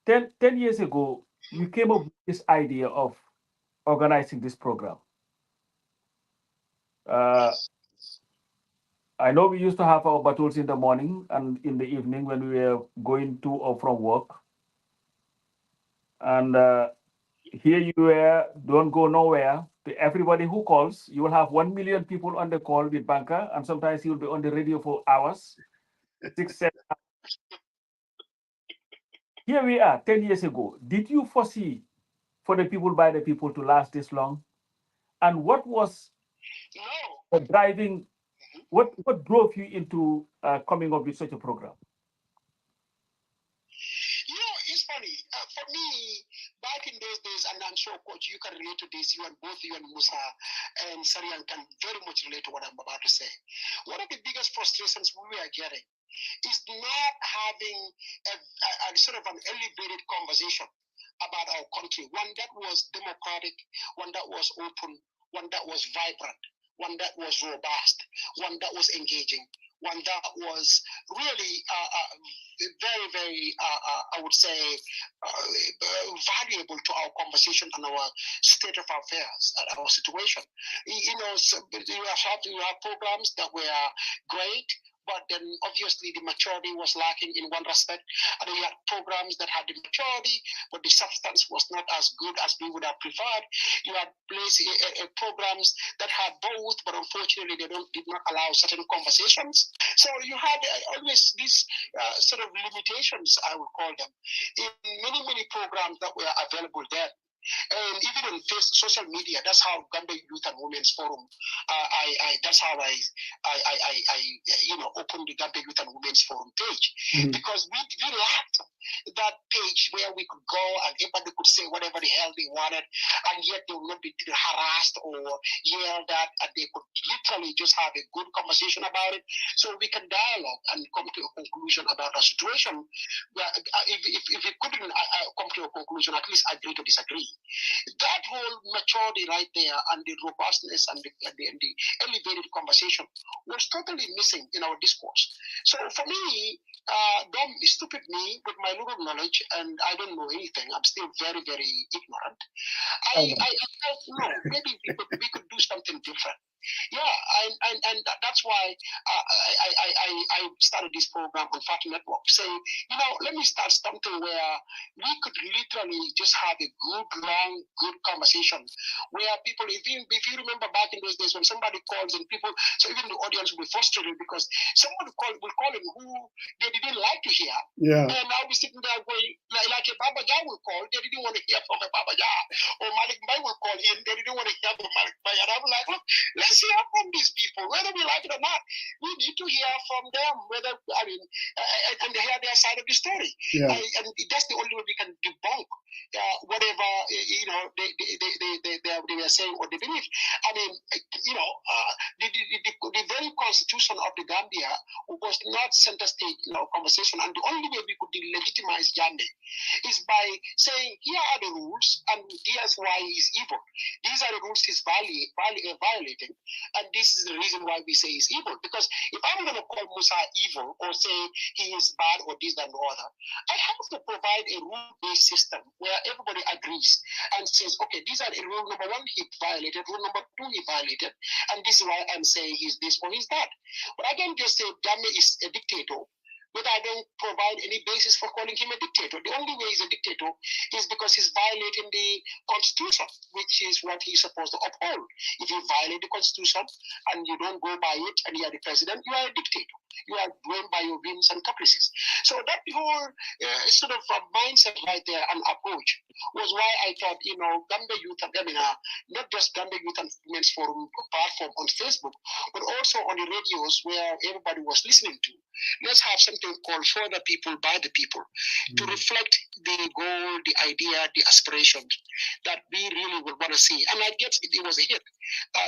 10 years ago, you came up with this idea of organizing this program. I know we used to have our battles in the morning and in the evening when we were going to or from work. And here you were, don't go nowhere. To everybody who calls, you will have 1 million people on the call with Banker, and sometimes he will be on the radio for hours, 6, 7 hours. Here we are, 10 years ago. Did you foresee for the people by the people to last this long? And what was driving, what drove you into coming up with such a program? It's funny. For me, back in those days, and I'm sure, Coach, you can relate to this, both you and Musa and Sarian can very much relate to what I'm about to say. One of the biggest frustrations we are getting is not having a sort of an elevated conversation about our country, one that was democratic, one that was open, one that was vibrant, one that was robust, one that was engaging, one that was really very, very, I would say, valuable to our conversation and our state of affairs and our situation. So you have programs that were great, but then obviously the maturity was lacking in one respect. And then you had programs that had the maturity, but the substance was not as good as we would have preferred. You had programs that had both, but unfortunately they did not allow certain conversations. So you had always these sort of limitations, I would call them, in many programs that were available then. And even on social media, that's how Gambia Youth and Women's Forum. That's how I opened the Gambia Youth and Women's Forum page, because we lacked that page where we could go and everybody could say whatever the hell they wanted, and yet they would not be harassed or yelled at, and they could literally just have a good conversation about it, so we can dialogue and come to a conclusion about our situation. If we couldn't come to a conclusion, at least agree to disagree. That whole maturity right there, and the robustness and the elevated conversation was totally missing in our discourse. So for me, don't be stupid me with my little knowledge, and I don't know anything. I'm still very, very ignorant. I thought, no, maybe we could do something different. Yeah, and that's why I started this program on Fatu Network, saying, let me start something where we could literally just have a good, long, good conversation where people, if you remember back in those days when somebody calls and people, so even the audience will be frustrated because someone will call in who they didn't like to hear. Yeah. And I'll be sitting there going, like a Baba Jah will call, they didn't want to hear from a Baba Jah. Or Malik Bay will call in, they didn't want to hear from Malik Bay. And I'm like, look, let's hear from these people, whether we like it or not. We need to hear from them, and hear their side of the story. Yeah. And that's the only way we can debunk whatever they were saying or they believe. I mean, the very constitution of the Gambia was not center stage conversation, and the only way we could delegitimize Jande is by saying, here are the rules, and here's why he's evil. These are the rules he's violating, and this is the reason why we say he's evil. Because if I'm going to call Musa evil or say he is bad or this, that, and the other, I have to provide a rule-based system where everybody agrees and says, okay, these are rule number one he violated, rule number two he violated, and this is why I'm saying he's this or he's that. But I don't just say Jammeh is a dictator, but I don't provide any basis for calling him a dictator. The only way he's a dictator is because he's violating the Constitution, which is what he's supposed to uphold. If you violate the Constitution and you don't go by it and you are the president, you are a dictator. You are going by your whims and caprices. So that whole sort of mindset right there and approach was why I thought, Gambia Youth and not just Gambia Youth and Women's Forum platform on Facebook, but also on the radios where everybody was listening to. Let's have something called For the People, by the People, to reflect the goal, the idea, the aspirations that we really would want to see. And I guess it was a hit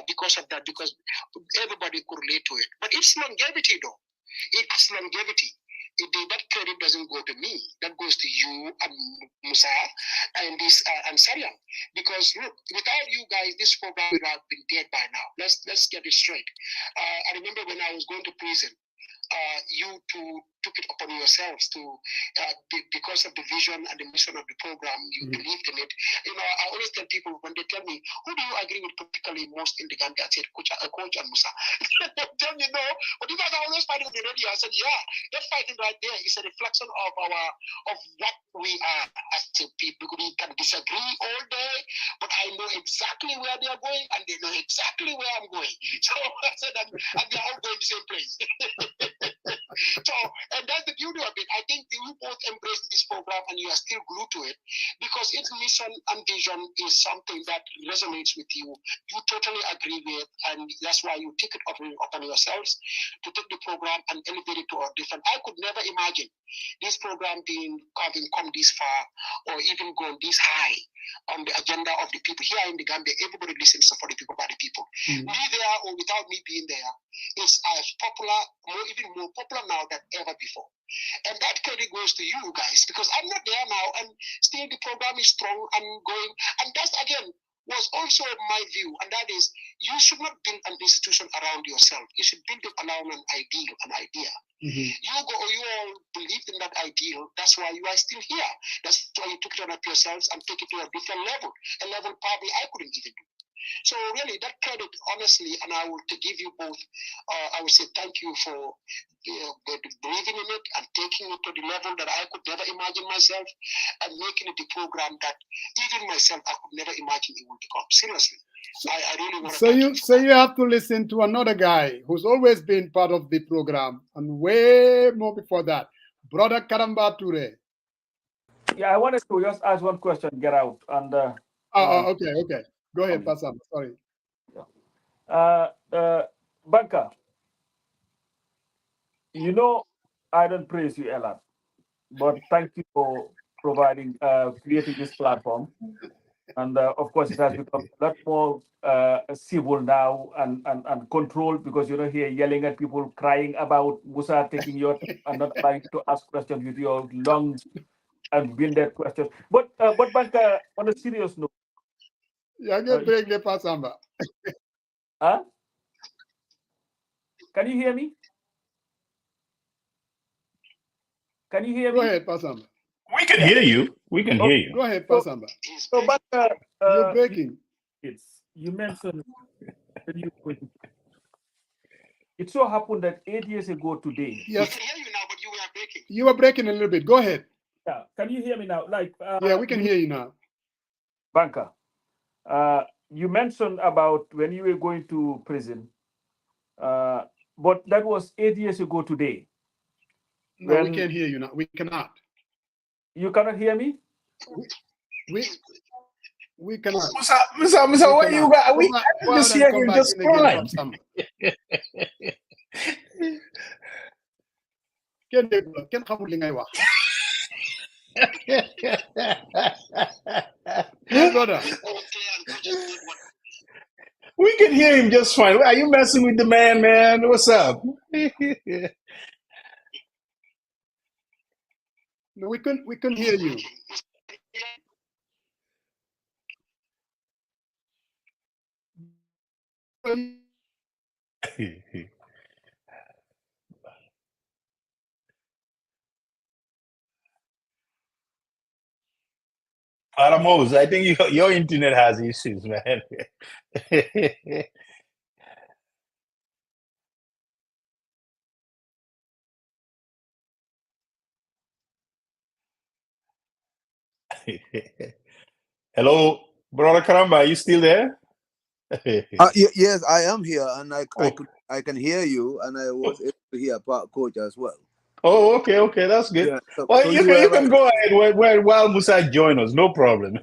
because of that, because everybody could relate to it. But it's longevity, though. It's longevity. That credit doesn't go to me. That goes to you and Musa and and Sarian. Because look, without you guys, this program would have been dead by now. Let's get it straight. I remember when I was going to prison, you two took it upon yourselves to, because of the vision and the mission of the program, you believed in it. I always tell people when they tell me, who do you agree with politically most in the Gambia? I said, Coach and Musa. They tell me no, but you guys are always fighting on the radio. I said, yeah, that fighting right there is a reflection of what we are as a people. We can disagree all day, but I know exactly where they are going, and they know exactly where I'm going. So I said, and they're all going the same place. So, and that's the beauty of it. I think you both embrace this program and you are still glued to it because its mission and vision is something that resonates with you. You totally agree with, and that's why you take it upon yourselves to take the program and elevate it to a different. I could never imagine this program having come this far or even gone this high on the agenda of the people. Here in the Gambia, everybody listens to For the People, by the People. Me there or without me being there, it's as popular, even more popular now than ever before. And that credit goes to you guys because I'm not there now and still the program is strong and going. And that's, again, was also my view, and that is you should not build an institution around yourself. You should build it around an ideal, an idea. You all believed in that ideal. That's why you are still here. That's why you took it on up yourselves and take it to a different level, a level probably I couldn't even do. So really, that credit, honestly, and I will to give you both, I would say thank you for believing in it and taking it to the level that I could never imagine myself and making it the program that even myself I could never imagine it would become. Seriously. I really want to So you have to listen to another guy who's always been part of the program and way more before that, Brother Karamba Ture. Yeah, I wanted to just ask one question, get out. And okay. Go ahead, Pasam. Sorry. Banka, I don't praise you a lot, but thank you for providing, creating this platform. And of course, it has become a lot more civil now and controlled because you're not here yelling at people, crying about Musa taking your and not trying to ask questions with your long and build questions. But Banka, on a serious note, break the Pasamba. Huh? Can you hear me? Can you hear me? Go ahead, Pasamba. We can hear you. We can hear you. Go ahead, Pasamba. So, but you're breaking. You mentioned it so happened that 8 years ago today. We Yes, can hear you now, but you were breaking. you were breaking a little bit. Go ahead. Yeah, can you hear me now? Like, Yeah, we can hear you now. Banker, you mentioned about when you were going to prison, but that was 8 years ago today. No, we When can't hear you now. We cannot. you cannot hear me? We cannot. Musa, what you got? Go out, go Just out and hear come him back just in again, crying. Pop Samba. Kenn déggu la, kenn xamul li ngay wax. My brother, We can hear him just fine. Are you messing with the man? What's up? no, we couldn't hear you. Paramos, I think your internet has issues, man. Hello, brother Karamba, are you still there? Yes, I am here, and I Oh. can hear you, and I was able to hear Coach as well. Oh, okay, that's good. Yeah, so Well, you were can go ahead while Musa join us, no problem.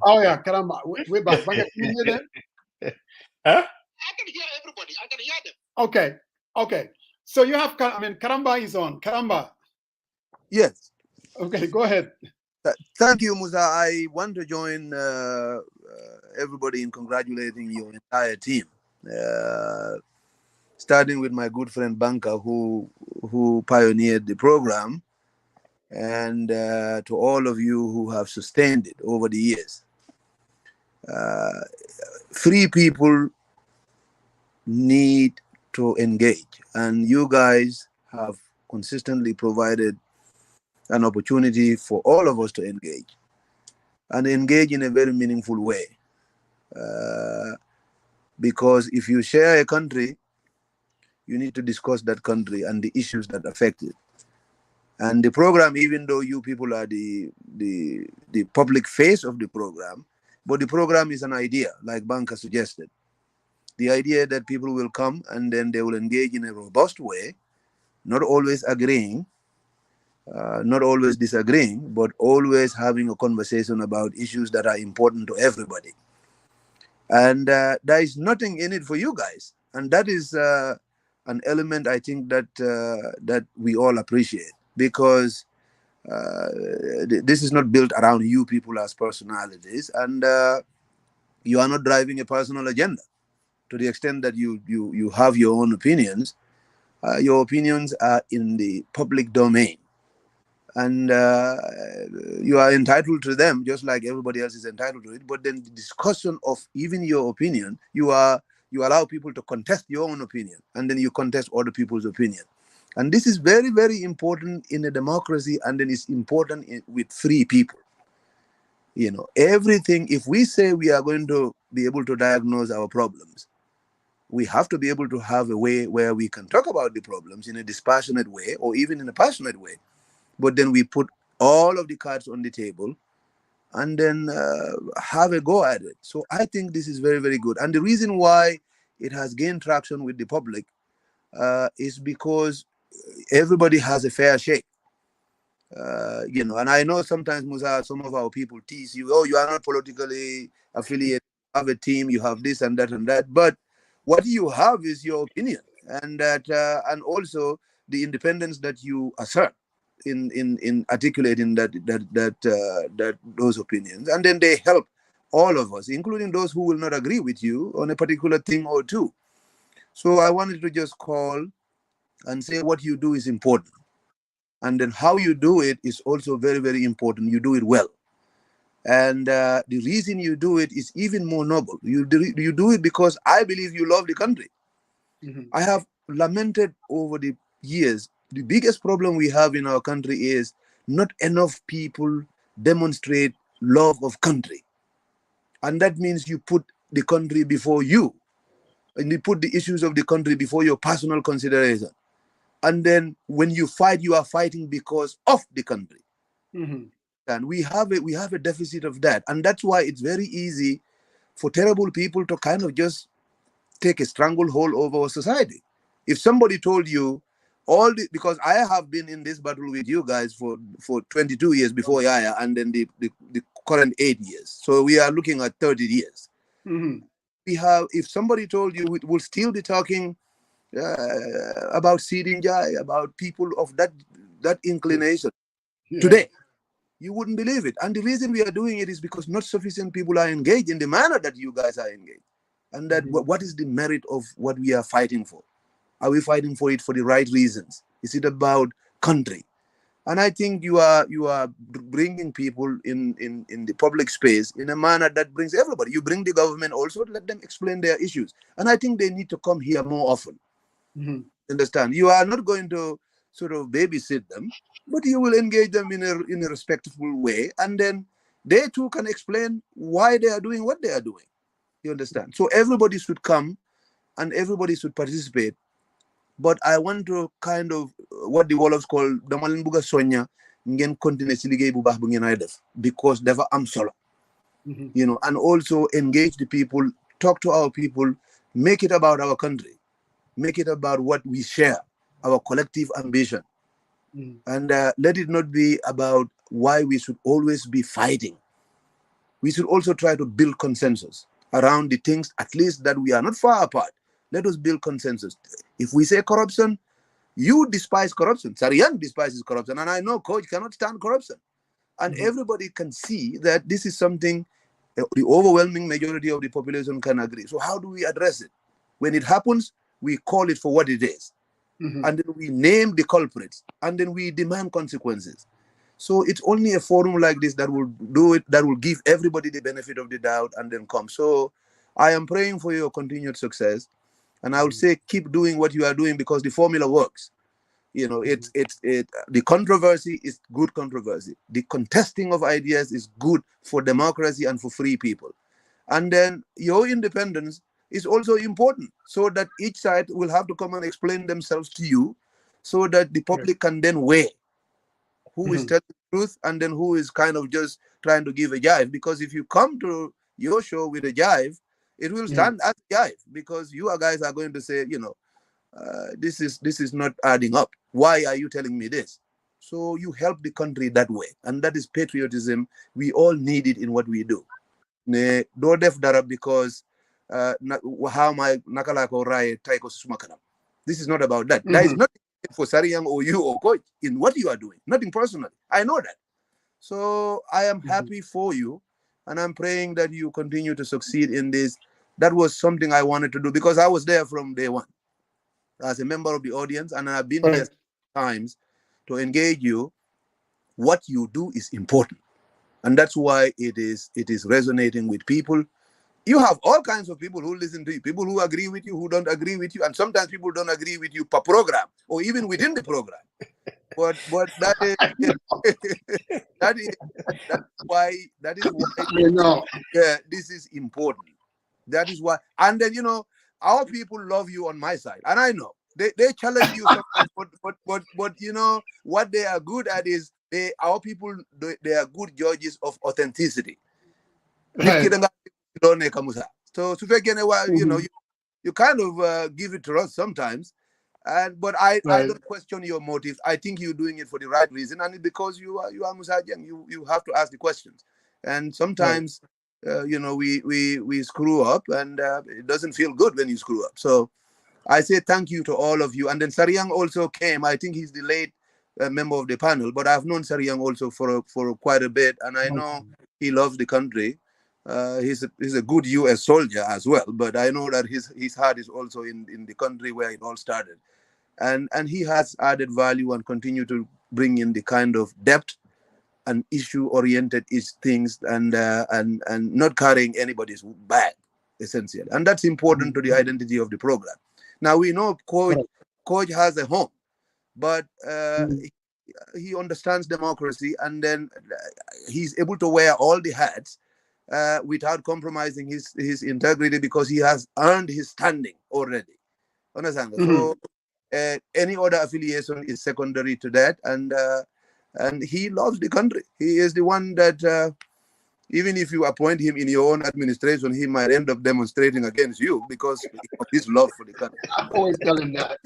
Oh yeah, Karamba, we're back. Banga, can you hear them? Huh? I can hear everybody. I can hear them. Okay. So you have, Karamba is on. Karamba. Yes. Okay, go ahead. Thank you, Musa. I want to join everybody in congratulating your entire team, starting with my good friend Banka, who pioneered the program, and to all of you who have sustained it over the years. Free people need to engage, and you guys have consistently provided an opportunity for all of us to engage, and engage in a very meaningful way. Because if you share a country, you need to discuss that country and the issues that affect it. And the program, even though you people are the public face of the program, but the program is an idea, like Banka suggested. The idea that people will come and then they will engage in a robust way, not always agreeing, not always disagreeing, but always having a conversation about issues that are important to everybody. And there is nothing in it for you guys. And that is an element I think that that we all appreciate, because this is not built around you people as personalities, and you are not driving a personal agenda. To the extent that you have your own opinions, your opinions are in the public domain, and you are entitled to them just like everybody else is entitled to it. But then the discussion of even your opinion, you allow people to contest your own opinion, and then you contest other people's opinion. And this is very, very important in a democracy, and then it's important with free people. You know, everything, if we say we are going to be able to diagnose our problems, we have to be able to have a way where we can talk about the problems in a dispassionate way or even in a passionate way. But then we put all of the cards on the table and then have a go at it. So I think this is very, very good. And the reason why it has gained traction with the public is because everybody has a fair shake. You know, and I know sometimes, Musa, some of our people tease you, oh, you are not politically affiliated, you have a team, you have this and that and that. But what you have is your opinion, and that, and also the independence that you assert in articulating that those opinions, and then they help all of us, including those who will not agree with you on a particular thing or two. So I wanted to just call and say what you do is important. And then how you do it is also very, very important. You do it well. And the reason you do it is even more noble. You do it because I believe you love the country. Mm-hmm. I have lamented over the years, the biggest problem we have in our country is not enough people demonstrate love of country. And that means you put the country before you. and you put the issues of the country before your personal consideration. And then when you fight, you are fighting because of the country. And we have a deficit of that. And that's why it's very easy for terrible people to kind of just take a stranglehold over our society. If somebody told you because I have been in this battle with you guys for 22 years before Yaya, and then the current 8 years. So we are looking at 30 years. If somebody told you, we will still be talking about Sidin Jai, about people of that inclination today. You wouldn't believe it. And the reason we are doing it is because not sufficient people are engaged in the manner that you guys are engaged. And that what is the merit of what we are fighting for? Are we fighting for it for the right reasons? Is it about country? And I think you are bringing people in the public space in a manner that brings everybody. You bring the government also, let them explain their issues. And I think they need to come here more often. Understand? You are not going to sort of babysit them, but you will engage them in a respectful way, and then they too can explain why they are doing what they are doing. You understand? So everybody should come and everybody should participate. But I want to kind of what the Wolofs call damalin buga sonya ngen continue ci liggéey bu baax bu ngeen ay def, because dafa am solo. You know, and also engage the people, talk to our people, make it about our country, make it about what we share, our collective ambition. And let it not be about why we should always be fighting. We should also try to build consensus around the things, at least that we are not far apart. Let us build consensus. If we say corruption, you despise corruption. Sariang despises corruption. And I know Coach cannot stand corruption. And everybody can see that this is something the overwhelming majority of the population can agree. So how do we address it? When it happens, we call it for what it is. And then we name the culprits. And then we demand consequences. So it's only a forum like this that will do it, that will give everybody the benefit of the doubt and then come. So I am praying for your continued success. And I would say keep doing what you are doing, because the formula works. You know, the controversy is good controversy. The contesting of ideas is good for democracy and for free people. And then your independence is also important, so that each side will have to come and explain themselves to you, so that the public can then weigh who is telling the truth and then who is kind of just trying to give a jive. Because if you come to your show with a jive, it will stand as a jive, because you guys are going to say, you know, this is not adding up. Why are you telling me this? So you help the country that way, and that is patriotism. We all need it in what we do. Ne do def dara because how my nakala ko rai taiko sumakanam. This is not about that. That is not for Sariang or you or Coach in what you are doing. Nothing personally. I know that. So I am happy for you, and I'm praying that you continue to succeed in this. That was something I wanted to do, because I was there from day one as a member of the audience, and I've been here times to engage you. What you do is important, and that's why it is resonating with people. You have all kinds of people who listen to you, people who agree with you, who don't agree with you, and sometimes people don't agree with you per program or even within the program. But that is that's why You know. this is important. That is why, and then, you know, our people love you on my side, and I know they challenge you sometimes, but you know what they are good at is our people they are good judges of authenticity. Right. So you know, you kind of give it to us sometimes, but I don't question your motives. I think you're doing it for the right reason, and because you are Musajang, you have to ask the questions, and sometimes you know, we screw up, and it doesn't feel good when you screw up. So I say thank you to all of you. And then Sariang also came. I think he's the late member of the panel, but I've known Sariang also for quite a bit, and I know he loves the country. He's a good U.S. soldier as well, but I know that his heart is also in the country where it all started, and he has added value and continue to bring in the kind of depth and issue-oriented things, and not carrying anybody's bag, essentially, and that's important to the identity of the program. Now we know Coach has a home, but he understands democracy, and then he's able to wear all the hats without compromising his integrity, because he has earned his standing already. Understand? So any other affiliation is secondary to that, and he loves the country. He is the one that even if you appoint him in your own administration, he might end up demonstrating against you because of his love for the country. I'm always telling that.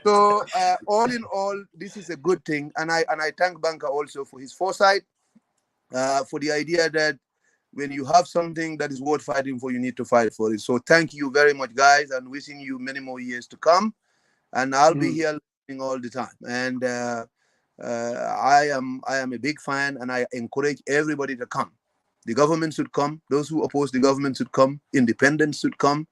So all in all, this is a good thing, and I thank Banker also for his foresight, for the idea that when you have something that is worth fighting for, you need to fight for it. So thank you very much, guys, and wishing you many more years to come. And I'll be here listening all the time. And I am a big fan, and I encourage everybody to come. The government should come. Those who oppose the government should come. Independents should come,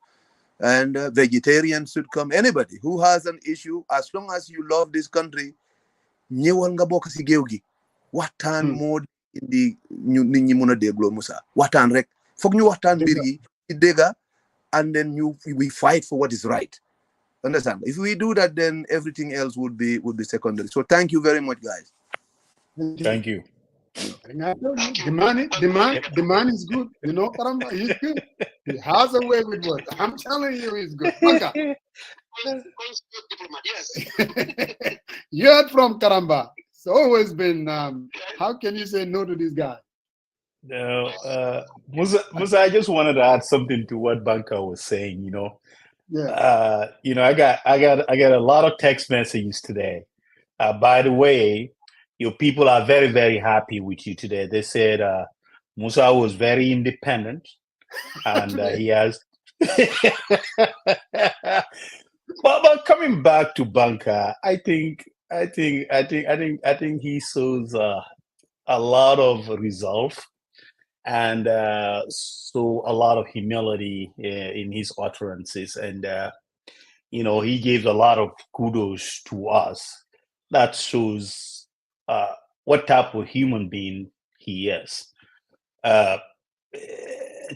and vegetarians should come. Anybody who has an issue, as long as you love this country, ñëwal nga bokk ci géew gi. Waxtaan moo indi ñu nit ñi mën a dégloo Musa. Waxtaan rek. Foog ñu waxtaan mbir yi ci dégga, and then we fight for what is right. Understand? If we do that, then everything else would be secondary. So thank you very much, guys. Thank you. The man is good. You know, Karamba, he's good. He has a way with words. I'm telling you, he's good. Banka. Yes. You heard from Karamba. It's always been, how can you say no to this guy? No, Musa, I just wanted to add something to what Banka was saying. Yeah. I got a lot of text messages today. By the way, your people are very, very happy with you today. They said Musa was very independent, and he has. But coming back to Banka, I think he shows a lot of resolve, and so a lot of humility in his utterances, and he gave a lot of kudos to us. That shows what type of human being he is.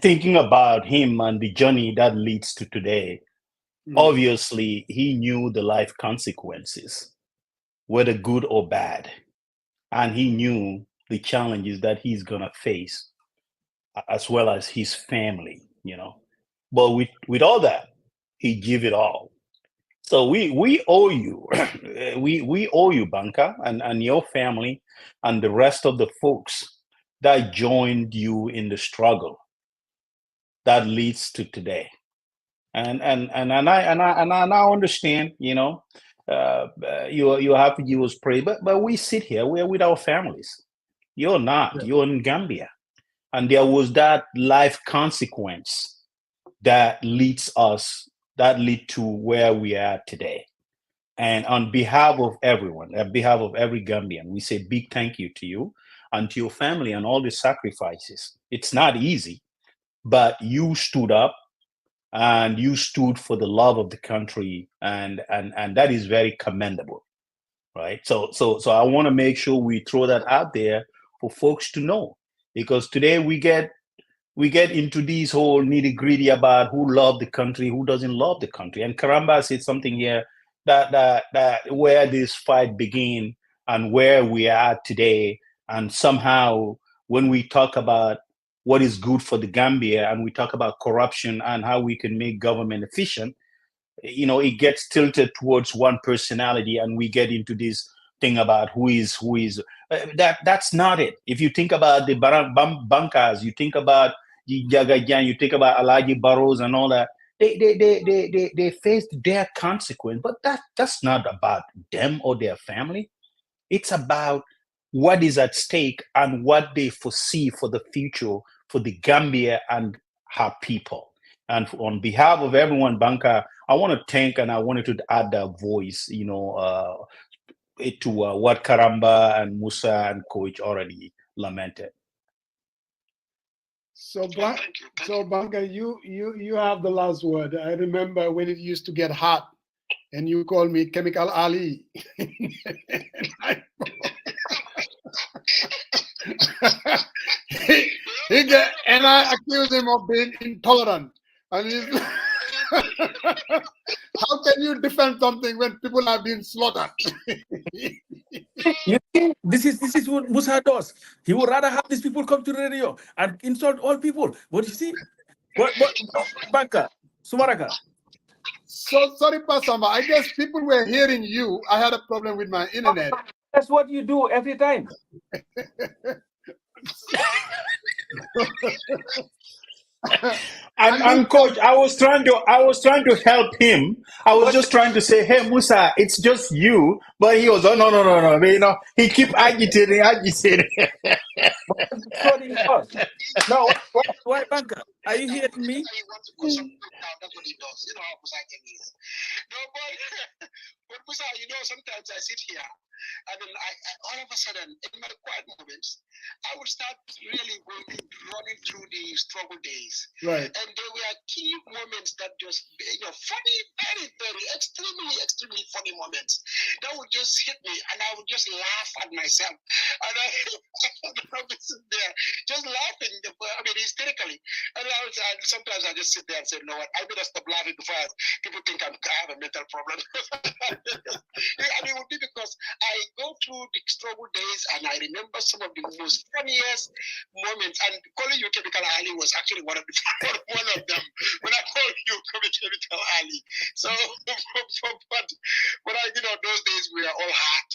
Thinking about him and the journey that leads to today, obviously he knew the life consequences, whether good or bad, and he knew the challenges that he's gonna face, as well as his family. But with all that, he gave it all. So we owe you, we owe you, Banka, and your family, and the rest of the folks that joined you in the struggle that leads to today. And I now understand, you have to give us praise, but we sit here, we're with our families. You're not. You're in Gambia, and there was that life consequence that lead to where we are today. And on behalf of everyone, on behalf of every Gambian, we say big thank you to you and to your family and all the sacrifices. It's not easy, but you stood up and you stood for the love of the country, and that is very commendable, right? So I want to make sure we throw that out there for folks to know, because today we get into these whole nitty-gritty about who love the country, who doesn't love the country. And Karamba said something here that where this fight began and where we are today, and somehow when we talk about what is good for the Gambia and we talk about corruption and how we can make government efficient, it gets tilted towards one personality, and we get into this thing about who is that's not it. If you think about the Bankas, you think about Jagajan, you think about Alaji Barrows and all that, they faced their consequence, but that's not about them or their family. It's about what is at stake and what they foresee for the future for the Gambia and her people. And on behalf of everyone, Banka, I want to thank, and I wanted to add that voice, to what Karamba and Musa and Coach already lamented. So, Banka, you have the last word. I remember when it used to get hot, and you called me Chemical Ali. And I accused him of being intolerant. And How can you defend something when people are being slaughtered? You see, this is what Musa does. He would rather have these people come to the radio and insult all people. But you see, what Banka, Sumaraka. So sorry, Pasama. I guess people were hearing you. I had a problem with my internet. That's what you do every time. And coach, I was trying to help him. I was just trying to say, hey Musa, it's just you. But he was, oh no. You know, he keep agitating. That's what he does. No, why Banka? Are you hearing me? He wants to put some people down. That's what he does. You know how Musa is. No, but Musa, you know, sometimes I sit here and then I all of a sudden in my quiet moments, I would start really running through the struggle days. Right. And there were key moments that just, funny, very, very, extremely funny moments that would just hit me, and I would just laugh at myself. And I would sit there just laughing, hysterically. And sometimes I just sit there and say, no, I better stop laughing before people think I have a mental problem. And it would be because I go through the struggle days and I remember some of the most funniest moments. And calling you Chemical Ali was actually one of them. When I called you Chemical Ali. So, but those days we were all hot.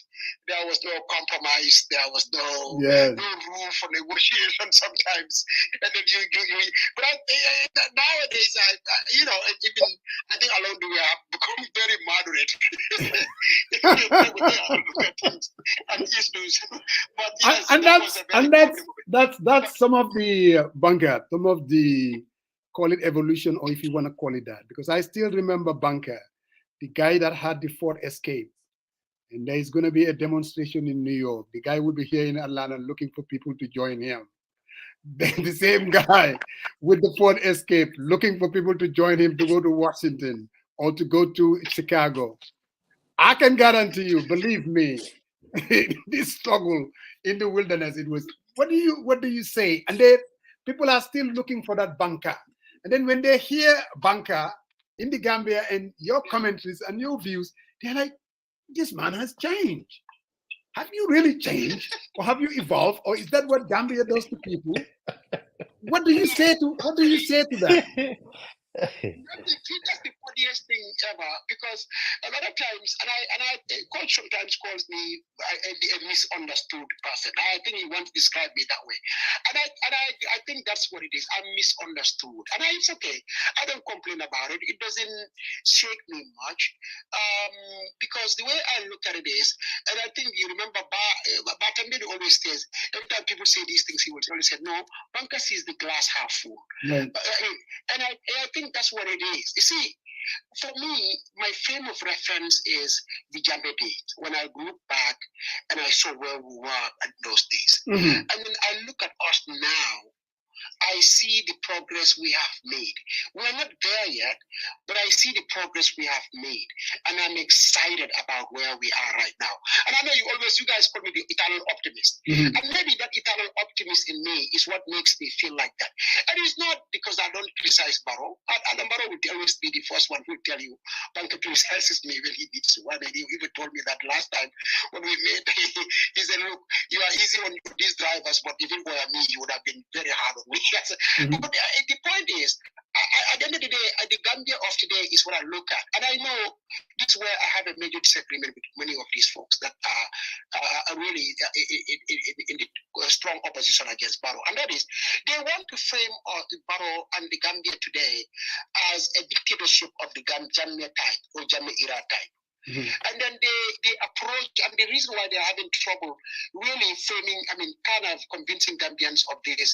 There was no compromise. There was no room for negotiation sometimes. And then but nowadays, I think along the way I've become very moderate. And issues. But yes, that's some of the Bunker, some of the, call it evolution, or if you want to call it that, because I still remember Bunker, the guy that had the Ford Escape. And there is going to be a demonstration in New York. The guy will be here in Atlanta looking for people to join him. Then the same guy with the Ford Escape looking for people to join him to go to Washington or to go to Chicago. I can guarantee you, believe me, this struggle in the wilderness, it was, what do you say? And then people are still looking for that Bunker. And then when they hear Bunker in the Gambia and your commentaries and your views, they're like, this man has changed. Have you really changed? Or have you evolved? Or is that what Gambia does to people? What do you say to that? That's the funniest thing ever, because a lot of times, and I coach sometimes calls me a misunderstood person. I think he wants to describe me that way, and I think that's what it is. I'm misunderstood, and it's okay. I don't complain about it. It doesn't shake me much, because the way I look at it is, and I think you remember Batambi always says, every time people say these things, he will always say, no, Bunker sees the glass half full. Right. And I think that's what it is. You see, for me, my frame of reference is the Jambe days, when I look back and I saw where we were at those days. Mm-hmm. And then I look at us now. I see the progress we have made. We're not there yet, but I see the progress we have made. And I'm excited about where we are right now. And I know you guys call me the eternal optimist. Mm-hmm. And maybe that eternal optimist in me is what makes me feel like that. And it's not because I don't criticize Barrow. And Barrow would always be the first one who will tell you, Bunker criticizes me when he needs to. And he even told me that last time when we met, he said, look, you are easy on these drivers, but even were me, you would have been very hard on me. Mm-hmm. But the point is, at the end of the day, the Gambia of today is what I look at. And I know this is where I have a major disagreement with many of these folks that are really in the strong opposition against Barrow. And that is, they want to frame Barrow and the Gambia today as a dictatorship of the Jammeh type or Jammeh era type. Mm-hmm. And then they approach, and the reason why they're having trouble really framing, kind of convincing Gambians of this,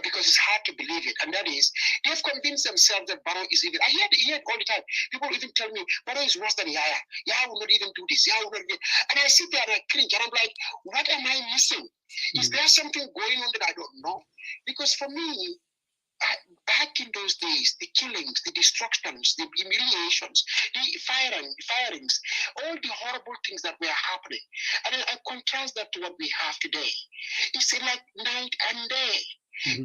because it's hard to believe it. And that is, they've convinced themselves that Barrow is even, I hear it all the time. People even tell me, Barrow is worse than Yaya. Yaya will not even do this. Yaya will not even. And I sit there and I cringe, and I'm like, what am I missing? Mm-hmm. Is there something going on that I don't know? Because for me, back in those days, the killings, the destructions, the humiliations, the firings, all the horrible things that were happening. And I contrast that to what we have today. It's like night and day.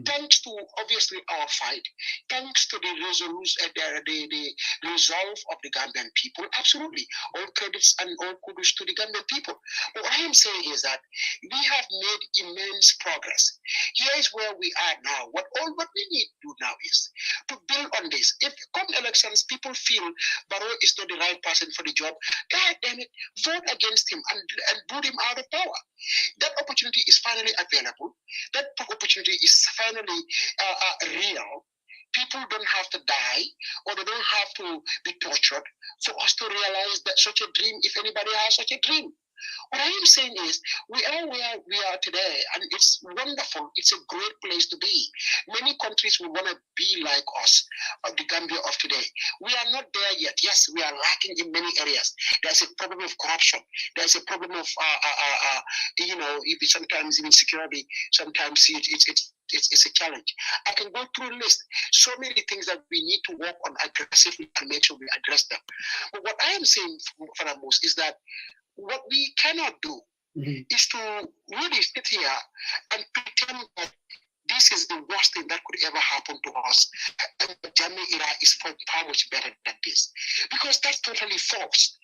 Thanks to obviously our fight, thanks to the resolve of the Gambian people, absolutely, all credits and all kudos to the Gambian people. But what I am saying is that we have made immense progress. Here is where we are now. What we need to do now is to build on this. If come elections, people feel Barrow is not the right person for the job, God damn it, vote against him and boot him out of power. That opportunity is finally available. That opportunity is finally real. People don't have to die or they don't have to be tortured for us to realize that such a dream, if anybody has such a dream. What I am saying is, we are where we are today, and it's wonderful. It's a great place to be. Many countries will want to be like us, the Gambia of today. We are not there yet. Yes, we are lacking in many areas. There's a problem of corruption. There's a problem of, sometimes even security. Sometimes it's a challenge. I can go through a list. So many things that we need to work on aggressively and make sure we address them. But what I am saying, for the most, is that what we cannot do is to really sit here and pretend that this is the worst thing that could ever happen to us. And the Jammeh era is far much better than this. Because that's totally false.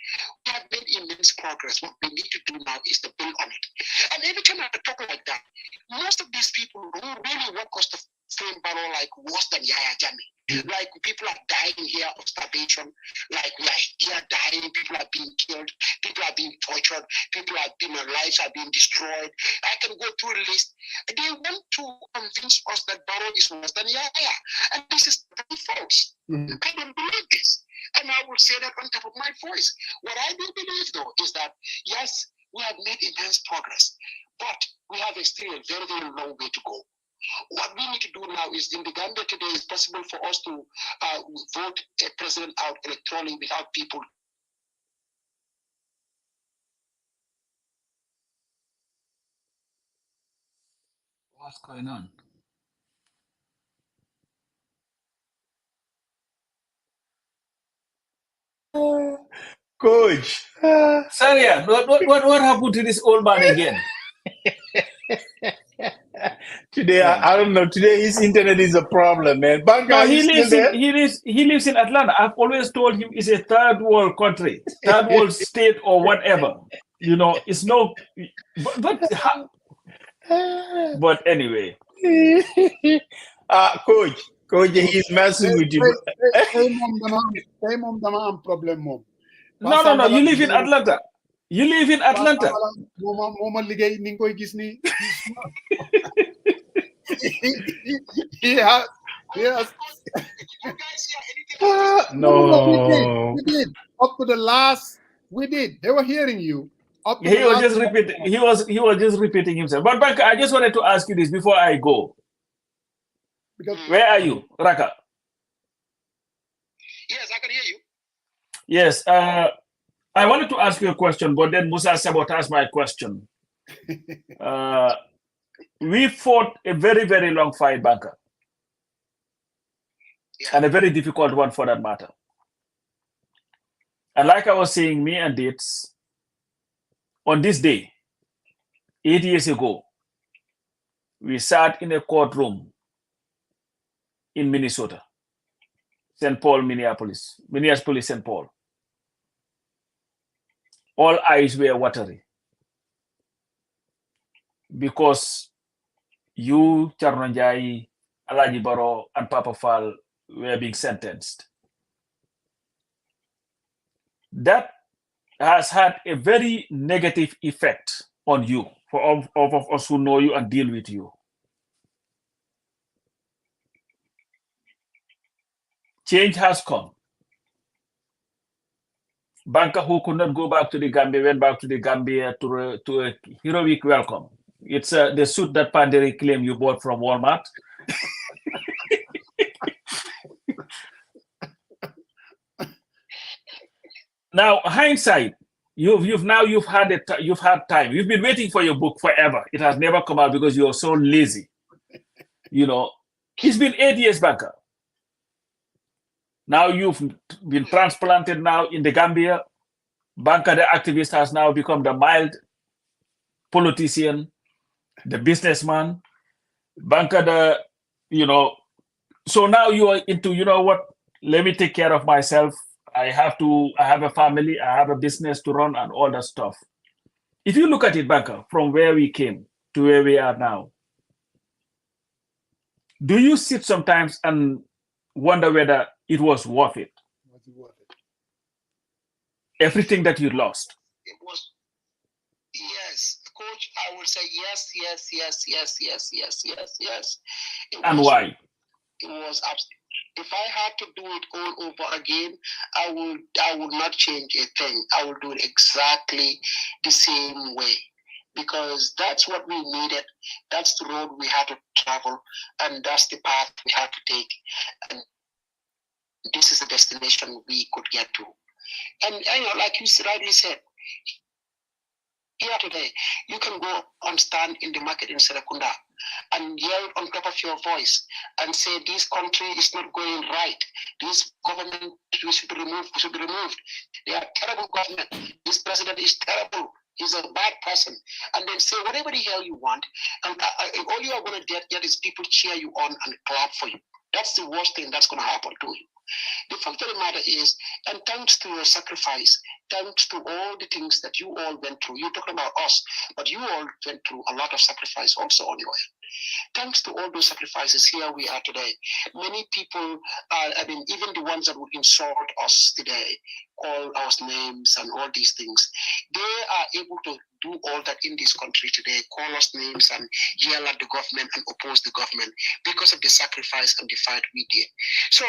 We have made immense progress. What we need to do now is to build on it. And every time I talk like that, most of these people who really want us to frame Barrow like worse than Yahya Jammeh. Like people are dying here of starvation, like we are here dying, people are being killed, people are being tortured, lives are being destroyed. I can go through a list. They want to convince us that Barrow is worse than Yahya. And this is very false. I don't believe this. And I will say that on top of my voice. What I do believe though is that yes, we have made immense progress, but we have still a very, very long way to go. What we need to do now is in the Gambia today, it's possible for us to vote a president out electorally without people. What's going on? Coach. Saria, what happened to this old man again? Today, I don't know. Today, his internet is a problem, man. Banka, No, is still there? he lives in Atlanta. I've always told him it's a third world country, third world state or whatever. It's no. But anyway. Coach, he's messing with you. Problem, Mom. No. You live in Atlanta. You live in Atlanta. Yes. No. We did. Up to the last, we did. They were hearing you. He was just repeating. He was just repeating himself. But Banka, I just wanted to ask you this before I go. Where are you, Raka? Yes, I can hear you. Yes. I wanted to ask you a question, but then Musa sabotaged my question. We fought a very, very long fight, Banka. Yeah. And a very difficult one for that matter. And like I was saying, me and Dates, on this day, 8 years ago, we sat in a courtroom in Minnesota, St. Paul, Minneapolis, St. Paul. All eyes were watery because you, Charnanjai, Alaji Barrow, and Papa Fall were being sentenced. That has had a very negative effect on you, for all of us who know you and deal with you. Change has come. Banker who could not go back to the Gambia went back to the Gambia to a heroic welcome. It's the suit that Fadera claimed you bought from Walmart. Now, hindsight, you've had time. You've been waiting for your book forever. It has never come out because you're so lazy. It's been 8 years, Banker. Now you've been transplanted now in the Gambia. Banker, the activist, has now become the mild politician, the businessman. Banker, so now you are into, you know what, let me take care of myself. I have a family, I have a business to run and all that stuff. If you look at it, Banker, from where we came to where we are now, do you sit sometimes and wonder whether it was worth it? Was it worth it? Everything that you lost. It was, yes, coach. I will say yes, yes, yes, yes, yes, yes, yes, yes. And why? It was absolutely. If I had to do it all over again, I would not change a thing. I would do it exactly the same way, because that's what we needed. That's the road we had to travel, and that's the path we had to take. And this is the destination we could get to. And like you rightly said, here today, you can go and stand in the market in Serekunda and yell on top of your voice and say, this country is not going right. This government should be removed. They are terrible government. This president is terrible. He's a bad person. And then say whatever the hell you want. And all you are going to get is people cheer you on and clap for you. That's the worst thing that's going to happen to you. The fact of the matter is, and thanks to your sacrifice, thanks to all the things that you all went through, you're talking about us, but you all went through a lot of sacrifice also on your end. Thanks to all those sacrifices, here we are today. Many people, even the ones that would insult us today, call us names and all these things, they are able to do all that in this country today, call us names and yell at the government and oppose the government because of the sacrifice and the fight we did. So,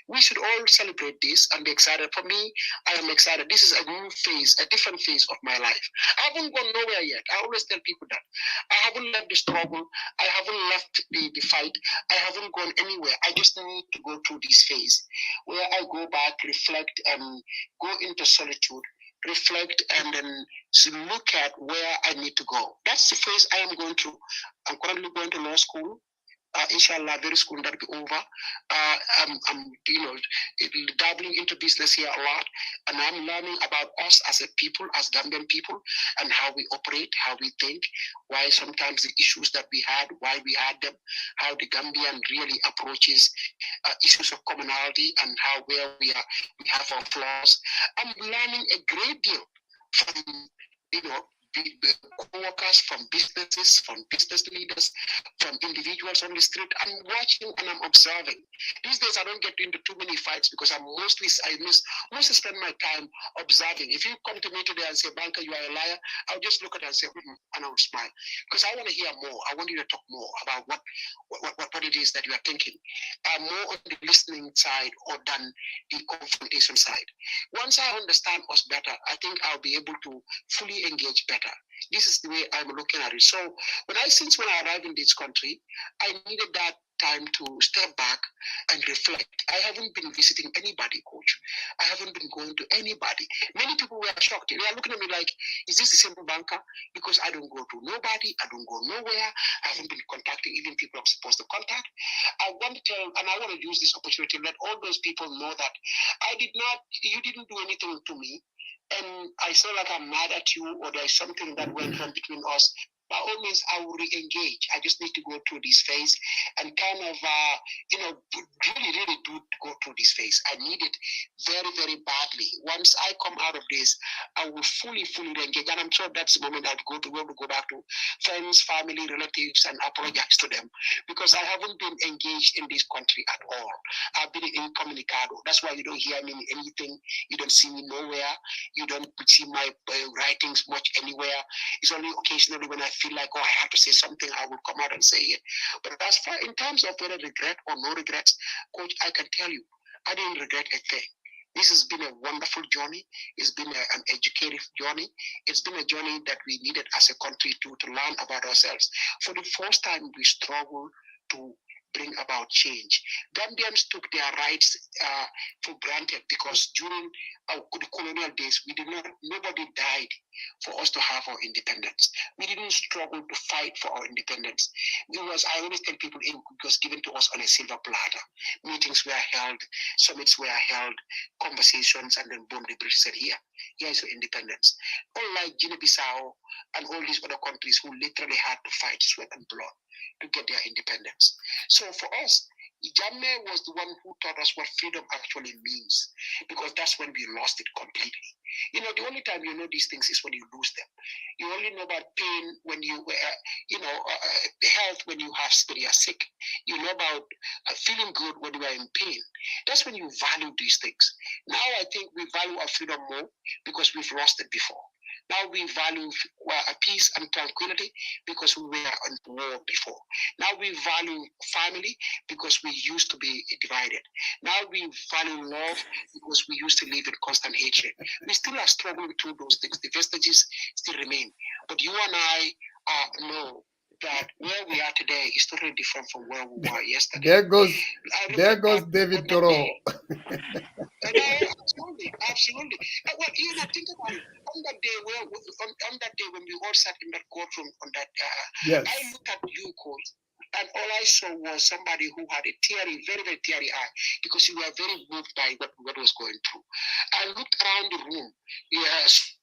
we should all celebrate this and be excited. For me, I am excited. This is a new phase, a different phase of my life. I haven't gone nowhere yet. I always tell people that. I haven't left the struggle. I haven't left the fight. I haven't gone anywhere. I just need to go through this phase where I go back, reflect, and go into solitude, reflect, and then look at where I need to go. That's the phase I am going through. I'm currently going to law school. Inshallah, very soon that'll be over. I'm dabbling into business here a lot, and I'm learning about us as a people, as Gambian people, and how we operate, how we think, why sometimes the issues that we had, why we had them, how the Gambian really approaches issues of commonality, and where we have our flaws. I'm learning a great deal from co-workers, from businesses, from business leaders, from individuals on the street. I'm watching and I'm observing. These days I don't get into too many fights because I mostly spend my time observing. If you come to me today and say, Banker, you are a liar, I'll just look at it and say, and I'll smile. Because I want to hear more. I want you to talk more about what it is that you are thinking. More on the listening side than the confrontation side. Once I understand us better, I think I'll be able to fully engage better. This is the way I'm looking at it. So since when I arrived in this country, I needed that time to step back and reflect. I haven't been visiting anybody, coach. I haven't been going to anybody. Many people were shocked. They are looking at me like, is this the same Banker? Because I don't go to nobody. I don't go nowhere. I haven't been contacting even people I'm supposed to contact. I want to tell, and I want to use this opportunity to let all those people know that you didn't do anything to me. And I feel like I'm mad at you or there's something that went on between us. By all means, I will re-engage. I just need to go through this phase and kind of, really do go through this phase. I need it very, very badly. Once I come out of this, I will fully re-engage. And I'm sure that's the moment I'll go back to friends, family, relatives, and apologize to them because I haven't been engaged in this country at all. I've been incommunicado. That's why you don't hear me in anything. You don't see me nowhere. You don't see my writings much anywhere. It's only occasionally when I feel like, I have to say something, I will come out and say it. But as far in terms of whether regret or no regrets, Coach, I can tell you, I didn't regret a thing. This has been a wonderful journey. It's been an educative journey. It's been a journey that we needed as a country to learn about ourselves. For the first time, we struggled to bring about change. Gambians took their rights for granted because during the colonial days, nobody died for us to have our independence. We didn't struggle to fight for our independence. I always tell people, it was given to us on a silver platter. Meetings were held, summits were held, conversations, and then boom, the British said, here is your independence. Unlike Guinea-Bissau and all these other countries who literally had to fight sweat and blood to get their independence. So for us, Jammeh was the one who taught us what freedom actually means, because that's when we lost it completely. The only time you know these things is when you lose them. You only know about pain when you, health when you are sick. You know about feeling good when you are in pain. That's when you value these things. Now I think we value our freedom more because we've lost it before. Now we value peace and tranquility because we were on war before. Now we value family because we used to be divided. Now we value love because we used to live in constant hatred. We still are struggling through those things. The vestiges still remain. But you and I know that where we are today is totally different from where we were yesterday. There goes David Toro. Absolutely. Well, think about it. On that day when we all sat in that courtroom, yes. I looked at you, coach, and all I saw was somebody who had a teary, very, very teary eye, because you were very moved by what was going through. I looked around the room. Yes.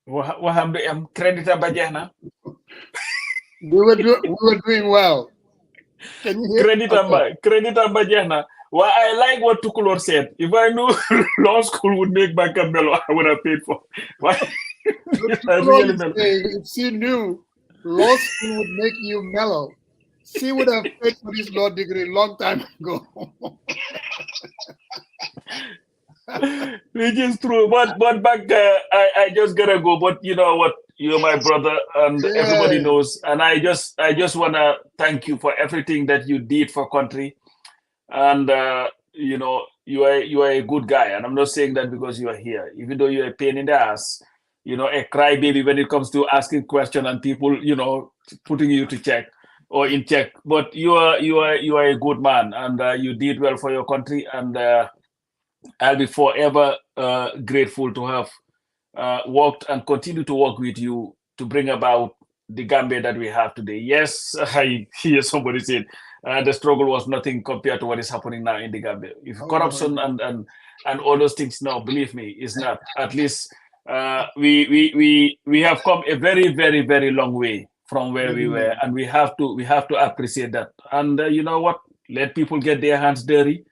What credit na? We were doing well. Can you hear? Credit na. Well, I like what Tukulor said. If I knew law school would make Banka Bello, I would have paid for. Why? If she knew law school would make you mellow, she would have paid for this law degree long time ago. Which is true. But back I just gotta go. But you know what? You're my brother, and everybody knows. And I just wanna thank you for everything that you did for country. And you are a good guy. And I'm not saying that because you are here, even though you're a pain in the ass. A crybaby when it comes to asking questions and people, putting you to check or in check. But you are a good man, and you did well for your country. And I'll be forever grateful to have worked and continue to work with you to bring about the Gambia that we have today. Yes, I hear somebody say the struggle was nothing compared to what is happening now in the Gambia. If corruption and all those things, no, believe me, it's not. At least we have come a very, very, very long way from where we were, and we have to appreciate that. And you know what? Let people get their hands dirty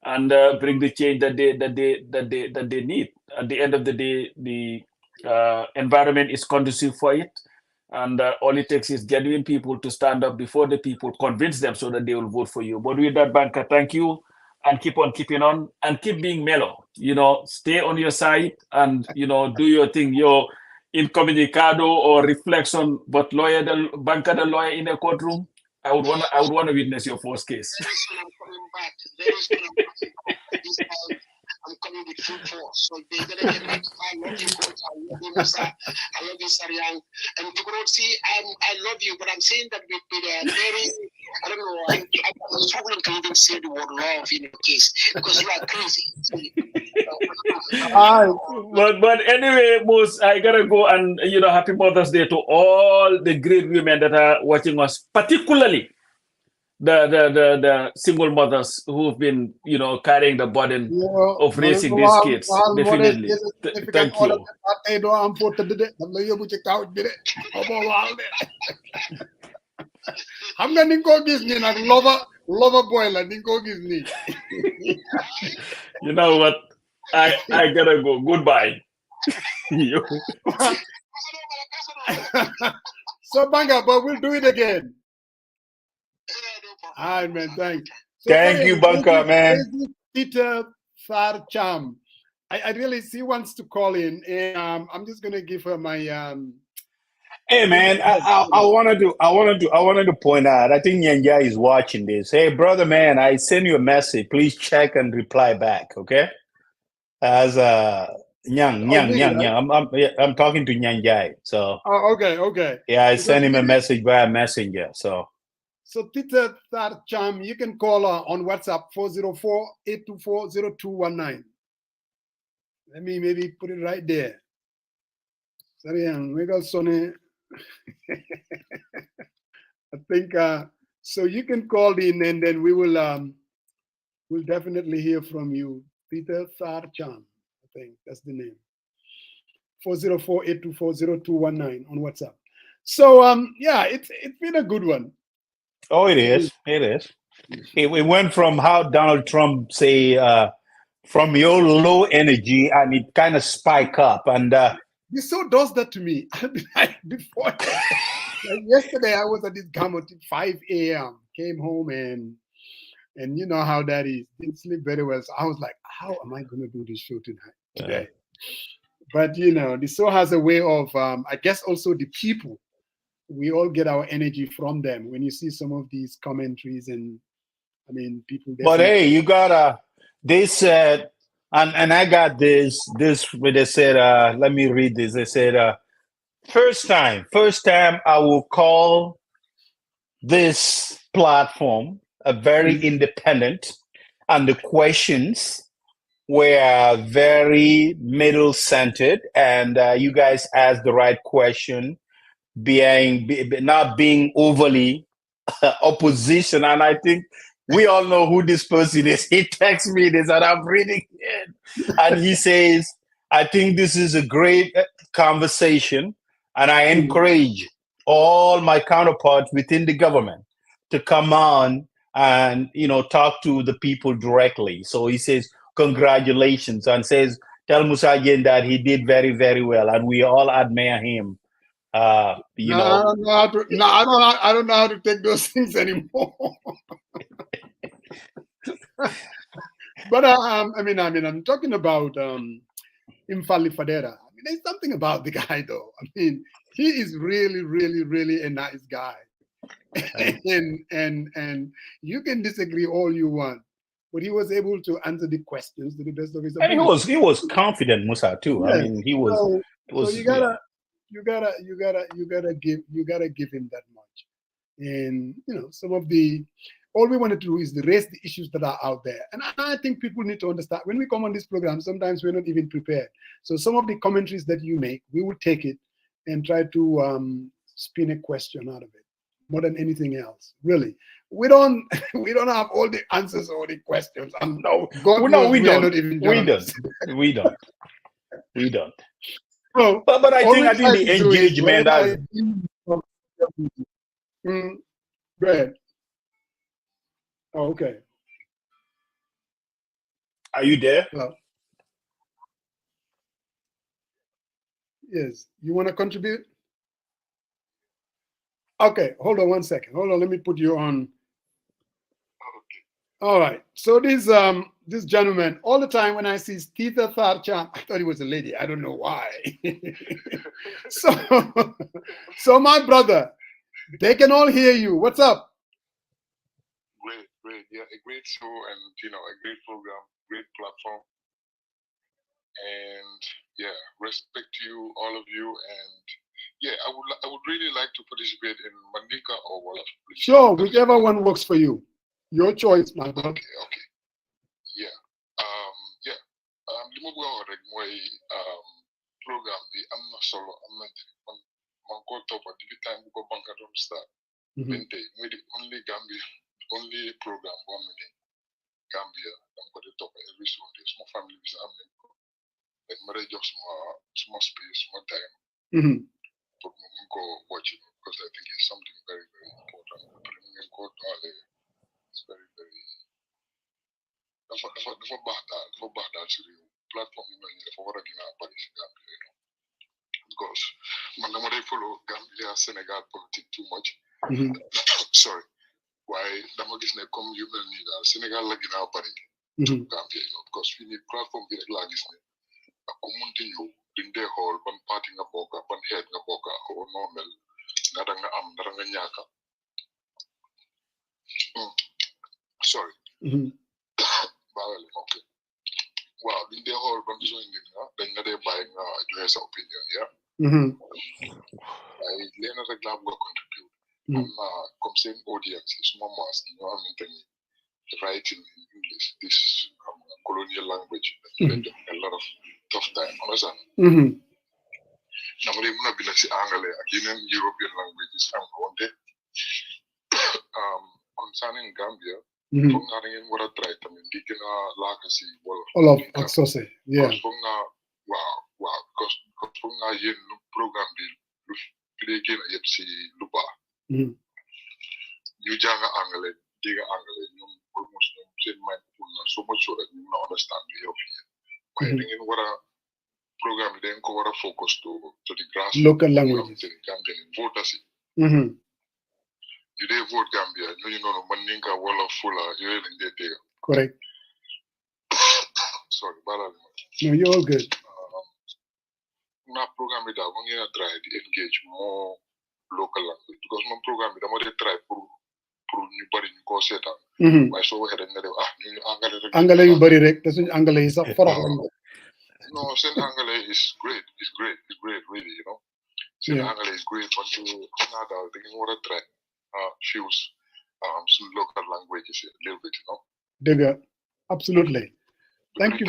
and bring the change that they need. At the end of the day, the environment is conducive for it, and all it takes is genuine people to stand up before the people, convince them so that they will vote for you. But with that, Banker, thank you, and keep on keeping on, and keep being mellow. Stay on your side, and do your thing. Your incommunicado or reflection, but Banker, the lawyer in the courtroom. I would want to witness your first case. Very soon I'm coming back. Very soon I'm coming back. This time I'm coming with full force. So they're gonna get ready. I love you, coach. I love you, Musa. I love you, Saryang. And you could see I love you, but I'm saying that with a very, I don't know, I'm struggling to even say the word love in your case because you are crazy. But anyway, Mus, I gotta go, and happy Mother's Day to all the great women that are watching us, particularly the single mothers who've been carrying the burden of raising these kids. Definitely. Thank you. I'm gonna go gis ni nak lover boy la ni go gis ni. You know what? I gotta go. Goodbye. So Banga, but we'll do it again. All right, man. Thanks. So thank you, Banka, man. Peter Farcham. I really see wants to call in, and I'm just gonna give her my. Hey, man, I wanted to point out. I think Nyanja is watching this. Hey, brother, man, I send you a message. Please check and reply back, okay? As Nyang. I'm talking to Nyanja. So. Oh, okay. Yeah, I sent him a message via Messenger. So. So Tita Tar Cham, you can call on WhatsApp 404-824-0219. Let me maybe put it right there. Sorry, we got Sonny. I think so. You can call in, and then we will we'll definitely hear from you, Peter Tharcham. I think that's the name. 404-824-0219 on WhatsApp. So yeah, it's been a good one. Oh, it is. It is. It went from how Donald Trump say from your low energy, and it kind of spike up, and this so does that to me. Before like yesterday, I was at this gamut at 5 a.m. Came home and you know how that is. Didn't sleep very well, so I was like, how am I going to do this show today? But you know, the show has a way of, I guess, also the people. We all get our energy from them. When you see some of these commentaries, and I mean, people. But hey, you gotta. They said, and I got this. Where they said, let me read this. They said, first time I will call this platform a very independent, and the questions were very middle centered, and you guys asked the right question, not being overly opposition. And I think we all know who this person is. He texts me this, and I'm reading it, and he says, I think this is a great conversation, and I encourage all my counterparts within the government to come on and talk to the people directly. So he says congratulations, and says tell Musa again that he did very, very well, and we all admire him. I don't know how to. No, I don't know how to take those things anymore. But I mean, I'm talking about Nfally Fadera. I mean, there's something about the guy, though. I mean, he is really, really, really a nice guy. and you can disagree all you want, but he was able to answer the questions to the best of his ability. And he was confident, Musa, too. Yes. I mean, he was. So you gotta give him that much. And some of all we wanted to do is raise the issues that are out there. And I think people need to understand, when we come on this program, sometimes we're not even prepared. So some of the commentaries that you make, we will take it and try to spin a question out of it, more than anything else. Really, we don't have all the answers or the questions. No, we don't. We don't. Oh, but I think the engagement. Go ahead. Oh, okay. Are you there? Hello. Yes. You want to contribute? Okay. Hold on one second. Hold on. Let me put you on. Okay. All right. So this gentleman, all the time when I see Tita Tharcham, I thought he was a lady. I don't know why. So my brother, they can all hear you. What's up? Great. Yeah, a great show, and a great program, great platform. And yeah, respect to you, all of you. And yeah, I would really like to participate in Mandinka or Wolof. Sure, whichever one works for you. Your choice, my brother. Okay. Yeah. Li ma bëgg a wax rek mooy programme bi am na solo, am na man ko toppa depuis time bu ko banka doon start. Ben tey mooy the only programme boo xam ne Gambia dama ko di toppa every Sunday suma famille bi sax am nañ ko dañ ma day jox suma space suma time pour mu mun ko watch because I think it's something very, very important. Après mu ngeen ko doole it's very, very dafa baax daal si réew plateforme yi mel ni dafa war a gën a bari si Gambia because man dama day follow Gambia Sénégal politique too much. Sorry. Waaye dama gis ne comme yu mel nii daal Sénégal la gën a bari Gambia because fii nii plateforme bi rek laa gis ne ak ku munti ñëw duñ dee xool ban parti nga bokka ban xeet nga bokka oo noo mel dara nga am dara nga ñaaka sorry okay waaw duñ dee xool ban sooy nit nga dañ la dee bàyyi nga joxe sa opinion waaye leena rek laa bëgg a contribute comme same audience, small mass, you know, writing in English, this colonial language, a lot of tough time. Understand? Namari muna bila si Anglais, again European languages, one day. Concerning Gambia, from na rin what I tried, I mean, di kina legacy, all of access, yeah. Wow, because from na yin program di play again si lupa. You jang Anglais, diga Anglais, you almost same mind so much so that you not understand the of it. But ringin what a program then go what a focus to the grass local languages. Gambian voters. You did vote Gambia, you know, Maninka, Walla, Fuller, you're in there. Correct. Sorry, but no, you're all good. My program is that we're going to try to engage more local language because my program is going to try to anybody you go set up. I saw ahead and Angale you bari rek, that's Angale is up for no, Saint Angale is great. It's great, really, you know. Saint Angale is great, but you want to try fuse some local languages a little bit, you know. Digga, absolutely. Thank you.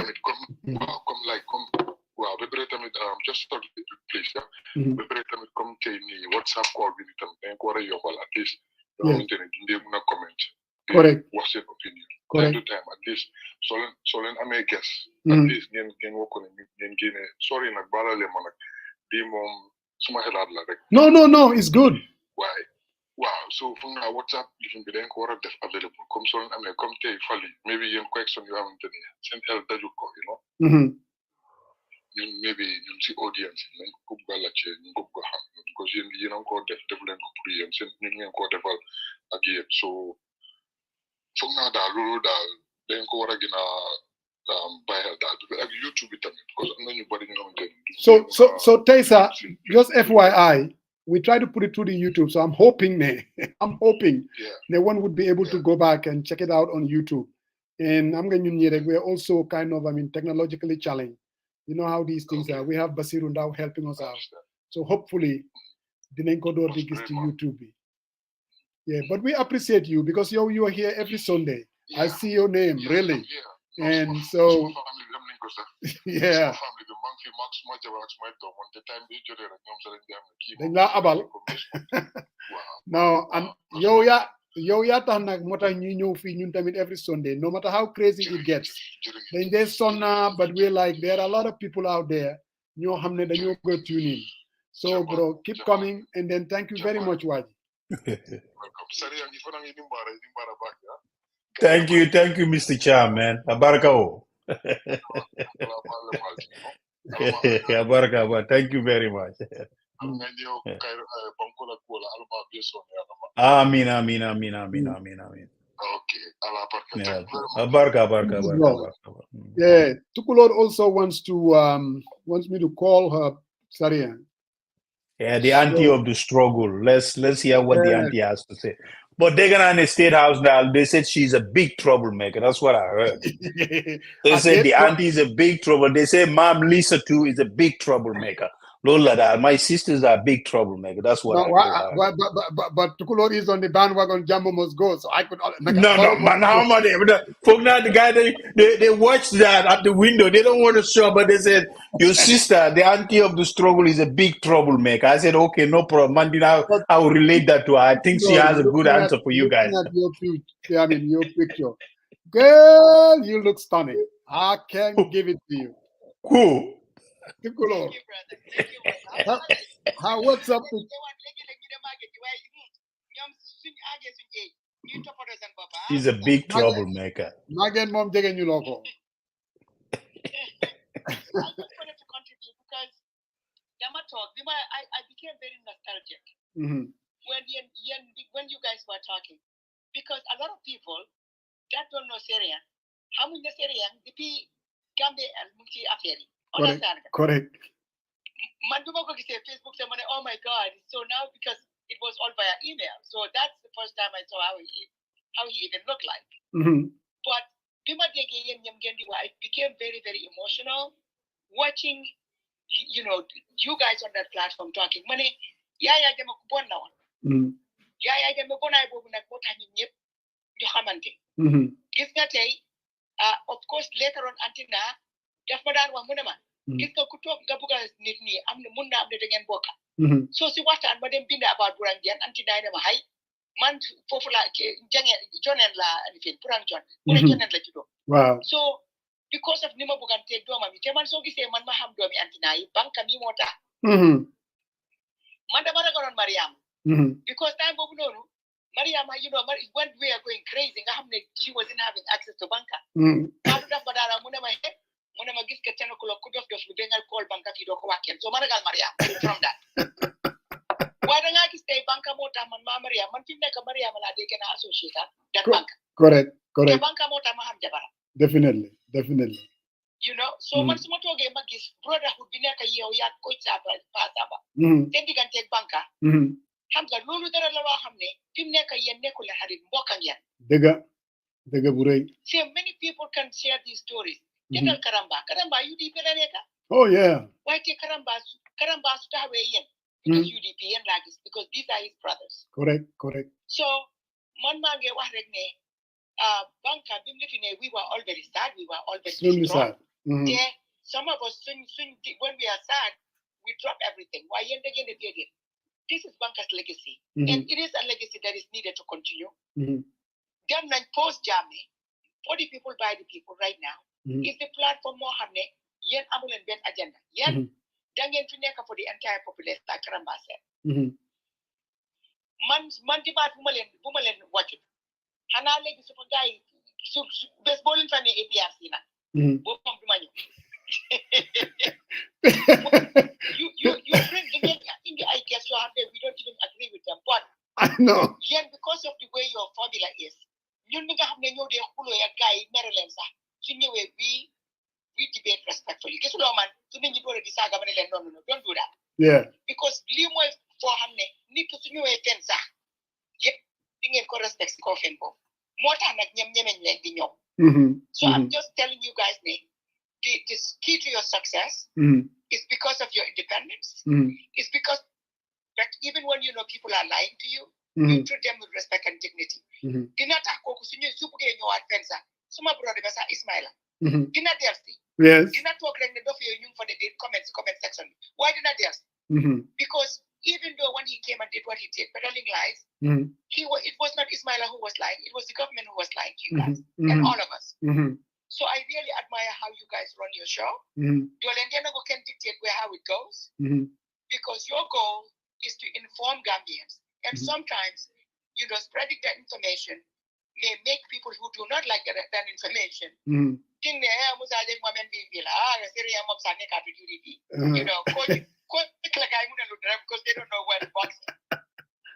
Just start please, come to me WhatsApp call with them and quarter your at least comment. Correct. What's your opinion? Correct. Time to time, at least Solen I may guess. At least can work on it. Sorry, Nagbala Lemanak. No, it's good. Why? Wow, so from our WhatsApp, you can be then available. Come so I mean come to Nfally. Maybe you question you haven't sent help that you call, you know. Maybe you see audience because you don't go develop and send you go develop again. So from now that then go again buy that YouTube because I'm not anybody So Tessa, just FYI, we try to put it through the YouTube. So I'm hoping that one would be able to go back and check it out on YouTube. And I'm going to we're also kind of, technologically challenged. You know how these things are. We have Basiru now helping us out. So hopefully, Dinenko do this to YouTube. Yeah, but we appreciate you because you are here every Sunday. I see your name, really. And so, yeah. No, and yo ya tax nag motax ñu ñëw fi ñun tamit every Sunday, no matter how crazy it gets. Then there's sonna, but we're like there are a lot of people out there ñoo xamne dañoo go tune in. So bro, keep coming and then thank you very much, Waji. Thank you, Mr. Cham, man. Abaraka. Abaraka, thank you very much. Amin. Okay, Abaraka. Yeah, Tukulor also wants me to call her Sarian. Yeah, the auntie of the struggle. Let's hear what the auntie has to say. But they're gonna in the state house now. They said she's a big troublemaker. That's what I heard. They said the auntie is a big trouble. They say Mom Lisa too is a big troublemaker. Lola, that my sisters are a big troublemaker. That's what I heard. But Tukulor is on the bandwagon. Jambo must go. So I could. No, man. How much? The guy they watched that at the window. They don't want to show, but they said your sister, the auntie of the struggle, is a big troublemaker. I said, okay, no problem. And I will relate that to her. I think she has a good answer for you guys. Your picture, girl, you look stunning. I can't give it to you. Cool. Tukulor. How what's up? He's a big troublemaker. Magen mom degen you loco. I became very nostalgic when you guys were talking, because a lot of people that don't know Syrian, how many Syrian the Gambia and multi affair. Correct. Facebook, someone, oh my God. So now, because it was all via email, so that's the first time I saw how he even looked like. But I became very, very emotional watching, you guys on that platform talking. yaay dem ba bonaay boobu nag moo tax ñun ñëpp ñu xamante gis nga tey of course later on Antina daf ma daan wax mu ne ma gis nga ku toog nga bëgg a nit nii am na mun na am ne da ngeen bokka soo si waxtaan ma dem bind about Burang Jen Antina ne ma hay man foofu la joneen la lifin Burang Jon mu ne joneen la juddoo waaw so because of ni ma bëgganteeg doomam yi te man soo gisee man ma xam doomi Antina yi banka mi moo tax man dama ragaloon Mariam because time boobu noonu Mariam, when we are going crazy, she wasn't having access to banka. Gis ka 10 o'clock ku dof lu bengal call banka fi do ko waken. So maragal Mariam from that. Why da nga gis tay banka mo tax man ma Mariam man fi nek Mariam la de gëna associate that bank. Correct. Te banka mo tax ma xam jabara. Definitely. You know, so man suma toge ma gis brotherhood bi nek yow ya ko saba pa saba. Te digante banka. Xam nga loolu dara la loo xam ne fi mu nekk yéen nekkul la xarit mbokk ak yéen. dëgg bu rëy. So many people can share these stories. Jëndal Karamba UDP la nekk. Oh yeah. Waaye te Karamba su taxawee yéen. Because UDP yéen laa gis because these are his brothers. Correct. So man maa ngi wax rek ne banka bi mu fi ne we were all very sad we were all very strong. Te some of us suñ when we are sad we drop everything waaye yéen da ngeen di déedéet. This is Banka's legacy, and it is a legacy that is needed to continue. Then, post Germany, for the people by the people right now, is the platform more hamne yen amulen ben agenda. Yen dangen fineka for the entire population, like Karamba said. Man dibat bumalen watch it. Hana legi super guy, baseball in front of APRC na. Bopam bimanyo. You bring the in the ideas you have there, we don't even agree with them. But I know. Yeah, because of the way your formula is, you know have no de hulo ya guy Maryland sa. So we debate respectfully. Guess what man, so many people decide no, don't do that. Yeah. Because limo for hamne, need to see you a fence. Yep, thing ko respect ko fenbo. Mota nak nyem di nyom. So I'm just telling you guys the key to your success is because of your independence. It's because that even when you know people are lying to you, you treat them with respect and dignity. Dinata koku sunyo supuge nyo advensa. Suma brother basa Ismaila. Dina delsi. Yes. Dina talk like the dofi yung for the comment section. Why dina delsi? Because even though when he came and did what he did, peddling lies, it was not Ismaila who was lying. It was the government who was lying to you guys and all of us. So I really admire how you guys run your show. Jolendena go can dictate how it goes because your goal is to inform Gambians. And sometimes, spreading that information may make people who do not like that information think because they don't know where the box is.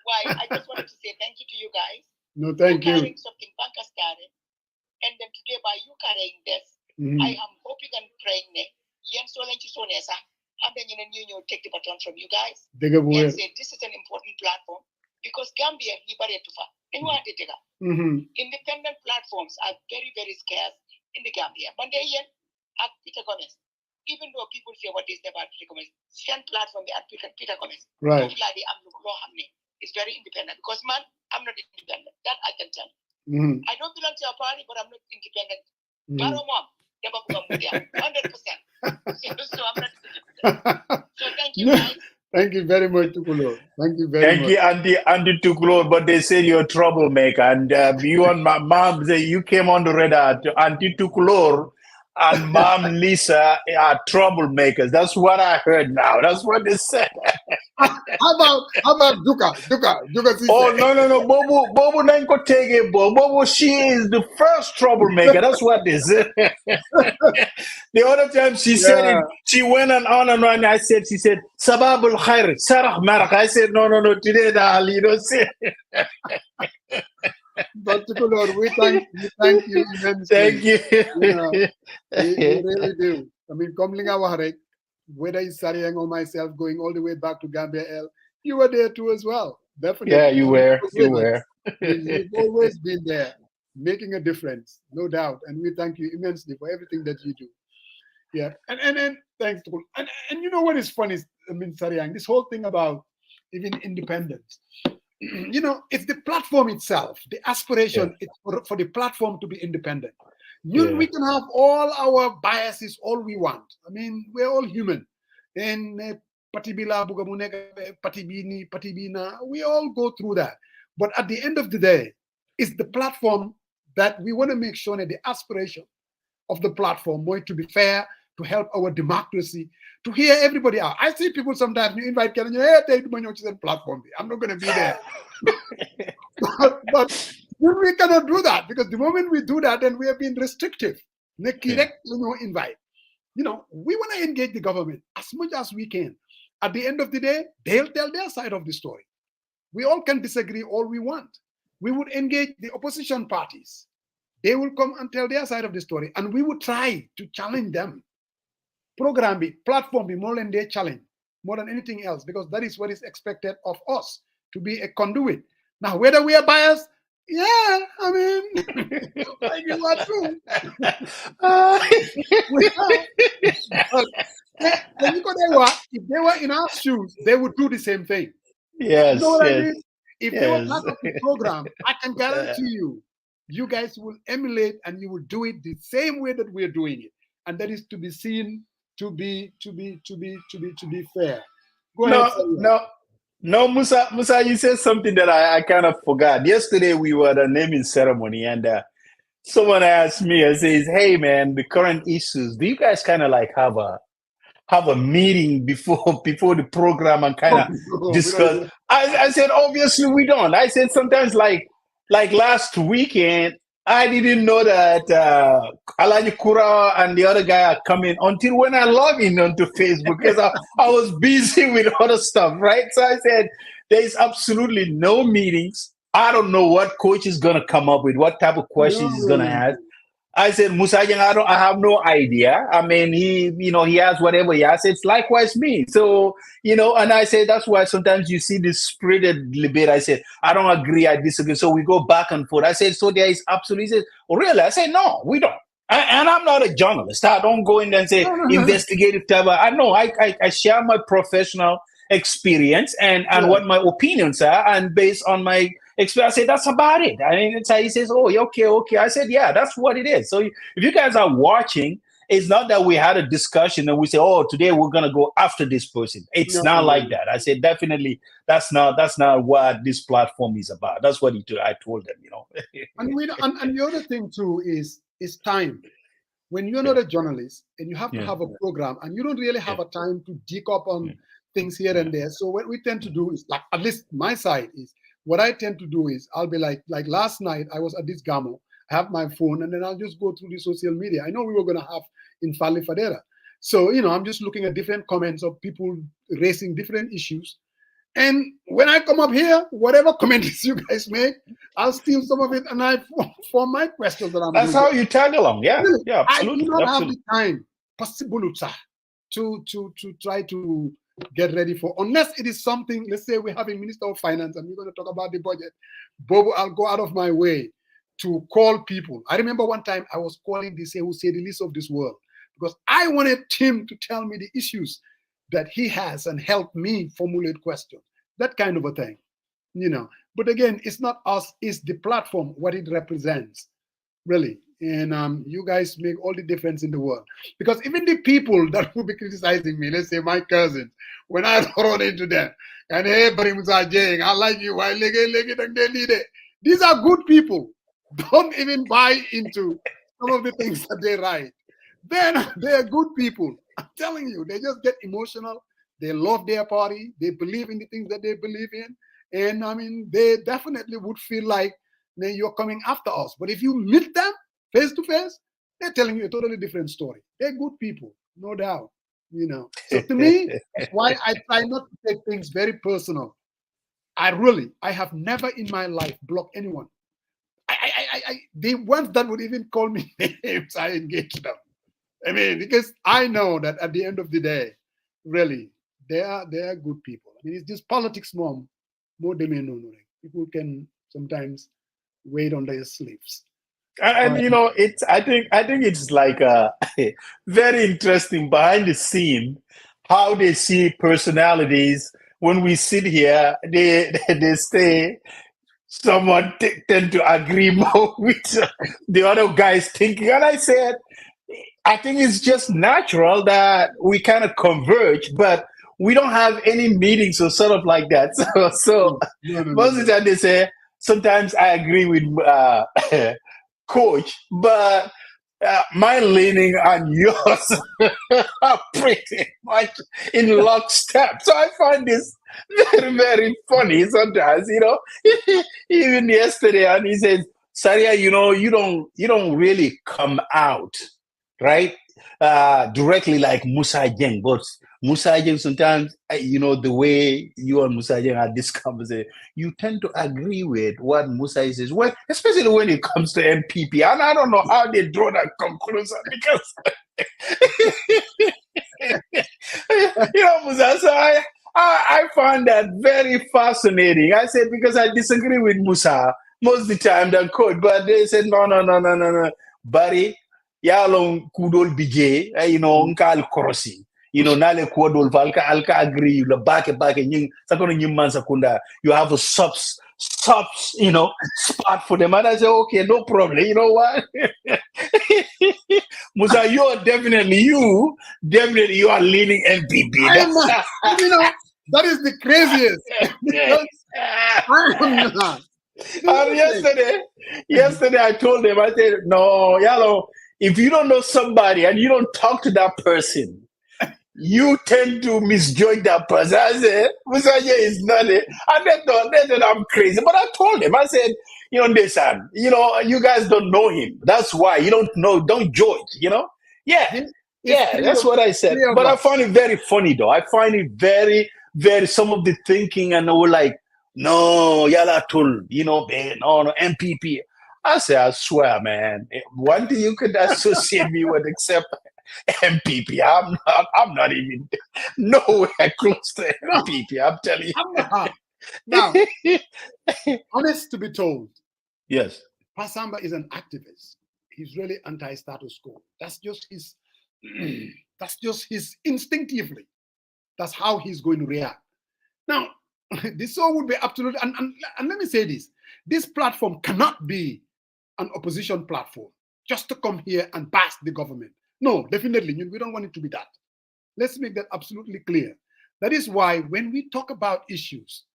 Why? I just wanted to say thank you to you guys. No, thank you. Carrying something Banka started. And then today, by you carrying this, I am hoping and praying and then you take the baton from you guys and say this is an important platform because Gambia independent platforms are very, very scarce in the Gambia. But Peter Gomez, even though people say what they say about Peter Gomez, same platform at Peter Gomez. Right. Is very independent because man, I'm not independent. That I can tell. I don't belong to a party, but I'm not independent. Baro mom, 100%. So I'm not independent. So thank you guys. Thank you very much, Tukulo. Thank you very much. Thank you, Andy Tukulo. But they said you're a troublemaker, and you and my mom say you came on the radar to Andy Tukulo and Mom Lisa are troublemakers. That's what I heard now. That's what they said. How about Duka? Oh no. Bobo Nanko Tege Bobo, she is the first troublemaker. That's what they said. The other time she said it, she went on and on. She said, Sababul Khair, Sarah Marak. I said, no, today you don't say. But Lord, we thank you immensely. Thank you. We really do. I mean, Komlinga Waharek, whether it's Sariang or myself going all the way back to Gambia L, you were there too as well. Definitely. Yeah, you were. You've always been there, making a difference, no doubt. And we thank you immensely for everything that you do. Yeah. And thanks to and you know what is funny? I mean, Sariang, this whole thing about even independence. it's the platform itself, the aspiration for the platform to be independent. We can have all our biases, all we want. I mean, we're all human. And patibila bugamunega patibini patibina, we all go through that. But at the end of the day, it's the platform that we want to make sure that the aspiration of the platform going to be fair, to help our democracy, to hear everybody out. I see people sometimes, you invite Kenya, hey, take my platform. I'm not going to be there. but we cannot do that, because the moment we do that, then we have been restrictive. Invite. We want to engage the government as much as we can. At the end of the day, they'll tell their side of the story. We all can disagree all we want. We would engage the opposition parties. They will come and tell their side of the story, and we would try to challenge them. Program be, platform be more than their challenge, more than anything else, because that is what is expected of us, to be a conduit. Now, whether we are biased, yeah, I mean, like you are too. If they were in our shoes, they would do the same thing. Yes, you know what I mean? If they were part of the program, I can guarantee you guys will emulate and you will do it the same way that we're doing it, and that is to be seen to be fair. Go ahead. No, Musa, you said something that I kind of forgot. Yesterday we were at a naming ceremony, and someone asked me, I says, "Hey man, the current issues, do you guys kind of like have a meeting before the program and kind of discuss?" I said, obviously we don't. I said, sometimes like last weekend, I didn't know that Alhaji Kura and the other guy are coming until when I log in onto Facebook, because I was busy with other stuff, right? So I said, there's absolutely no meetings. I don't know what coach is going to come up with, what type of questions he's going to ask. I said, Musa, I have no idea. I mean, he has whatever he has. It's likewise me. So, and I said, that's why sometimes you see this spirited debate. I said, I don't agree, I disagree. So we go back and forth. I said, so there is absolutely, he said, oh, really? I said, no, we don't. And I'm not a journalist. I don't go in there and say investigative type. I know I share my professional experience and what my opinions are, and based on my experience, I say that's about it. I mean, it's how he says, oh, okay. I said, yeah, that's what it is. So if you guys are watching, it's not that we had a discussion and we say, oh, today we're gonna go after this person. It's not like that. I said, definitely that's not what this platform is about. That's what I told them, and the other thing too is time. When you're not a journalist and you have to have a program, and you don't really have a time to dig up on things here and there. So what we tend to do is, like, at least my side is, what I tend to do is, I'll be like last night I was at this Gamo, I have my phone, and then I'll just go through the social media. I know we were going to have Nfally Fadera. So, I'm just looking at different comments of people raising different issues. And when I come up here, whatever comments you guys make, I'll steal some of it and I form my questions that I'm That's how you tag along. Yeah, really, yeah, absolutely. I do not have the time, possible, to try to get ready for, unless it is something, let's say we're having Minister of Finance and we're going to talk about the budget. Bobo, I'll go out of my way to call people. I remember one time I was calling this who said the least of this world, because I wanted him to tell me the issues that he has and help me formulate questions, that kind of a thing, But again, it's not us, it's the platform, what it represents, really. And you guys make all the difference in the world. Because even the people that will be criticizing me, let's say my cousins, when I run into them, and hey, I like you, these are good people. Don't even buy into some of the things that they write. Then they're good people. I'm telling you, they just get emotional. They love their party. They believe in the things that they believe in. And I mean, they definitely would feel like you're coming after us. But if you meet them face to face, they're telling you a totally different story. They're good people, no doubt. So to me, that's why I try not to take things very personal. I have never in my life blocked anyone. The ones that would even call me names, I engage them. I mean, because I know that at the end of the day, really, they are good people. I mean, it's just politics more than no. People can sometimes wait on their sleeves. And it's I think it's like very interesting behind the scene how they see personalities when we sit here, they say someone tend to agree more with the other guy's thinking. And I said, I think it's just natural that we kind of converge, but we don't have any meetings or sort of like that. So most of the time they say, sometimes I agree with Coach, but my leaning on yours are pretty much in lockstep. So I find this very, very funny sometimes, Even yesterday, and he says, Saria, you don't really come out, right? Directly like Musa Jeng, but Musa Jeng sometimes, the way you and Musa Jeng had this conversation, you tend to agree with what Musa says, well, especially when it comes to MPP. And I don't know how they draw that conclusion because, Musa, so I find that very fascinating. I said, because I disagree with Musa most of the time than Coach, but they said, no. Barry, yalong kudol bije, nkal korosi. Nale kudol alka agree, la bake nying, sakono nyimman sakunda, you have a subs, spot for them. And I say, okay, no problem. You know what? Musa, you are definitely you are leaning MPP. That is the craziest. I am not. Yesterday I told them, I said, no, Yalo, if you don't know somebody and you don't talk to that person, you tend to misjudge that person. I said, Musaye is not it. And they thought I'm crazy. But I told them, I said, listen, you guys don't know him. That's why you don't judge, Yeah, that's what I said. But I find it very funny, though. I find it very, very, some of the thinking, and they were like, no, Yala Tul, no, MPP. I say, I swear, man, one thing you could associate me with except MPP. I'm not even nowhere close to MPP. I'm telling you. Now, honest to be told, yes, Pasamba is an activist. He's really anti-status quo. That's just his. That's just his instinctively. That's how he's going to react. Now, this all would be absolutely. And let me say this: this platform cannot be an opposition platform just to come here and bash the government. No, definitely, we don't want it to be that. Let's make that absolutely clear. That is why when we talk about issues,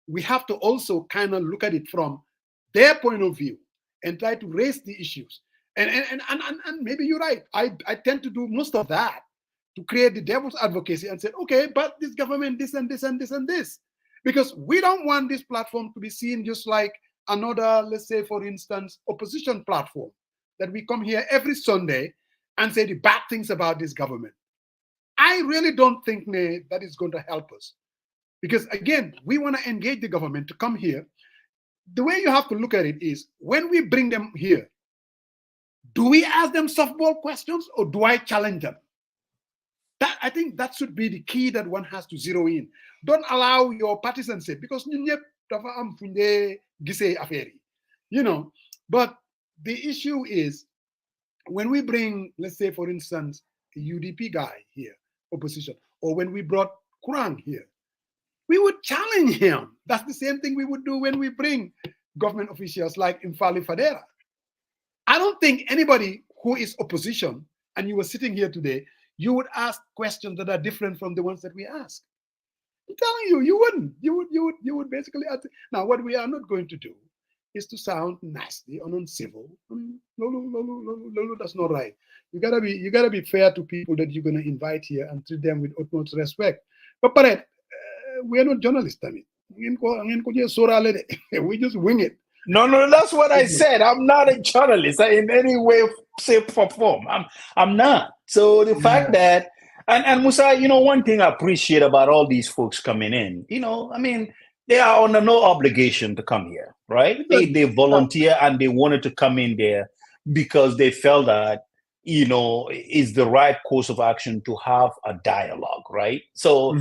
we have to also kind of look at it from their point of view and try to raise the issues. And maybe you're right. I tend to do most of that to create the devil's advocacy and say, okay, but this government, this and this and this and this. Because we don't want this platform to be seen just like another, let's say, for instance, opposition platform that we come here every Sunday and say the bad things about this government. I really don't think that is going to help us. Because again, we want to engage the government to come here. The way you have to look at it is when we bring them here, do we ask them softball questions or do I challenge them? I think that should be the key that one has to zero in. Don't allow your partisans say, because but the issue is when we bring, let's say, for instance, a UDP guy here, opposition, or when we brought Kurang here, we would challenge him. That's the same thing we would do when we bring government officials like Nfally Fadera. I don't think anybody who is opposition, and you were sitting here today, you would ask questions that are different from the ones that we ask. I'm telling you, you wouldn't. You would basically ask. Now, what we are not going to do is to sound nasty or uncivil. No, that's not right. You gotta be fair to people that you're gonna invite here and treat them with utmost respect. But we are not journalists, I mean. We just wing it. No, that's what I said. I'm not a journalist in any way, shape, or form. I'm not. So the fact that, and Musa, one thing I appreciate about all these folks coming in, they are under no obligation to come here, right? They volunteer and they wanted to come in there because they felt that, is the right course of action to have a dialogue, right? So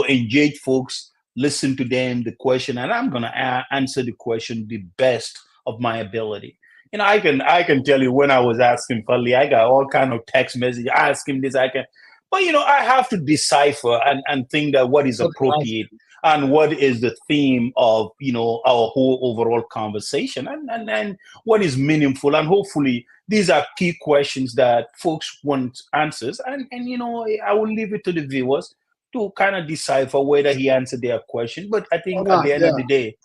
engage folks, listen to them, the question, and I'm going to answer the question the best of my ability. I can tell you when I was asking Fadli, I got all kind of text messages, ask him this, but I have to decipher and think that what is appropriate and what is the theme of our whole overall conversation, and what is meaningful, and hopefully these are key questions that folks want answers, and I will leave it to the viewers to kind of decipher whether he answered their question. But I think at the end of the day,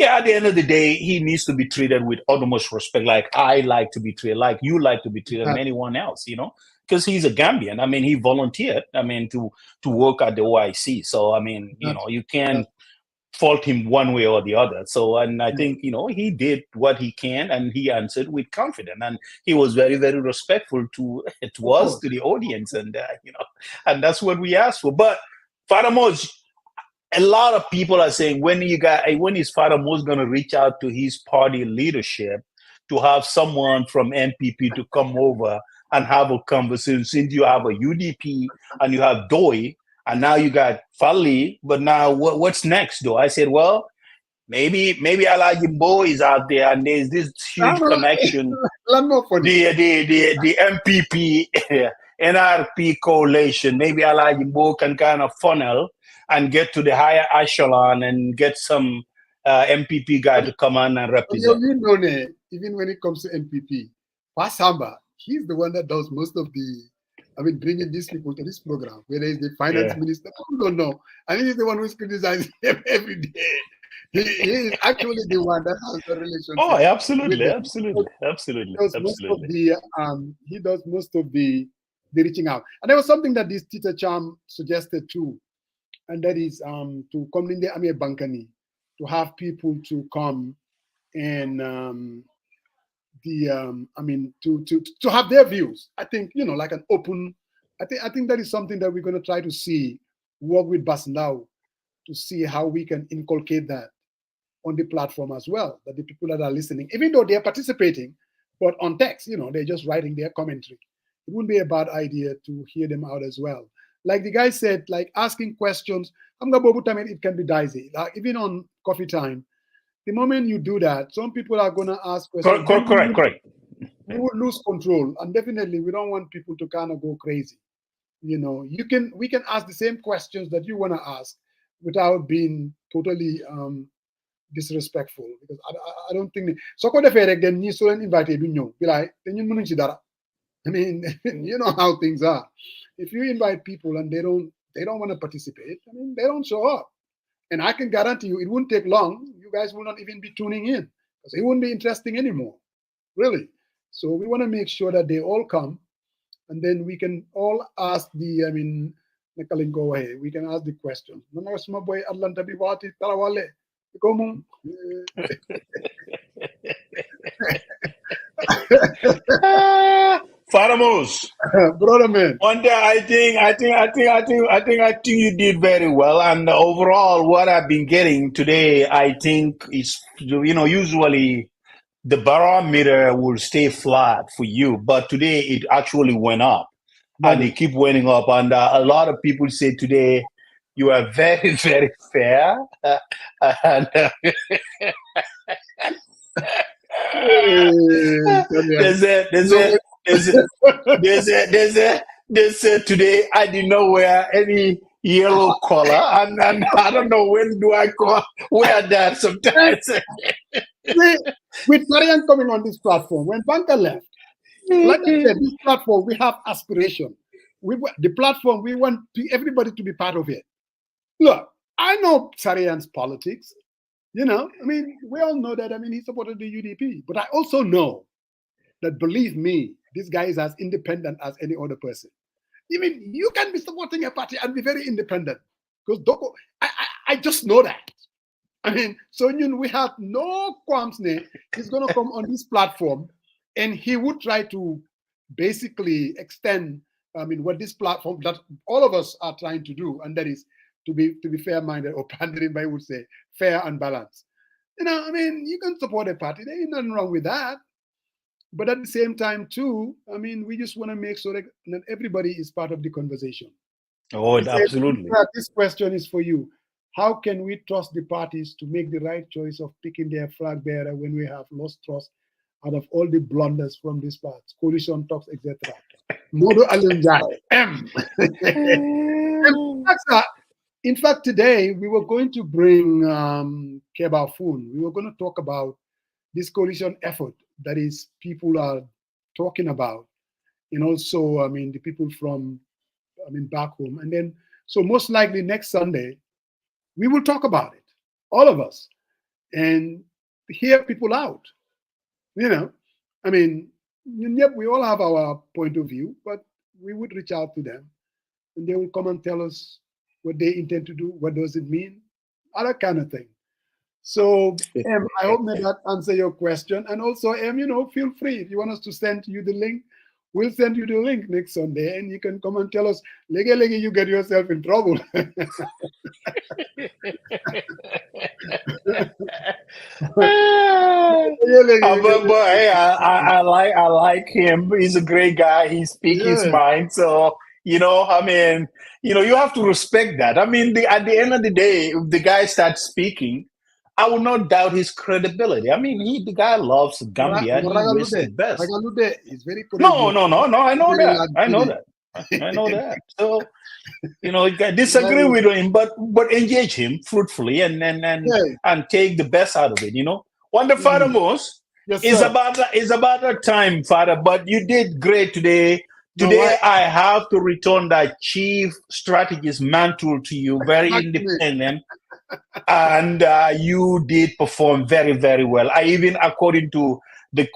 at the end of the day, he needs to be treated with utmost respect, like I like to be treated, like you like to be treated, and anyone else, because he's a Gambian. I mean, he volunteered, to work at the OIC. So, I mean, you can't fault him one way or the other. So, and I think, he did what he can, and he answered with confidence, and he was very, very respectful to us, to the audience, and, and that's what we asked for. But Father Moj, a lot of people are saying, when is Father Moj going to reach out to his party leadership to have someone from MPP to come over and have a conversation, since you have a UDP and you have Doi, and now you got Nfally, but now what's next, though? I said, well, maybe Alaji Bo is out there, and there's this huge connection. The MPP, NRP coalition, maybe Alaji Bo can kind of funnel and get to the higher echelon and get some MPP guy to come on and represent. Even when it comes to MPP, Pasamba, he's the one that does most of the, bringing these people to this program, whether it's the finance minister, I don't know. And he's the one who's criticizing him every day. He is actually the one that has the relationship. Oh, absolutely. He does most of the reaching out. And there was something that this teacher Cham suggested too, and that is to come in the Amir Bankani, to have people to come and to have their views. I think, like an open, I think that is something that we're going to try to see, work with Basndao to see how we can inculcate that on the platform as well, that the people that are listening, even though they're participating, but on text, they're just writing their commentary. It wouldn't be a bad idea to hear them out as well. Like the guy said, like asking questions, it can be dicey. Like even on coffee time, the moment you do that, some people are going to ask questions. Correct. We would lose control, and definitely we don't want people to kind of go crazy. We can ask the same questions that you want to ask without being totally disrespectful, because I don't think so. Then you so invite be like, I mean, you know how things are. If you invite people and they don't want to participate, they don't show up. And I can guarantee you, it won't take long. You guys will not even be tuning in, because it won't be interesting anymore, really. So we want to make sure that they all come, and then we can all ask we can ask the questions. My boy Atlanta be wati tarawale. Faramos, brother man. One day, I think you did very well. And overall, what I've been getting today, I think is, usually the barometer will stay flat for you, but today it actually went up, and it keep went up. And a lot of people say today you are very, very fair. And, they said today I did not wear any yellow collar, and I don't know when do I wear that sometimes. With Marian coming on this platform, when Banker left, like I said, this platform, we have aspiration. The platform, we want everybody to be part of it. Look, I know Sarian's politics. We all know that. He supported the UDP. But I also know that, believe me, this guy is as independent as any other person. You can be supporting a party and be very independent. Because I just know that. So we have no qualms. He's going to come on this platform, and he would try to basically extend, what this platform that all of us are trying to do, and that is to be fair-minded, or pandering, I would say, fair and balanced. You can support a party. There ain't nothing wrong with that. But at the same time, too, we just want to make sure that everybody is part of the conversation. Oh, absolutely. This question is for you. How can we trust the parties to make the right choice of picking their flag bearer when we have lost trust out of all the blunders from this part, coalition talks, etc.? Modo Alunjai. In fact, today we were going to bring Keba Foon. We were going to talk about this coalition effort that is people are talking about, and also, I mean, the people from, I mean, back home. And then, so most likely next Sunday, we will talk about it, all of us, and hear people out. You know, I mean, yep, we all have our point of view, but we would reach out to them, and they will come and tell us what they intend to do, what does it mean, other kind of thing. So, I hope that answer your question. And also, you know, feel free if you want us to send you the link. We'll send you the link next Sunday, and you can come and tell us, Lege, you get yourself in trouble. But hey, I like him. He's a great guy. He speaks his mind. So, you know, I mean, you know, you have to respect that. I mean, at the end of the day, if the guy starts speaking, I will not doubt his credibility. I mean, the guy loves Gambia and he wishes the best. He's very No. I know that. I know that. So, you know, disagree with him, but engage him fruitfully and take the best out of it. You know, what the Father most is about that time, Father. But you did great today. Today, I have to return that chief strategist mantle to you, very independent. And you did perform very, very well. I even, according to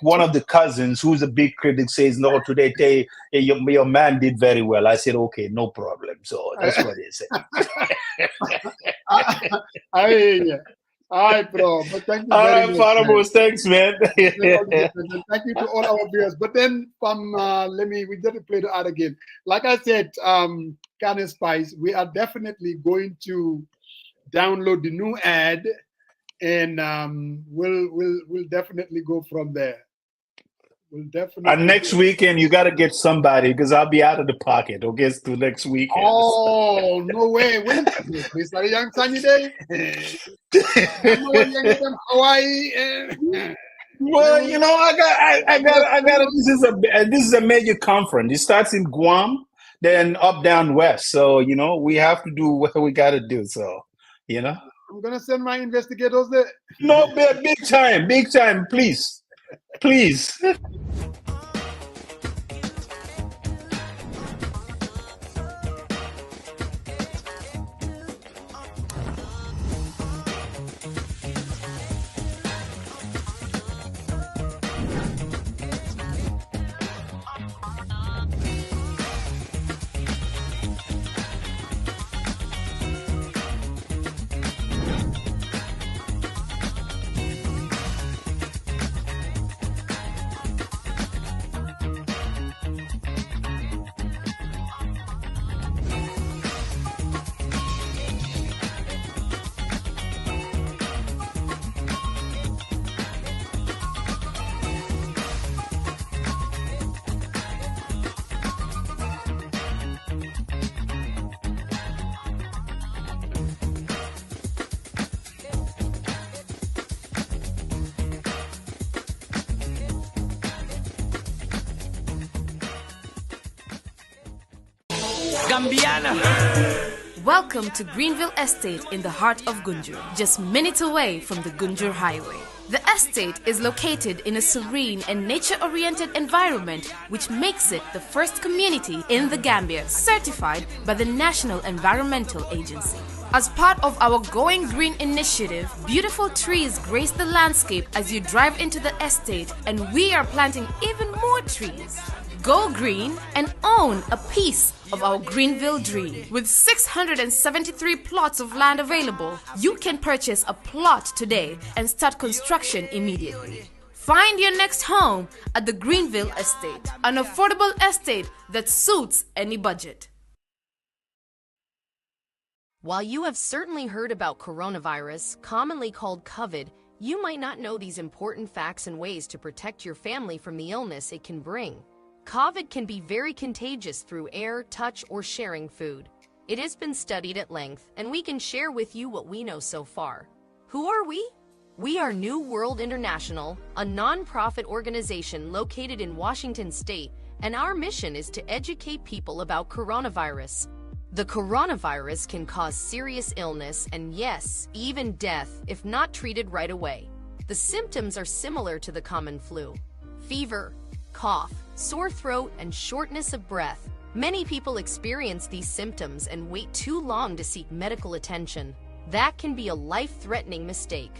one of the cousins who's a big critic, says, no, today your man did very well. I said, okay, no problem. So that's what they said. All right, bro. But thank you all very right, much. Father, thanks, man. Thank you to all our viewers. But then we got to play the ad again. Like I said, Can Spice, we are definitely going to download the new ad, and we'll definitely go from there. We'll definitely. And next weekend, you got to get somebody because I'll be out of the pocket. Okay, it's till next weekend. Oh no way! When Mr. Young Sunny Day, Hawaii. Well, you know, I got. This is a major conference. It starts in Guam, then up down west. So you know, we have to do what we got to do. So you know, I'm gonna send my investigators there. No, big time, please. Gambiana. Welcome to Greenville Estate in the heart of Gunjur, just minutes away from the Gunjur Highway. The estate is located in a serene and nature-oriented environment, which makes it the first community in the Gambia certified by the National Environmental Agency. As part of our Going Green initiative, beautiful trees grace the landscape as you drive into the estate, and we are planting even more trees. Go green and own a piece of our Greenville dream. With 673 plots of land available, you can purchase a plot today and start construction immediately. Find your next home at the Greenville Estate, an affordable estate that suits any budget. While you have certainly heard about coronavirus, commonly called COVID, you might not know these important facts and ways to protect your family from the illness it can bring. COVID can be very contagious through air, touch, or sharing food. It has been studied at length, and we can share with you what we know so far. Who are we? We are New World International, a non-profit organization located in Washington State, and our mission is to educate people about coronavirus. The coronavirus can cause serious illness and, yes, even death if not treated right away. The symptoms are similar to the common flu: fever, cough, sore throat, and shortness of breath. Many people experience these symptoms and wait too long to seek medical attention. That can be a life-threatening mistake.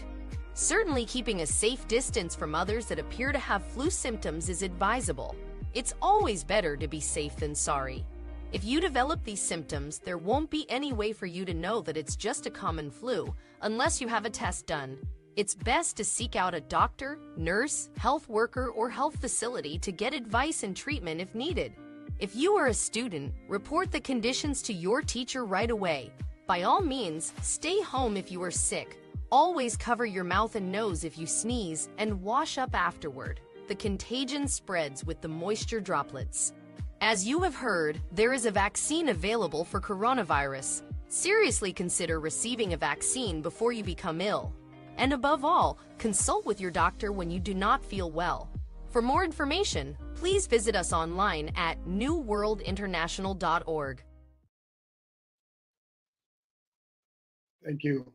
Certainly, keeping a safe distance from others that appear to have flu symptoms is advisable. It's always better to be safe than sorry. If you develop these symptoms, there won't be any way for you to know that it's just a common flu unless you have a test done. It's best to seek out a doctor, nurse, health worker, or health facility to get advice and treatment if needed. If you are a student, report the conditions to your teacher right away. By all means, stay home if you are sick. Always cover your mouth and nose if you sneeze, and wash up afterward. The contagion spreads with the moisture droplets. As you have heard, there is a vaccine available for coronavirus. Seriously consider receiving a vaccine before you become ill. And above all, consult with your doctor when you do not feel well. For more information, please visit us online at newworldinternational.org. Thank you.